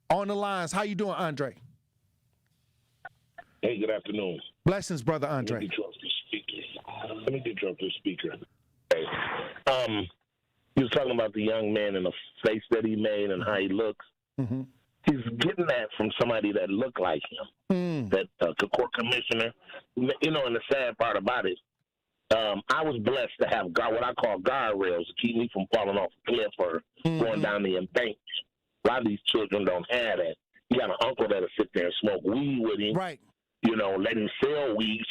on the lines. How you doing, Andre? Hey, good afternoon. Blessings, brother Andre. Let me interrupt the speaker. Hey. He was talking about the young man and the face that he made and how he looks. Mm-hmm. He's getting that from somebody that looked like him, that the court commissioner. And the sad part about it, I was blessed to have what I call guardrails to keep me from falling off a cliff or going down the embankment. A lot of these children don't have that. You got an uncle that'll sit there and smoke weed with him. Right. Let him sell weed,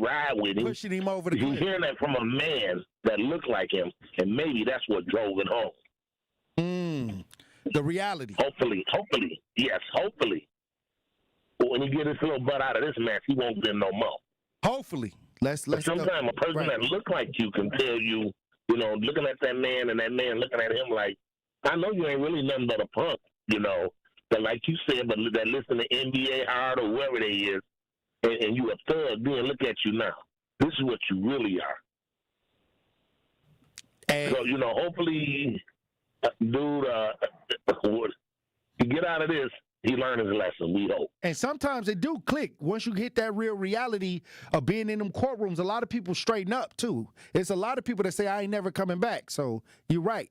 ride with him. Pushing him over the cliff. He's hearing that from a man that looked like him, and maybe that's what drove it home. The reality. Hopefully. Yes, hopefully. But when he get his little butt out of this mess, he won't get no more. Hopefully. Let's sometimes a person that look like you can tell you, looking at that man and that man looking at him like, I know you ain't really nothing but a punk, But like you said, but that listen to NBA hard or whoever they is, and you a thug, then look at you now. This is what you really are. And, so, hopefully, dude, to get out of this, he learned his lesson, we hope. And sometimes it do click. Once you hit that real reality of being in them courtrooms, a lot of people straighten up, too. It's a lot of people that say, I ain't never coming back. So you're right.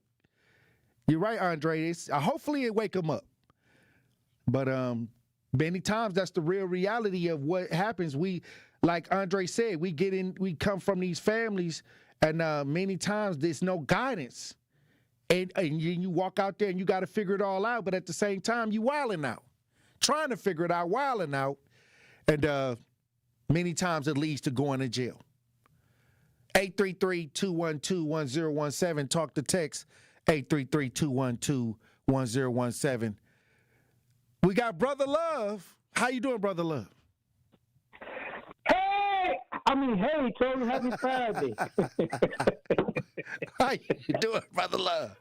You're right, Andre. Hopefully it wake them up. But many times that's the real reality of what happens. We, like Andre said, we come from these families, and many times there's no guidance. And you walk out there and you got to figure it all out, but at the same time, you wilding out. Trying to figure it out, wilding out. And many times it leads to going to jail. 833-212-1017. Talk to text 833-212-1017. We got Brother Love. How you doing, Brother Love? Hey, Tory, happy Friday. How you doing, Brother Love?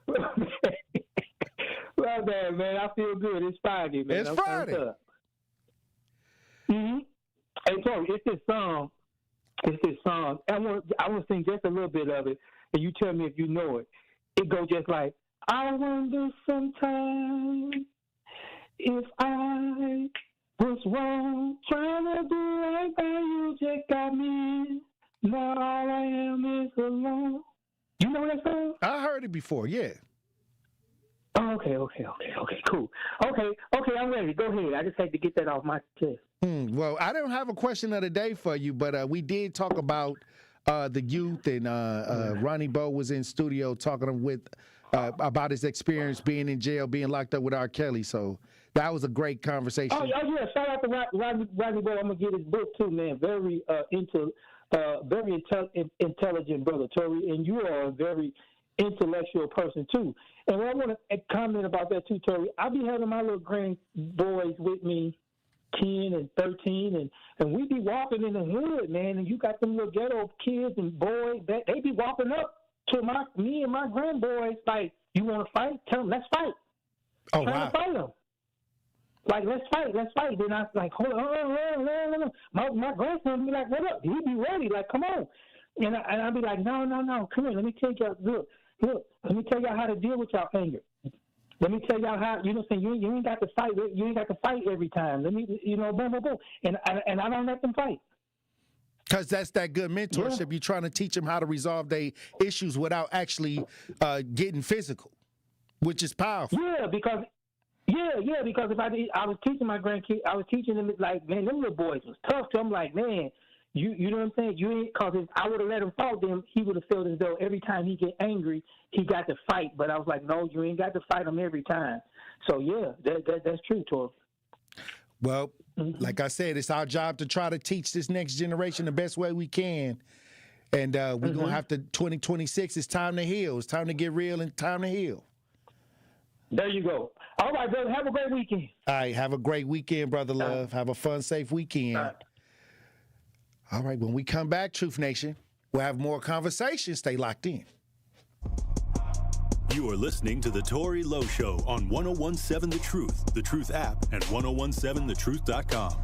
Well, man, I feel good. It's Friday, man. It's Friday. Mm-hmm. Hey, Tory, it's this song. I want to sing just a little bit of it, and you tell me if you know it. It goes just like, I wonder sometimes if I was wrong, trying to do right by you, just got me. Now all I am is alone. You know that song? I heard it before, yeah. Oh, okay, cool. Okay, I'm ready. Go ahead. I just had to get that off my chest. Well, I don't have a question of the day for you, but we did talk about the youth, and Ronnie Bo was in studio talking with about his experience being in jail, being locked up with R. Kelly. So that was a great conversation. Oh yeah, shout out to Ronnie Bo. I'm gonna get his book too, man. Very intelligent brother, Tory, and you are a very intellectual person too. And I want to comment about that too, Tory. I be having my little grandboys with me, 10 and 13, and we be walking in the hood, man. And you got them little ghetto kids and boys that they be walking up to me and my grandboys like, you want to fight? Tell them, let's fight. Oh, wow. To fight them. Like, let's fight. Then I was like, hold on. My grandson be like, what up? He be ready. Like, come on. And I'll be like, no. Come here. Let me tell y'all. Look. Let me tell y'all how to deal with y'all anger. Let me tell y'all how. You know what I'm saying? You ain't got to fight. You ain't got to fight every time. Let me, boom. And I don't let them fight. Because that's that good mentorship. Yeah. You're trying to teach them how to resolve their issues without actually getting physical, which is powerful. Yeah, because if I was teaching my grandkids, I was teaching them like, man, them little boys was tough. So I'm like, man, you know what I'm saying? You ain't, because if I would have let him fight them, he would have felt as though every time he get angry, he got to fight. But I was like, no, you ain't got to fight him every time. So yeah, that's true, Tor. Well, like I said, it's our job to try to teach this next generation the best way we can. And we're going to have to, 2026, it's time to heal. It's time to get real and time to heal. There you go. All right, brother. Have a great weekend. All right. Have a great weekend, Brother Love. Have a fun, safe weekend. All right. When we come back, Truth Nation, we'll have more conversation. Stay locked in. You are listening to The Tory Lowe Show on 1017 The Truth app, and 1017thetruth.com.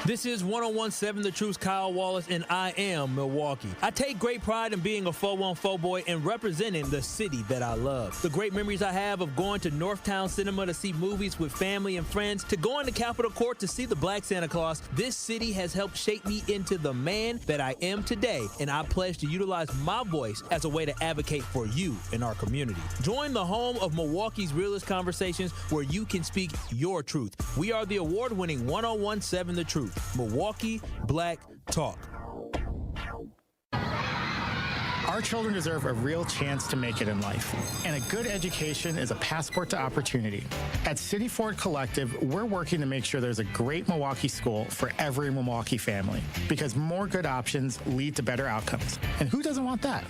This is 1017 The Truth's Kyle Wallace, and I am Milwaukee. I take great pride in being a 414 boy and representing the city that I love. The great memories I have of going to Northtown Cinema to see movies with family and friends, to going to Capitol Court to see the Black Santa Claus, this city has helped shape me into the man that I am today, and I pledge to utilize my voice as a way to advocate for you in our community. Join the home of Milwaukee's realest conversations where you can speak your truth. We are the award-winning 1017 The Truth. Milwaukee Black Talk. Our children deserve a real chance to make it in life, and a good education is a passport to opportunity. At City Ford Collective, we're working to make sure there's a great Milwaukee school for every Milwaukee family, because more good options lead to better outcomes. And who doesn't want that?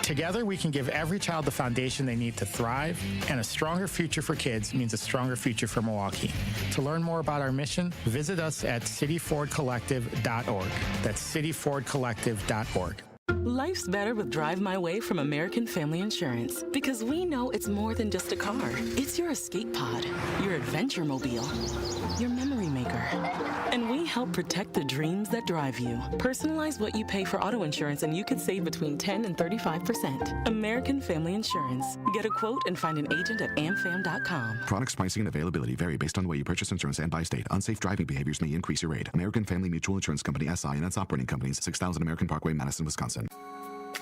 Together, we can give every child the foundation they need to thrive, and a stronger future for kids means a stronger future for Milwaukee. To learn more about our mission, visit us at cityfordcollective.org. That's cityfordcollective.org. Life's better with Drive My Way from American Family Insurance, because we know it's more than just a car. It's your escape pod, your adventure mobile, your memory maker. And we help protect the dreams that drive you. Personalize what you pay for auto insurance and you could save between 10 and 35%. American Family Insurance. Get a quote and find an agent at amfam.com. Products, pricing, and availability vary based on the way you purchase insurance and by state. Unsafe driving behaviors may increase your rate. American Family Mutual Insurance Company, SI, and its operating companies, 6000 American Parkway, Madison, Wisconsin.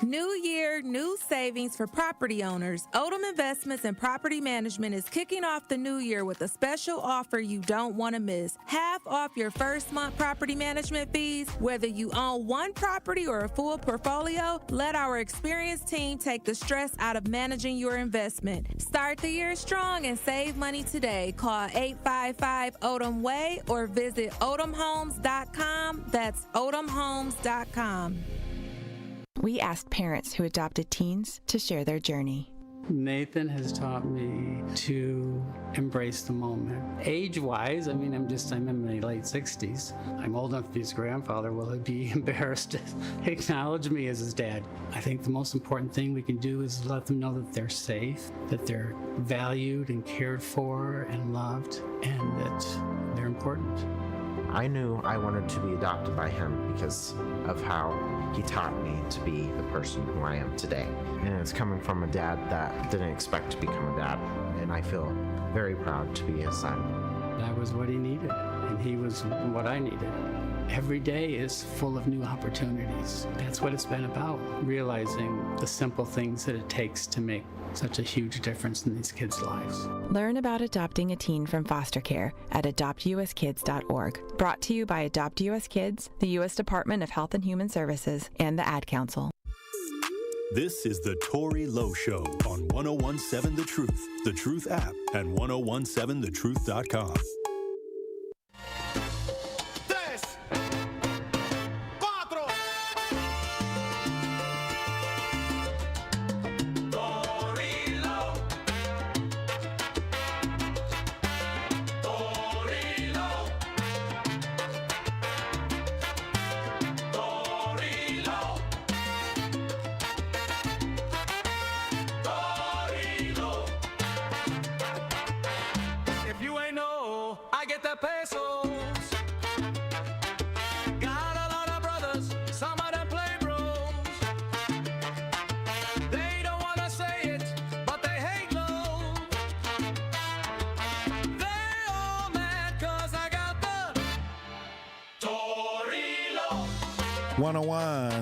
New year, new savings for property owners. Odom Investments and Property Management is kicking off the new year with a special offer you don't want to miss. Half off your first month property management fees. Whether you own one property or a full portfolio, let our experienced team take the stress out of managing your investment. Start the year strong and save money today. Call 855-ODOM-WAY or visit odomhomes.com. That's odomhomes.com. We asked parents who adopted teens to share their journey. Nathan has taught me to embrace the moment. Age-wise, I'm in my late 60s. I'm old enough to be his grandfather. Will he be embarrassed to acknowledge me as his dad? I think the most important thing we can do is let them know that they're safe, that they're valued and cared for and loved, and that they're important. I knew I wanted to be adopted by him because of how he taught me to be the person who I am today. And it's coming from a dad that didn't expect to become a dad. And I feel very proud to be his son. That was what he needed, and he was what I needed. Every day is full of new opportunities. That's what it's been about, realizing the simple things that it takes to make such a huge difference in these kids' lives. Learn about adopting a teen from foster care at adoptuskids.org. Brought to you by Adopt US Kids, the U.S. Department of Health and Human Services, and the Ad Council. This is the Tory Lowe Show on 1017 The Truth app, and 1017thetruth.com.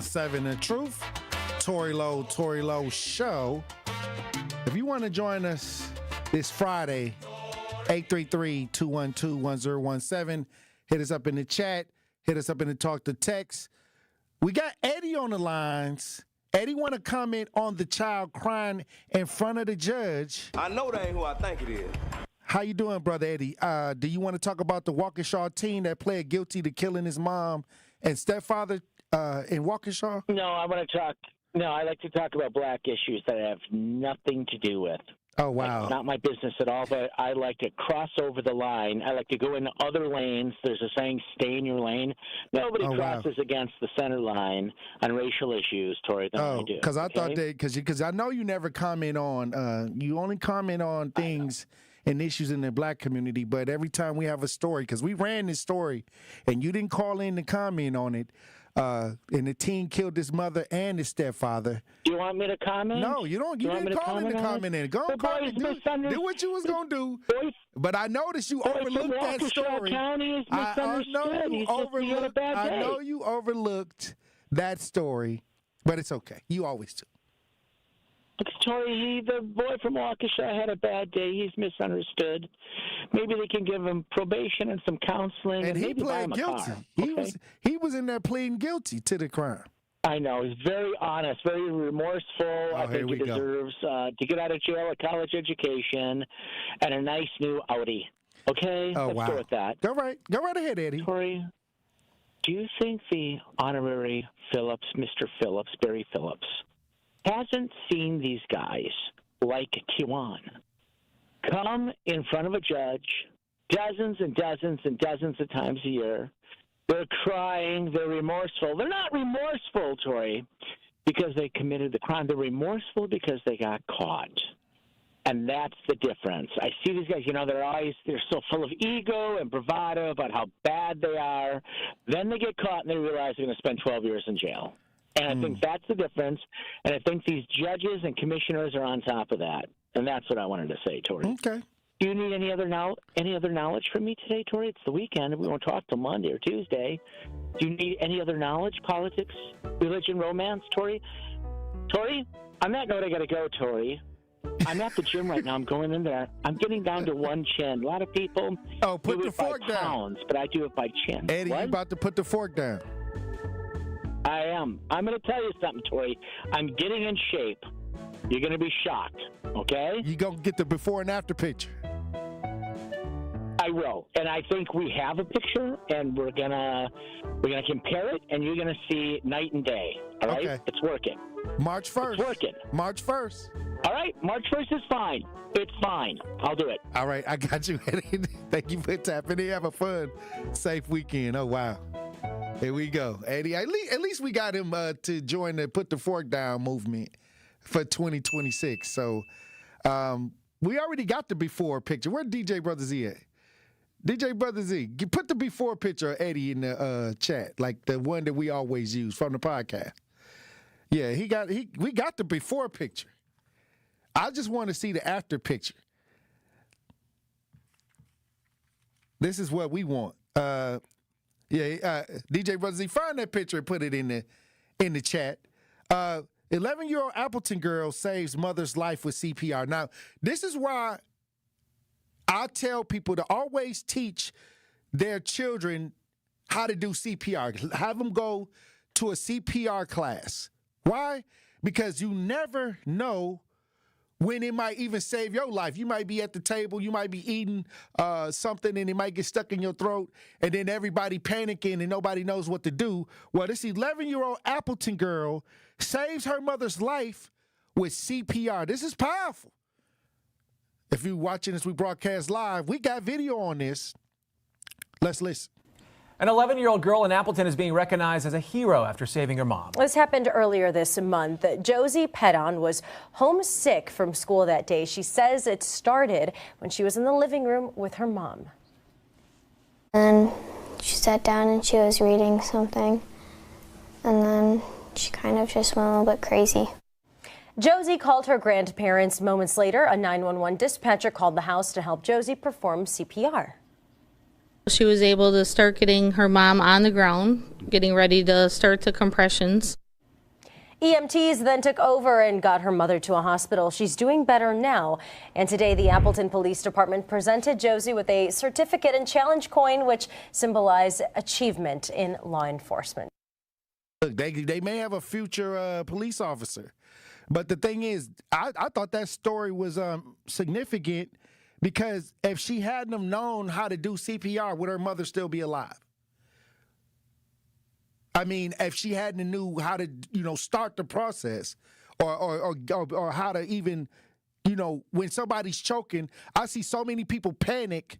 Seven The Truth, Tory Lowe Show. If you want to join us this Friday, 833-212-1017, hit us up in the chat, hit us up in the talk to text. We got Eddie on the lines. Eddie want to comment on the child crying in front of the judge. I know that ain't who I think it is. How you doing, Brother Eddie? Do you want to talk about the Waukesha teen that pled guilty to killing his mom and stepfather in Waukesha? No, I like to talk about black issues that have nothing to do with. Oh, wow. Not my business at all, but I like to cross over the line. I like to go into other lanes. There's a saying, stay in your lane. Nobody crosses against the center line on racial issues, Tory, than I do. Because I thought that, because I know you never comment on, you only comment on things and issues in the black community, but every time we have a story, because we ran this story, and you didn't call in to comment on it, and the teen killed his mother and his stepfather. Do you want me to comment? No, you don't. You didn't call in to comment in it. Go on, call it. Do what you was going to do. But I noticed you overlooked that story. I know you overlooked that story, but it's okay. You always do. Tory, the boy from Waukesha had a bad day. He's misunderstood. Maybe they can give him probation and some counseling, and he pled guilty. He was in there pleading guilty to the crime. I know. He's very honest, very remorseful. I think he deserves to get out of jail, a college education, and a nice new Audi. Okay? Let's go with that. Go right ahead, Eddie. Tory, do you think the honorary Phillips, Mr. Phillips, Barry Phillips, hasn't seen these guys like Kiwan come in front of a judge dozens and dozens and dozens of times a year. They're crying. They're remorseful. They're not remorseful, Tory, because they committed the crime. They're remorseful because they got caught. And that's the difference. I see these guys, they're so full of ego and bravado about how bad they are. Then they get caught and they realize they're going to spend 12 years in jail. And I think that's the difference. And I think these judges and commissioners are on top of that. And that's what I wanted to say, Tory. Okay. Do you need any other knowledge from me today, Tory? It's the weekend. We won't talk till Monday or Tuesday. Do you need any other knowledge? Politics, religion, romance, Tory? Tory, on that note, I got to go, Tory. I'm at the gym right now. I'm going in there. I'm getting down to one chin. A lot of people put do the it by fork down. pounds, but I do it by chin. Eddie, What? you about to put the fork down. I am. I'm going to tell you something, Tory. I'm getting in shape. You're going to be shocked, okay? You going to get the before and after picture. I will. And I think we have a picture, and we're gonna compare it, and you're going to see night and day, all right? Okay. It's working. March 1st. It's working. March 1st. All right, March 1st is fine. It's fine. I'll do it. All right, I got you, Eddie. Thank you for tapping in. Have a fun, safe weekend. Oh, wow. Here we go. Eddie, at least we got him to join the Put the Fork Down movement for 2026. So we already got the before picture. Where DJ Brother Z at? DJ Brother Z, put the before picture of Eddie in the chat, like the one that we always use from the podcast. Yeah, we got the before picture. I just want to see the after picture. This is what we want. DJ Brother Z, find that picture and put it in the chat. 11-year-old Appleton girl saves mother's life with CPR. Now, this is why I tell people to always teach their children how to do CPR. Have them go to a CPR class. Why? Because you never know when it might even save your life. You might be at the table, you might be eating something, and it might get stuck in your throat, and then everybody panicking and nobody knows what to do. Well, this 11-year-old Appleton girl saves her mother's life with CPR. This is powerful. If you're watching as we broadcast live, we got video on this. Let's listen. An 11-year-old girl in Appleton is being recognized as a hero after saving her mom. This happened earlier this month. Josie Pedon was homesick from school that day. She says it started when she was in the living room with her mom. And she sat down and she was reading something. And then she kind of just went a little bit crazy. Josie called her grandparents. Moments later, a 911 dispatcher called the house to help Josie perform CPR. She was able to start getting her mom on the ground, getting ready to start the compressions. EMTs then took over and got her mother to a hospital. She's doing better now. And today, the Appleton Police Department presented Josie with a certificate and challenge coin, which symbolize achievement in law enforcement. Look, they may have a future police officer. But the thing is, I thought that story was significant because if she hadn't have known how to do CPR, would her mother still be alive? I mean, if she hadn't knew how to, start the process or how to even, when somebody's choking, I see so many people panic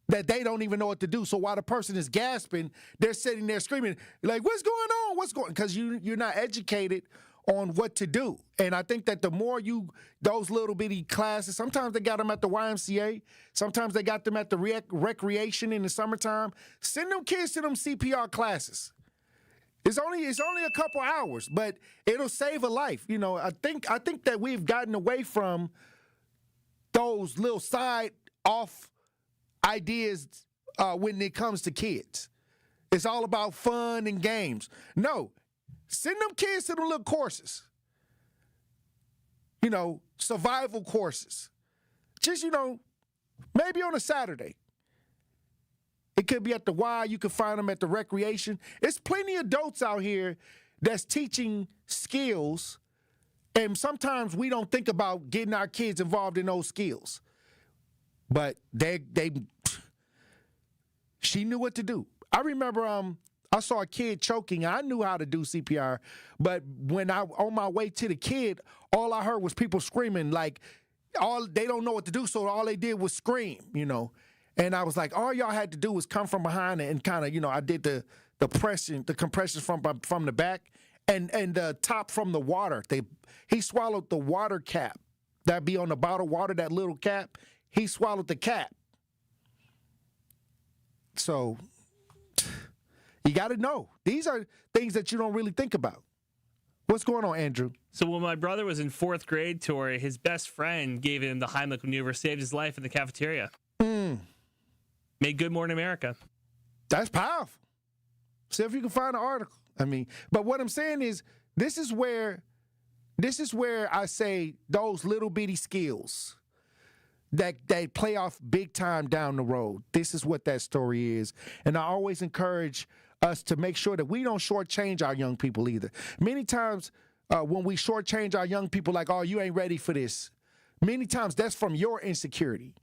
that they don't even know what to do. So while the person is gasping, they're sitting there screaming, like, what's going on? What's going on? Because you're not educated on what to do. And I think that the more those little bitty classes, sometimes they got them at the YMCA, sometimes they got them at the recreation in the summertime. Send them kids to them CPR classes. It's only a couple hours, but it'll save a life. I think that we've gotten away from those little side off ideas when it comes to kids. It's all about fun and games. No. Send them kids to the little courses, survival courses. Just, maybe on a Saturday. It could be at the Y. You could find them at the recreation. There's plenty of adults out here that's teaching skills, and sometimes we don't think about getting our kids involved in those skills. But she knew what to do. I remember I saw a kid choking. I knew how to do CPR, but when I on my way to the kid, all I heard was people screaming like they don't know what to do, so all they did was scream, you know. And I was like, all y'all had to do was come from behind and kind of, you know, I did the compressions from the back and the top from the water. He swallowed the water cap that be on the bottle of water, that little cap. He swallowed the cap. So you got to know. These are things that you don't really think about. What's going on, Andrew? So when my brother was in 4th grade, Tory, his best friend gave him the Heimlich maneuver, saved his life in the cafeteria. Made good more in America. That's powerful. See if you can find an article. I mean, but what I'm saying is this is where I say those little bitty skills that they play off big time down the road. This is what that story is. And I always encourage us to make sure that we don't shortchange our young people either. Many times when we shortchange our young people like, oh, you ain't ready for this, many times that's from your insecurity.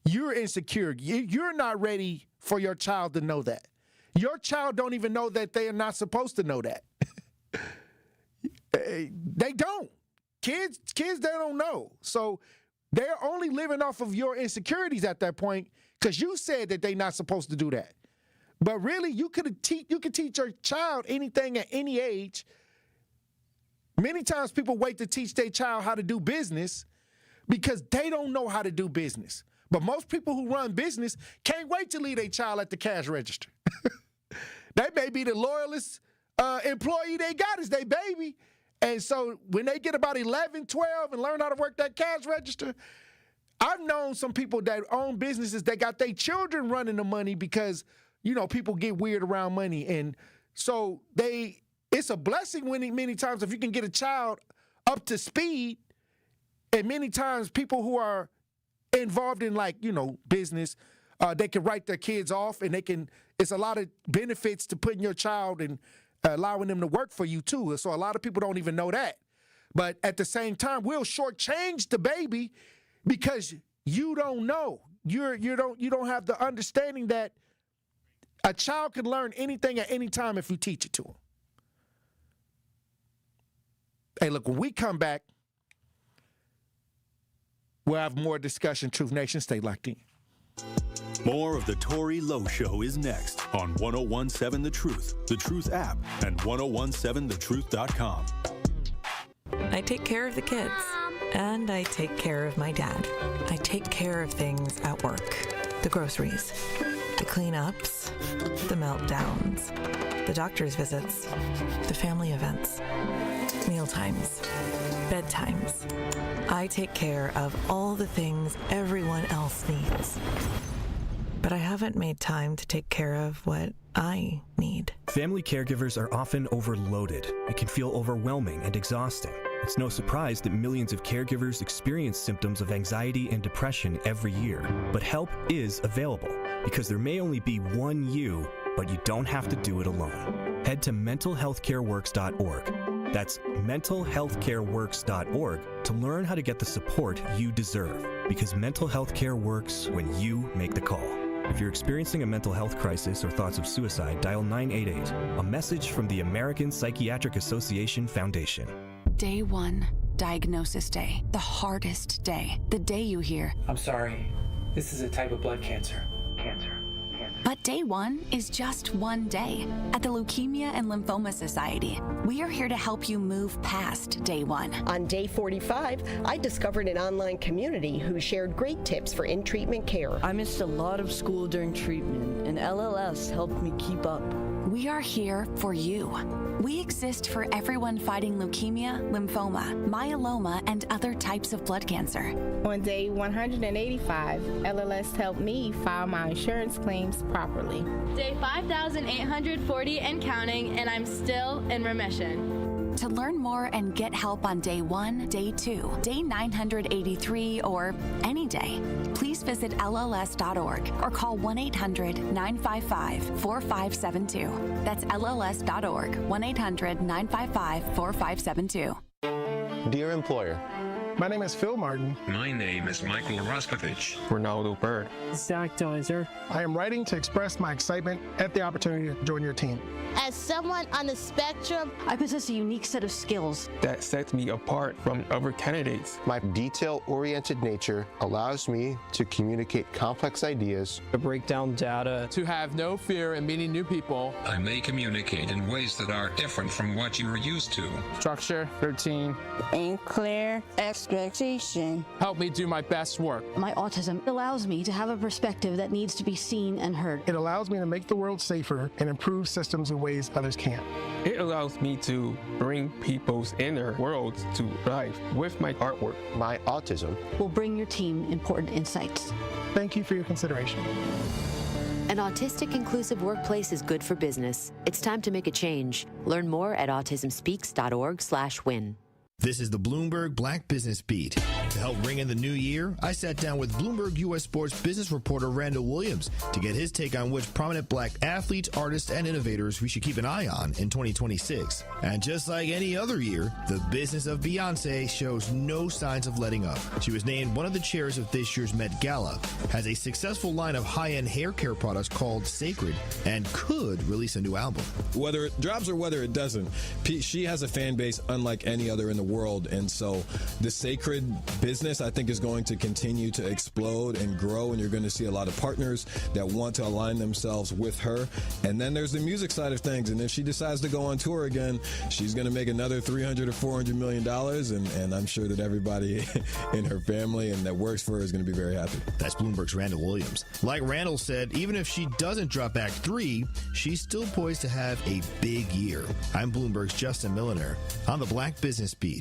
You're insecure. You're not ready for your child to know that. Your child don't even know that they are not supposed to know that. They don't. Kids, they don't know. So they're only living off of your insecurities at that point because you said that they're not supposed to do that. But really, you could teach your child anything at any age. Many times people wait to teach their child how to do business because they don't know how to do business. But most people who run business can't wait to leave their child at the cash register. They may be the loyalist employee they got is their baby. And so when they get about 11, 12 and learn how to work that cash register, I've known some people that own businesses that got their children running the money because, you know, people get weird around money. And so it's a blessing when many times if you can get a child up to speed. And many times people who are involved in like, you know, business, they can write their kids off and it's a lot of benefits to putting your child and allowing them to work for you too. So a lot of people don't even know that. But at the same time, we'll shortchange the baby because you don't know. You don't have the understanding that a child can learn anything at any time if you teach it to them. Hey, look, when we come back, we'll have more discussion. Truth Nation, stay locked in. More of the Tory Lowe Show is next on 1017 The Truth app, and 1017thetruth.com. I take care of the kids, and I take care of my dad. I take care of things at work. The groceries, the cleanups, the meltdowns, the doctor's visits, the family events, mealtimes, bedtimes. I take care of all the things everyone else needs. But I haven't made time to take care of what I need. Family caregivers are often overloaded. It can feel overwhelming and exhausting. It's no surprise that millions of caregivers experience symptoms of anxiety and depression every year. But help is available because there may only be one you, but you don't have to do it alone. Head to mentalhealthcareworks.org. That's mentalhealthcareworks.org to learn how to get the support you deserve, because mental health care works when you make the call. If you're experiencing a mental health crisis or thoughts of suicide, dial 988, a message from the American Psychiatric Association Foundation. Day 1, diagnosis day, the hardest day, the day you hear, I'm sorry, this is a type of blood cancer. But day 1 is just one day. At the Leukemia and Lymphoma Society, we are here to help you move past day 1. On day 45, I discovered an online community who shared great tips for in-treatment care. I missed a lot of school during treatment, and LLS helped me keep up. We are here for you. We exist for everyone fighting leukemia, lymphoma, myeloma, and other types of blood cancer. On day 185, LLS helped me file my insurance claims properly. Day 5,840 and counting, and I'm still in remission. To learn more and get help on day 1, day 2, day 983, or any day, please visit LLS.org or call 1-800-955-4572. That's LLS.org, 1-800-955-4572. Dear employer, My name is Phil Martin. My name is Michael Raskovich. Ronaldo Bird. Zach Deiser. I am writing to express my excitement at the opportunity to join your team. As someone on the spectrum, I possess a unique set of skills that sets me apart from other candidates. My detail-oriented nature allows me to communicate complex ideas, to break down data, to have no fear in meeting new people. I may communicate in ways that are different from what you are used to. Structure, routine, and clear expectation. Help me do my best work. My autism allows me to have a perspective that needs to be seen and heard. It allows me to make the world safer and improve systems in ways others can't. It allows me to bring people's inner worlds to life with my artwork. My autism will bring your team important insights. Thank you for your consideration. An autistic inclusive workplace is good for business. It's time to make a change. Learn more at autismspeaks.org/win. This is the Bloomberg Black Business Beat. To help ring in the new year, I sat down with Bloomberg U.S. Sports business reporter Randall Williams to get his take on which prominent black athletes, artists, and innovators we should keep an eye on in 2026. And just like any other year, the business of Beyoncé shows no signs of letting up. She was named one of the chairs of this year's Met Gala, has a successful line of high-end hair care products called Sacred, and could release a new album. Whether it drops or whether it doesn't, she has a fan base unlike any other in the world, and so the Sacred business, I think, is going to continue to explode and grow, and you're going to see a lot of partners that want to align themselves with her. And then there's the music side of things, and if she decides to go on tour again, she's going to make another $300 or $400 million, and I'm sure that everybody in her family and that works for her is going to be very happy. That's Bloomberg's Randall Williams. Like Randall said, even if she doesn't drop Act 3, she's still poised to have a big year. I'm Bloomberg's Justin Milliner on the Black Business Beat.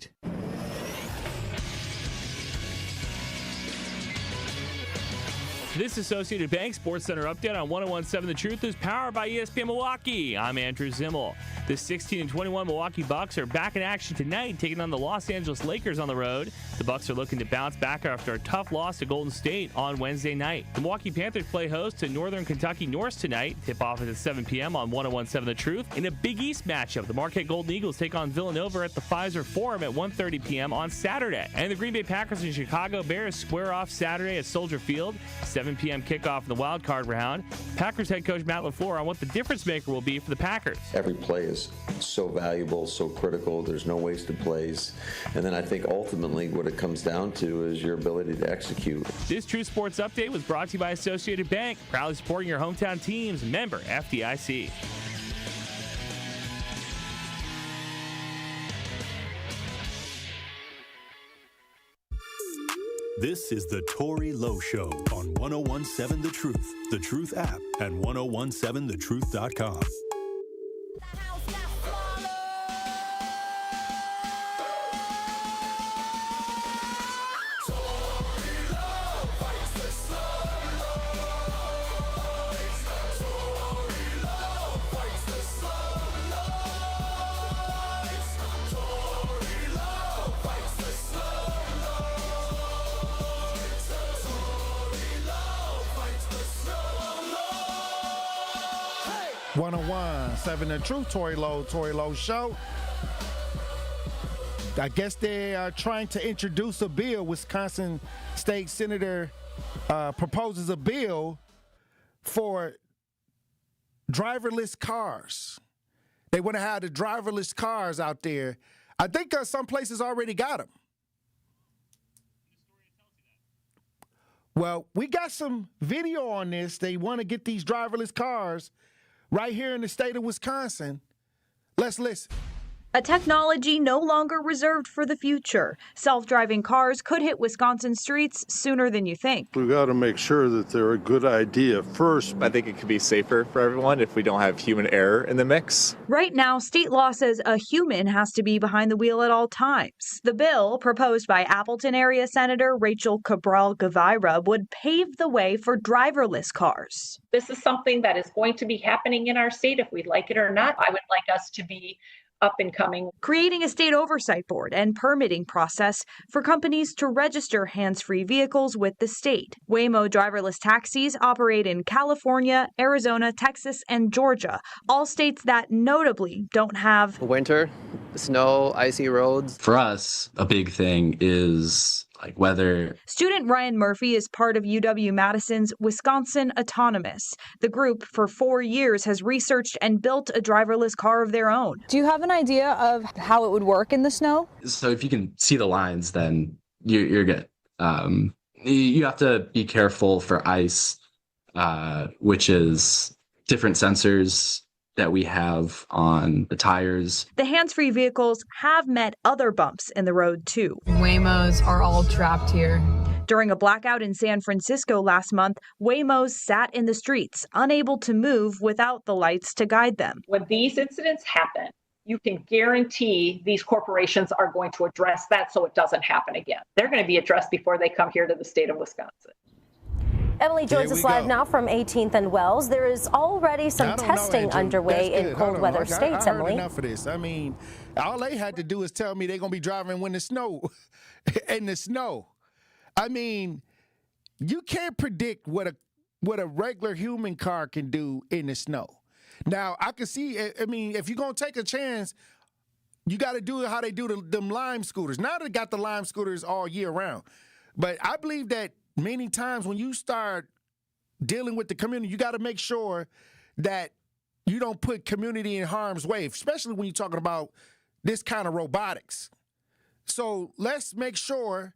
This Associated Bank Sports Center update on 101.7 The Truth is powered by ESPN Milwaukee. I'm Andrew Zimmel. The 16-21 Milwaukee Bucks are back in action tonight, taking on the Los Angeles Lakers on the road. The Bucks are looking to bounce back after a tough loss to Golden State on Wednesday night. The Milwaukee Panthers play host to Northern Kentucky Norse tonight. Tip-off is at 7 p.m. on 101.7 The Truth. In a Big East matchup, the Marquette Golden Eagles take on Villanova at the Pfizer Forum at 1:30 p.m. on Saturday. And the Green Bay Packers and Chicago Bears square off Saturday at Soldier Field. 7 p.m. kickoff in the wild card round. Packers head coach Matt LaFleur on what the difference maker will be for the Packers. Every play is so valuable, so critical. There's no wasted plays. And then I think ultimately what it comes down to is your ability to execute. This True Sports Update was brought to you by Associated Bank, proudly supporting your hometown teams. Member FDIC. This is the Tory Lowe Show on 101.7 The Truth, The Truth app, and 1017thetruth.com. Hey! 101.7 The Truth, Tory Lowe Show. I guess they are trying to introduce a bill. Wisconsin State Senator proposes a bill for driverless cars. They want to have the driverless cars out there. I think some places already got them. Well, we got some video on this. They want to get these driverless cars right here in the state of Wisconsin. Let's listen. A technology no longer reserved for the future. Self-driving cars could hit Wisconsin streets sooner than you think. We've got to make sure that they're a good idea first. I think it could be safer for everyone if we don't have human error in the mix. Right now, state law says a human has to be behind the wheel at all times. The bill, proposed by Appleton area Senator Rachel Cabral-Guevara, would pave the way for driverless cars. This is something that is going to be happening in our state if we like it or not. I would like us to be up and coming. Creating a state oversight board and permitting process for companies to register hands-free vehicles with the state. Waymo driverless taxis operate in California, Arizona, Texas, and Georgia, all states that notably don't have winter, snow, icy roads. For us, a big thing is like weather. Student Ryan Murphy is part of UW-Madison's Wisconsin Autonomous. The group, for 4 years, has researched and built a driverless car of their own. Do you have an idea of how it would work in the snow? So if you can see the lines, then you're good. You have to be careful for ice, which is different sensors that we have on the tires. The hands-free vehicles have met other bumps in the road, too. Waymos are all trapped here. During a blackout in San Francisco last month, Waymos sat in the streets, unable to move without the lights to guide them. When these incidents happen, you can guarantee these corporations are going to address that so it doesn't happen again. They're going to be addressed before they come here to the state of Wisconsin. Emily joins us live now from 18th and Wells. There is already some testing underway in cold weather states, Emily. Enough of this. I mean, all they had to do is tell me they're going to be driving when the snow, in the snow. I mean, you can't predict what a regular human car can do in the snow. Now, I can see, I mean, if you're going to take a chance, you got to do it how they do them Lime scooters. Now they got the Lime scooters all year round. But I believe that many times when you start dealing with the community, you got to make sure that you don't put community in harm's way, especially when you're talking about this kind of robotics. So let's make sure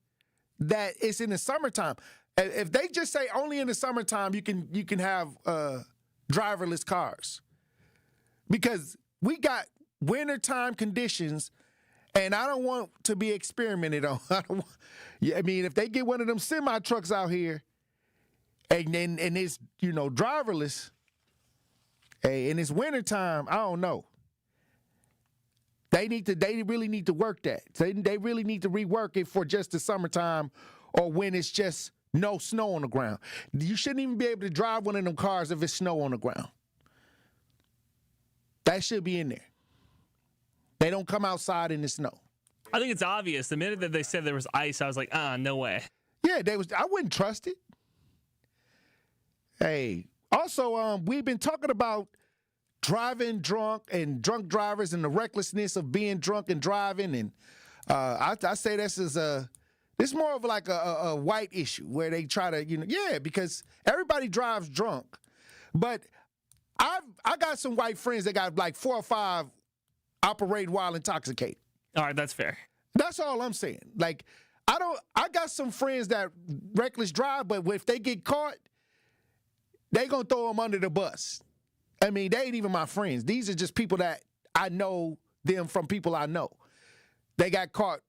that it's in the summertime. If they just say only in the summertime you can have driverless cars, because we got wintertime conditions. And I don't want to be experimented on. I mean, if they get one of them semi trucks out here, and it's driverless, hey, and it's wintertime, I don't know. They really need to work that. They really need to rework it for just the summertime, or when it's just no snow on the ground. You shouldn't even be able to drive one of them cars if it's snow on the ground. That should be in there. They don't come outside in the snow. I think it's obvious. The minute that they said there was ice, I was like, no way. Yeah, I wouldn't trust it. Hey, also, we've been talking about driving drunk and drunk drivers and the recklessness of being drunk and driving. And I say this is more of like a white issue where they try to, because everybody drives drunk. But I got some white friends that got like 4 or 5 operate while intoxicated. All right, that's fair. That's all I'm saying. Like, I got some friends that reckless drive, but if they get caught, they gonna throw them under the bus. I mean, they ain't even my friends. These are just people that I know them from people I know. They got caught,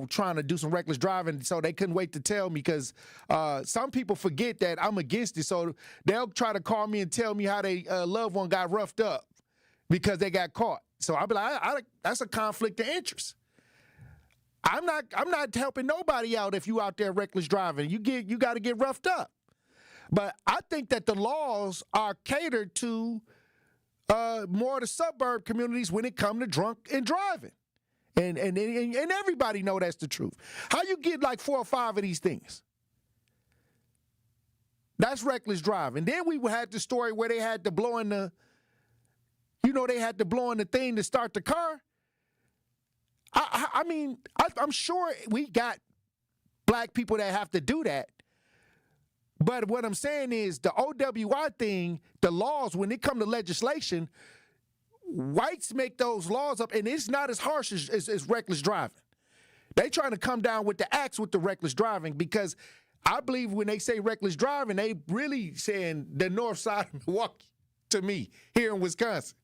trying to do some reckless driving, so they couldn't wait to tell me, because some people forget that I'm against it, so they'll try to call me and tell me how they loved one got roughed up because they got caught. So I'll be like, that's a conflict of interest. I'm not helping nobody out if you out there reckless driving. You got to get roughed up. But I think that the laws are catered to more of the suburb communities when it comes to drunk and driving. And everybody know that's the truth. How you get like 4 or 5 of these things? That's reckless driving. Then we had the story where they had to blow in the thing to start the car. I'm sure we got black people that have to do that. But what I'm saying is the OWI thing, the laws, when it come to legislation, whites make those laws up, and it's not as harsh as reckless driving. They trying to come down with the axe with the reckless driving, because I believe when they say reckless driving, they really saying the north side of Milwaukee to me here in Wisconsin.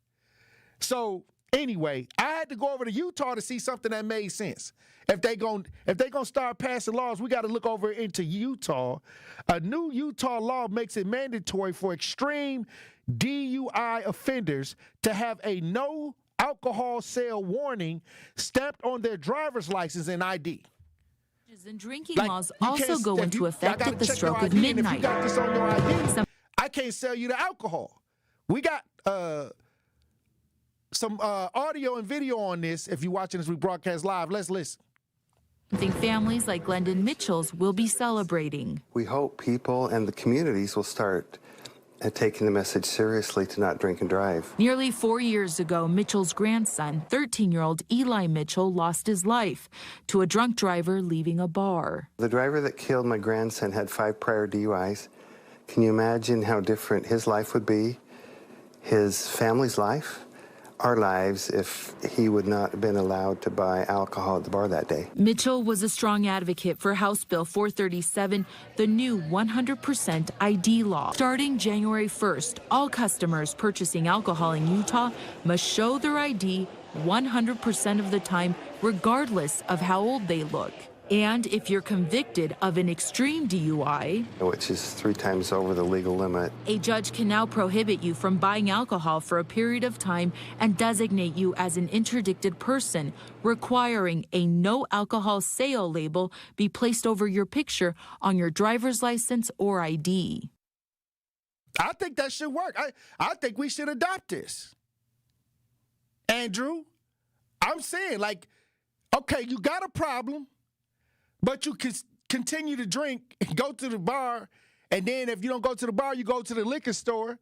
So anyway, I had to go over to Utah to see something that made sense. If they gonna start passing laws, we got to look over into Utah. A new Utah law makes it mandatory for extreme DUI offenders to have a no alcohol sale warning stamped on their driver's license and ID. And drinking laws also go into effect at the stroke of midnight. If you got this on your ID, I can't sell you the alcohol. We got some audio and video on this if you're watching as we broadcast live. Let's listen. I think families like Glendon Mitchell's will be celebrating. We hope people and the communities will start taking the message seriously to not drink and drive. Nearly 4 years ago, Mitchell's grandson, 13-year-old Eli Mitchell, lost his life to a drunk driver leaving a bar. The driver that killed my grandson had 5 prior DUIs. Can you imagine how different his life would be, his family's life, our lives, if he would not have been allowed to buy alcohol at the bar that day? Mitchell was a strong advocate for House Bill 437, the new 100% ID law. Starting January 1st, all customers purchasing alcohol in Utah must show their ID 100% of the time, regardless of how old they look. And if you're convicted of an extreme DUI, which is 3 times over the legal limit, a judge can now prohibit you from buying alcohol for a period of time and designate you as an interdicted person, requiring a no alcohol sale label be placed over your picture on your driver's license or ID. I think that should work. I think we should adopt this. Andrew, I'm saying, like, okay, you got a problem, but you can continue to drink and go to the bar, and then if you don't go to the bar, you go to the liquor store,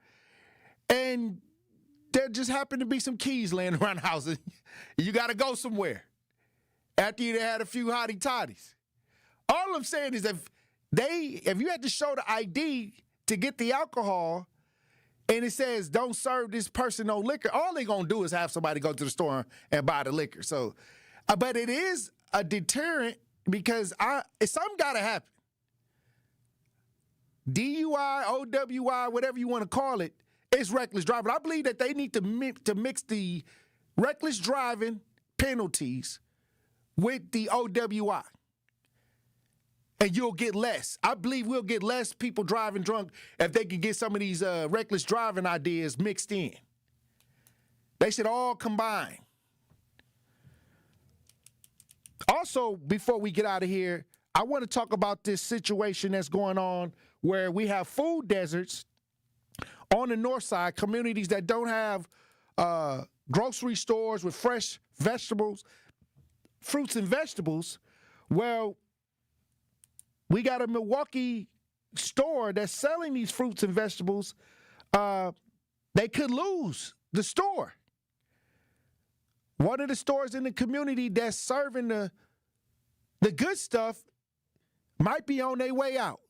and there just happen to be some keys laying around the house. You got to go somewhere after you had a few hottie toddies. All I'm saying is if you had to show the ID to get the alcohol, and it says don't serve this person no liquor, all they're going to do is have somebody go to the store and buy the liquor. So, but it is a deterrent, because something got to happen. DUI, OWI, whatever you want to call it, it's reckless driving. I believe that they need to mix the reckless driving penalties with the OWI. And you'll get less. I believe we'll get less people driving drunk if they can get some of these reckless driving ideas mixed in. They should all combine. Also, before we get out of here, I want to talk about this situation that's going on where we have food deserts on the north side, communities that don't have grocery stores with fresh vegetables, fruits and vegetables. Well, we got a Milwaukee store that's selling these fruits and vegetables. They could lose the store. One of the stores in the community that's serving the good stuff might be on their way out.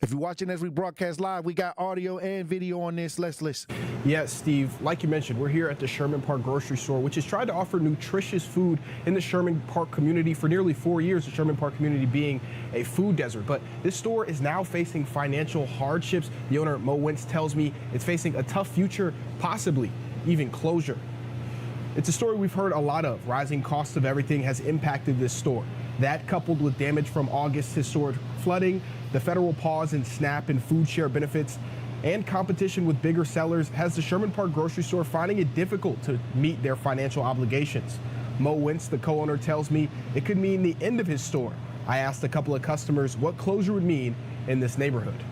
If you're watching as we broadcast live, we got audio and video on this. Let's listen. Yes, Steve, like you mentioned, we're here at the Sherman Park grocery store, which has tried to offer nutritious food in the Sherman Park community for nearly 4 years, the Sherman Park community being a food desert. But this store is now facing financial hardships. The owner, Mo Wentz, tells me it's facing a tough future, possibly even closure. It's a story we've heard a lot of. Rising costs of everything has impacted this store. That, coupled with damage from August's historic flooding, the federal pause in SNAP and food share benefits, and competition with bigger sellers, has the Sherman Park grocery store finding it difficult to meet their financial obligations. Mo Wentz, the co-owner, tells me it could mean the end of his store. I asked a couple of customers what closure would mean in this neighborhood.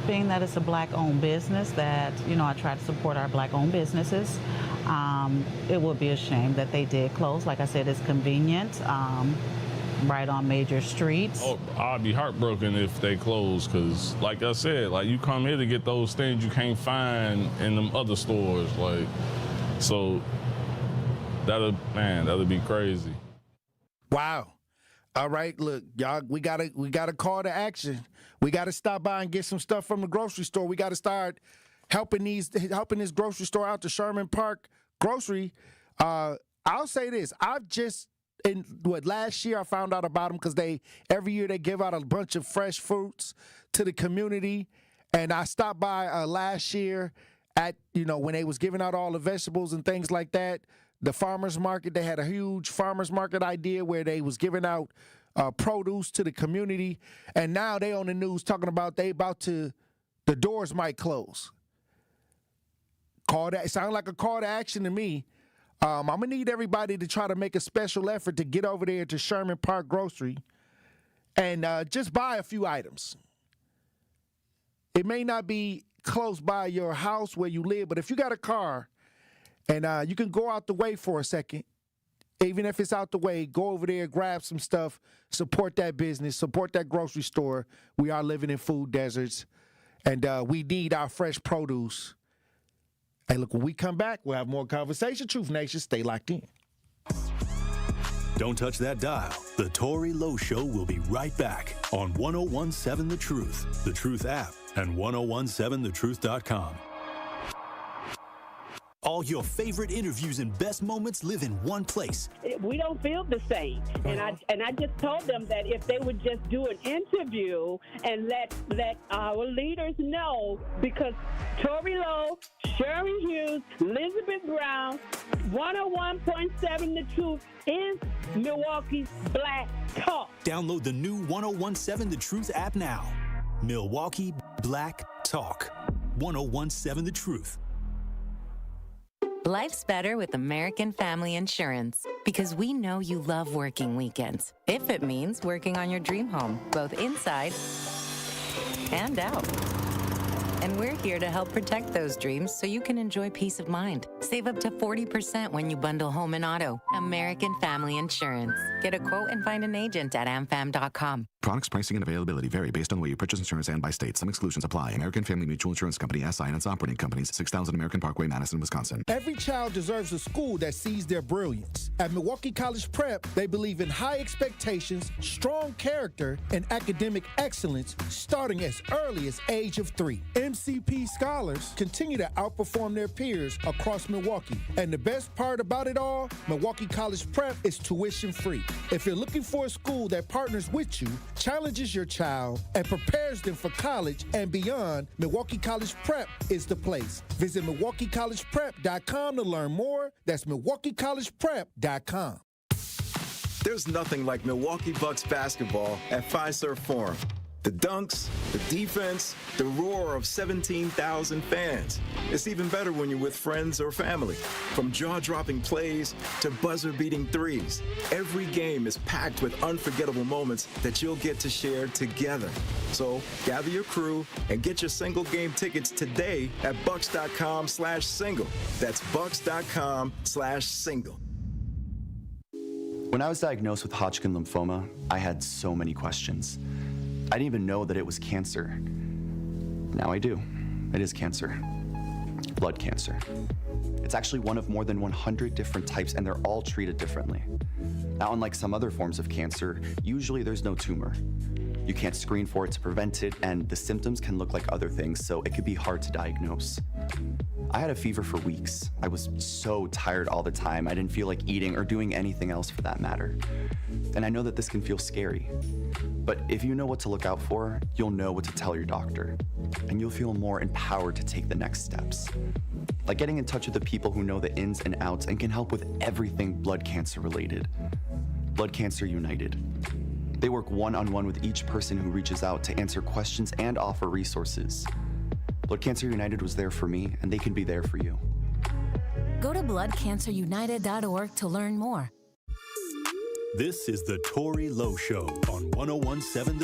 Being that it's a black-owned business, that, I try to support our black-owned businesses. It would be a shame that they did close. Like I said, it's convenient, right on major streets. Oh, I'd be heartbroken if they close, because like I said, you come here to get those things you can't find in them other stores. So that'd be crazy. Wow. All right, look, y'all, we gotta call to action. We gotta stop by and get some stuff from the grocery store. We gotta start helping this grocery store out, the Sherman Park grocery. I'll say this: last year I found out about them because every year they give out a bunch of fresh fruits to the community, and I stopped by last year at when they was giving out all the vegetables and things like that. The farmers market, they had a huge farmers market idea where they was giving out produce to the community, and now they on the news talking about the doors might close. Sound like a call to action to me. I'm gonna need everybody to try to make a special effort to get over there to Sherman Park Grocery and just buy a few items. It may not be close by your house where you live, but if you got a car And you can go out the way for a second. Even if it's out the way, go over there, grab some stuff, support that business, support that grocery store. We are living in food deserts, and we need our fresh produce. Hey, look, when we come back, we'll have more conversation. Truth Nation, stay locked in. Don't touch that dial. The Tory Lowe Show will be right back on 1017 The Truth, The Truth app, and 1017thetruth.com. All your favorite interviews and best moments live in one place. We don't feel the same. And I just told them that if they would just do an interview and let our leaders know, because Tory Lowe, Sherry Hughes, Elizabeth Brown, 101.7 The Truth is Milwaukee's Black Talk. Download the new 1017 The Truth app now. Milwaukee Black Talk. 1017 The Truth. Life's better with American Family Insurance because we know you love working weekends. If it means working on your dream home, both inside and out. And we're here to help protect those dreams so you can enjoy peace of mind. Save up to 40% when you bundle home and auto. American Family Insurance. Get a quote and find an agent at amfam.com. Products, pricing, and availability vary based on the way you purchase insurance and by state. Some exclusions apply. American Family Mutual Insurance Company, SI, and its operating companies, 6000 American Parkway, Madison, Wisconsin. Every child deserves a school that sees their brilliance. At Milwaukee College Prep, they believe in high expectations, strong character, and academic excellence starting as early as age of 3. MCP scholars continue to outperform their peers across Milwaukee. And the best part about it all, Milwaukee College Prep is tuition free. If you're looking for a school that partners with you, challenges your child, and prepares them for college and beyond, Milwaukee College Prep is the place. Visit MilwaukeeCollegePrep.com to learn more. That's MilwaukeeCollegePrep.com. There's nothing like Milwaukee Bucks basketball at Fiserv Forum. The dunks, the defense, the roar of 17,000 fans. It's even better when you're with friends or family. From jaw-dropping plays to buzzer-beating threes, every game is packed with unforgettable moments that you'll get to share together. So gather your crew and get your single game tickets today at bucks.com/single. That's bucks.com/single. When I was diagnosed with Hodgkin lymphoma, I had so many questions. I didn't even know that it was cancer. Now I do. It is cancer. Blood cancer. It's actually one of more than 100 different types, and they're all treated differently. Now, unlike some other forms of cancer, usually there's no tumor. You can't screen for it to prevent it, and the symptoms can look like other things, so it could be hard to diagnose. I had a fever for weeks. I was so tired all the time. I didn't feel like eating or doing anything else for that matter. And I know that this can feel scary. But if you know what to look out for, you'll know what to tell your doctor. And you'll feel more empowered to take the next steps. Like getting in touch with the people who know the ins and outs and can help with everything blood cancer related. Blood Cancer United. They work one-on-one with each person who reaches out to answer questions and offer resources. Blood Cancer United was there for me, and they can be there for you. Go to bloodcancerunited.org to learn more. This is the Tory Lowe Show on 1017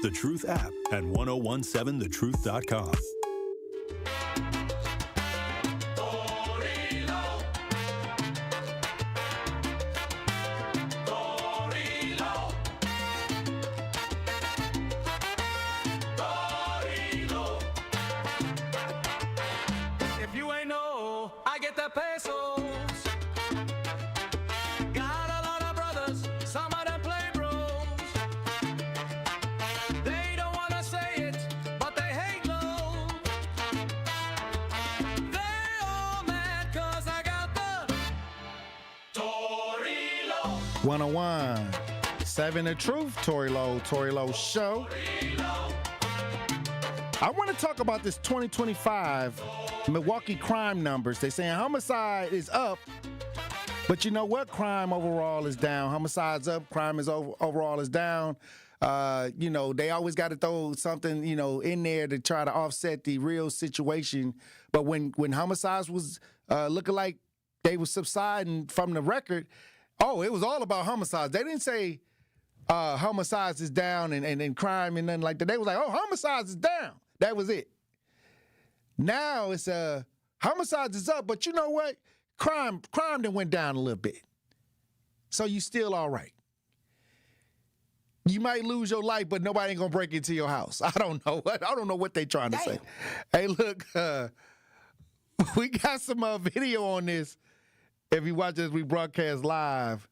The Truth app, and 1017thetruth.com. Seven The Truth, Tory Lowe Show. I want to talk about this 2025 Milwaukee crime numbers. They're saying homicide is up, but you know what? Crime overall is down. Homicide's up, crime is overall is down. They always got to throw something, in there to try to offset the real situation. But when homicides was looking like they were subsiding from the record, it was all about homicides. They didn't say homicides is down and crime and nothing like that. They was like, homicides is down. That was it. Now it's homicides is up, but you know what? crime done went down a little bit. So you still all right. You might lose your life, but nobody ain't gonna break into your house. I don't know what they trying to say. Hey, look, we got some video on this. If you watch as we broadcast live,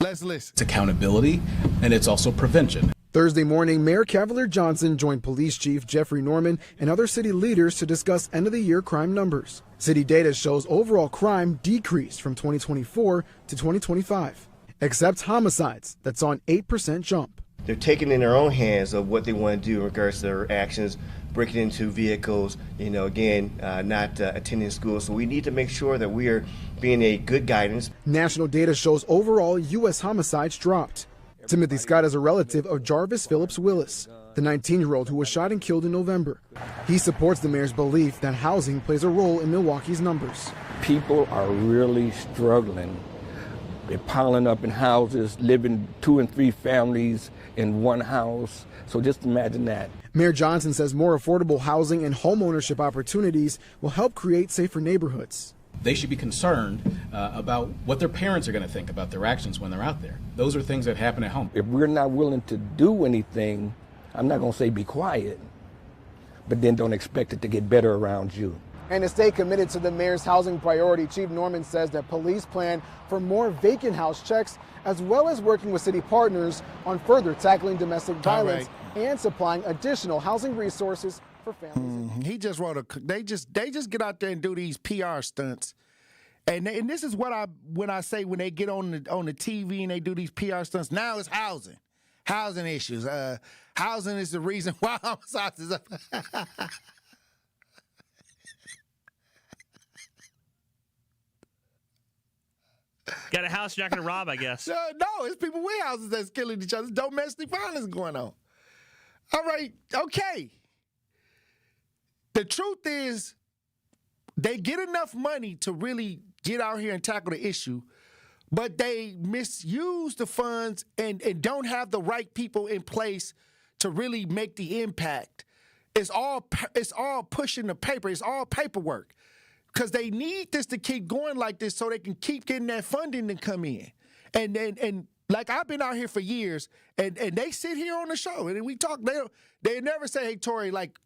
let's listen. It's accountability, and it's also prevention. Thursday morning, Mayor Cavalier Johnson joined Police Chief Jeffrey Norman and other city leaders to discuss end-of-the-year crime numbers. City data shows overall crime decreased from 2024 to 2025, except homicides that saw an 8% jump. They're taking in their own hands of what they want to do in regards to their actions, breaking into vehicles, not attending school. So we need to make sure that we are being a good guidance. National data shows overall U.S. homicides dropped. Timothy Scott is a relative of Jarvis Phillips Willis, the 19-year-old who was shot and killed in November. He supports the mayor's belief that housing plays a role in Milwaukee's numbers. People are really struggling. They're piling up in houses, living 2 and 3 families in one house. So just imagine that. Mayor Johnson says more affordable housing and homeownership opportunities will help create safer neighborhoods. They should be concerned about what their parents are going to think about their actions when they're out there. Those are things that happen at home. If we're not willing to do anything, I'm not going to say be quiet, but then don't expect it to get better around you. And to stay committed to the mayor's housing priority, Chief Norman says that police plan for more vacant house checks, as well as working with city partners on further tackling domestic violence and supplying additional housing resources for families. He just wrote they just get out there and do these PR stunts. And this is what when they get on the TV and they do these PR stunts. Now it's housing issues. Housing is the reason why homicides is up. Got a house you're not going to rob, I guess. No, it's people with houses that's killing each other. Domestic violence going on. All right, okay. The truth is, they get enough money to really get out here and tackle the issue, but they misuse the funds and don't have the right people in place to really make the impact. It's all pushing the paper. It's all paperwork. Because they need this to keep going like this so they can keep getting that funding to come in. And like I've been out here for years, and they sit here on the show and we talk. They never say, hey, Tory, like,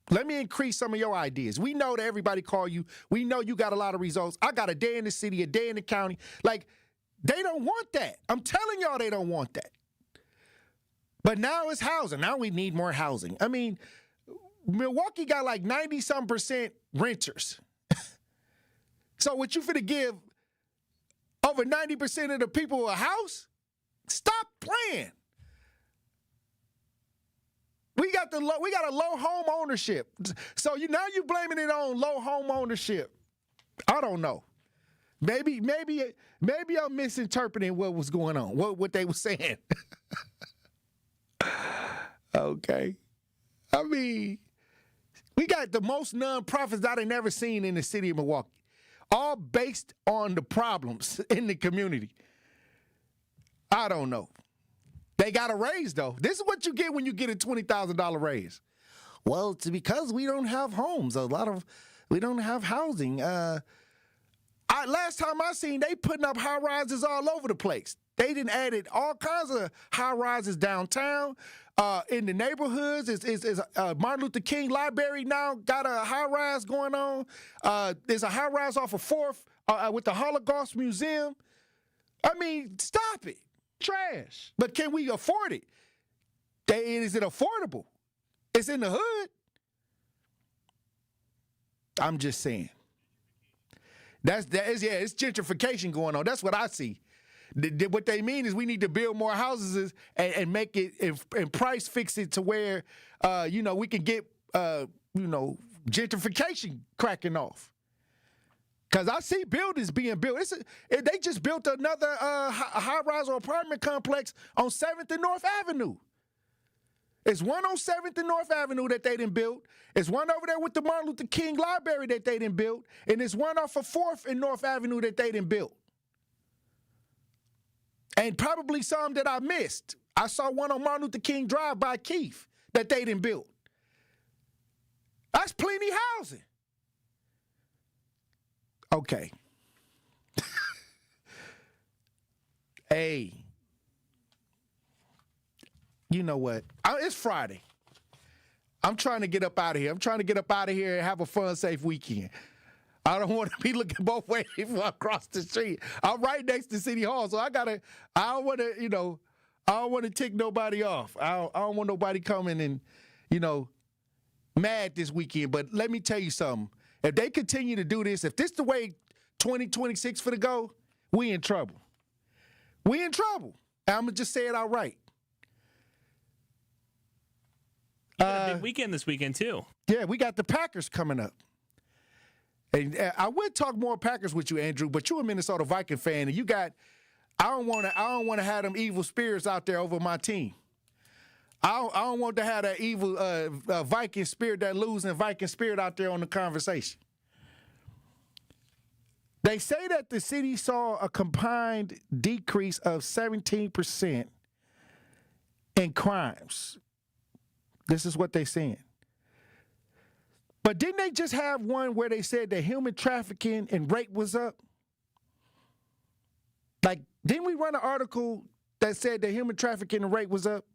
let me increase some of your ideas. We know that everybody call you. We know you got a lot of results. I got a day in the city, a day in the county. Like, they don't want that. I'm telling y'all they don't want that. But now it's housing. Now we need more housing. I mean, Milwaukee got like 90-some% renters. So what you finna give over 90% of the people a house? Stop playing. We got a low home ownership. So now you blaming it on low home ownership. I don't know. Maybe I'm misinterpreting what was going on, what they were saying. Okay. I mean, we got the most nonprofits I ain't never seen in the city of Milwaukee. All based on the problems in the community. I don't know. They got a raise, though. This is what you get when you get a $20,000 raise. Well, it's because we don't have homes. We don't have housing. Last time I seen, they putting up high rises all over the place. They done added all kinds of high rises downtown. In the neighborhoods, is Martin Luther King Library now got a high rise going on. There's a high rise off of 4th with the Holocaust Museum. I mean, stop it. Trash. But can we afford it? Is it affordable? It's in the hood. I'm just saying. It's gentrification going on. That's what I see. What they mean is we need to build more houses and make it and price fix it to where we can get gentrification cracking off. Because I see buildings being built. They just built another high-rise apartment complex on 7th and North Avenue. It's one on 7th and North Avenue that they done built. It's one over there with the Martin Luther King Library that they done built. And it's one off of 4th and North Avenue that they done built. And probably some that I missed. I saw one on Martin Luther King Drive by Keith that they done built. That's plenty housing. Okay. Hey, you know what? It's Friday. I'm trying to get up out of here. I'm trying to get up out of here and have a fun, safe weekend. I don't want to be looking both ways before I cross the street. I'm right next to City Hall, so I don't want to tick nobody off. I don't want nobody coming and, mad this weekend. But let me tell you something. If they continue to do this, if this is the way 2026 for to go, we in trouble. We in trouble. And I'm going to just say it outright. You got a big weekend this weekend, too. Yeah, we got the Packers coming up. And I would talk more Packers with you, Andrew, but you're a Minnesota Viking fan, and I don't want to have them evil spirits out there over my team. I don't want to have that evil Viking spirit, that losing Viking spirit out there on the conversation. They say that the city saw a combined decrease of 17% in crimes. This is what they're saying. But didn't they just have one where they said that human trafficking and rape was up? Like, didn't we run an article that said that human trafficking and rape was up?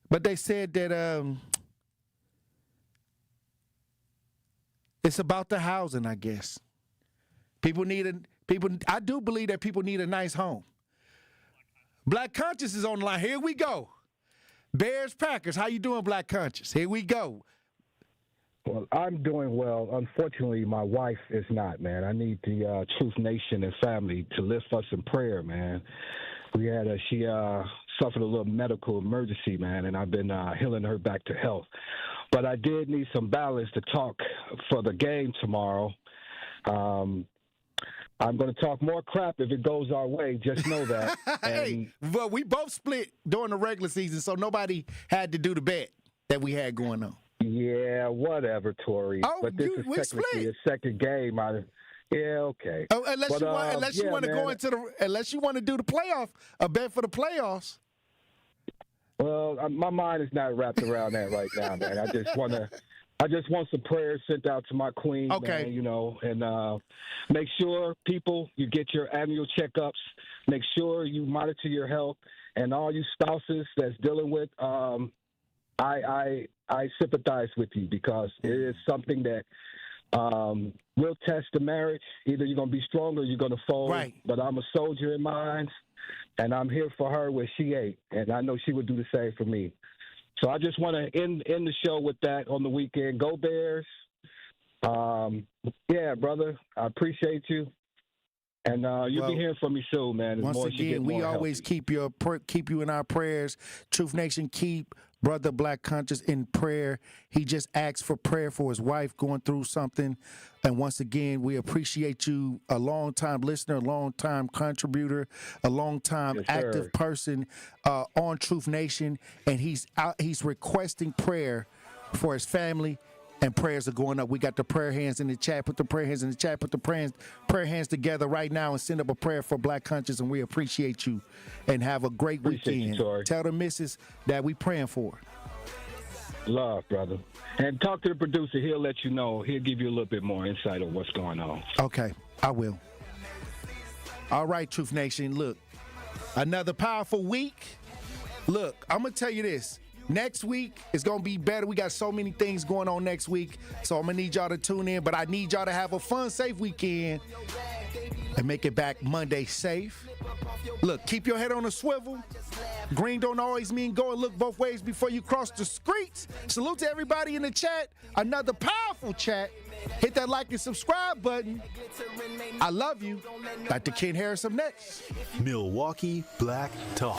But they said that it's about the housing, I guess. I do believe that people need a nice home. Black Conscious is on the line. Here we go. Bears, Packers. How you doing, Black Conscious? Here we go. Well, I'm doing well. Unfortunately, my wife is not, man. I need the Truth Nation and family to lift us in prayer, man. She suffered a little medical emergency, man, and I've been healing her back to health. But I did need some balance to talk for the game tomorrow. I'm going to talk more crap if it goes our way. Just know that. Hey, well, we both split during the regular season, so nobody had to do the bet that we had going on. Yeah, whatever, Tory. Oh, but this is technically a second game. Okay. Oh, unless you want to do the playoff, a bet for the playoffs. Well, my mind is not wrapped around that right now, man. I just want some prayers sent out to my queen, okay, man, and make sure, people, you get your annual checkups. Make sure you monitor your health, and all you spouses that's dealing with, I sympathize with you, because it is something that will test the marriage. Either you're going to be strong or you're going to fold. Right. But I'm a soldier in mind, and I'm here for her where she ain't, and I know she would do the same for me. So I just want to end the show with that on the weekend. Go Bears. Yeah, brother, I appreciate you. And you'll be hearing from me soon, man. Once again, we always keep you in our prayers. Truth Nation, keep Brother Black Conscious in prayer. He just asked for prayer for his wife going through something. And once again, we appreciate you, a long-time listener, a long-time contributor, a long-time active person on Truth Nation. And he's requesting prayer for his family. And prayers are going up. We got the prayer hands in the chat. Put the prayer hands in the chat. Put the prayer hands together right now and send up a prayer for Black Conscious. And we appreciate you. And have a great weekend. Tell the missus that we praying for her. Love, brother. And talk to the producer. He'll let you know. He'll give you a little bit more insight on what's going on. Okay, I will. All right, Truth Nation. Look, another powerful week. Look, I'm going to tell you this. Next week is going to be better. We got so many things going on next week. So I'm going to need y'all to tune in. But I need y'all to have a fun, safe weekend and make it back Monday safe. Look, keep your head on a swivel. Green don't always mean go and look both ways before you cross the streets. Salute to everybody in the chat. Another powerful chat. Hit that like and subscribe button. I love you. Dr. Ken Harris up next. Milwaukee Black Talk.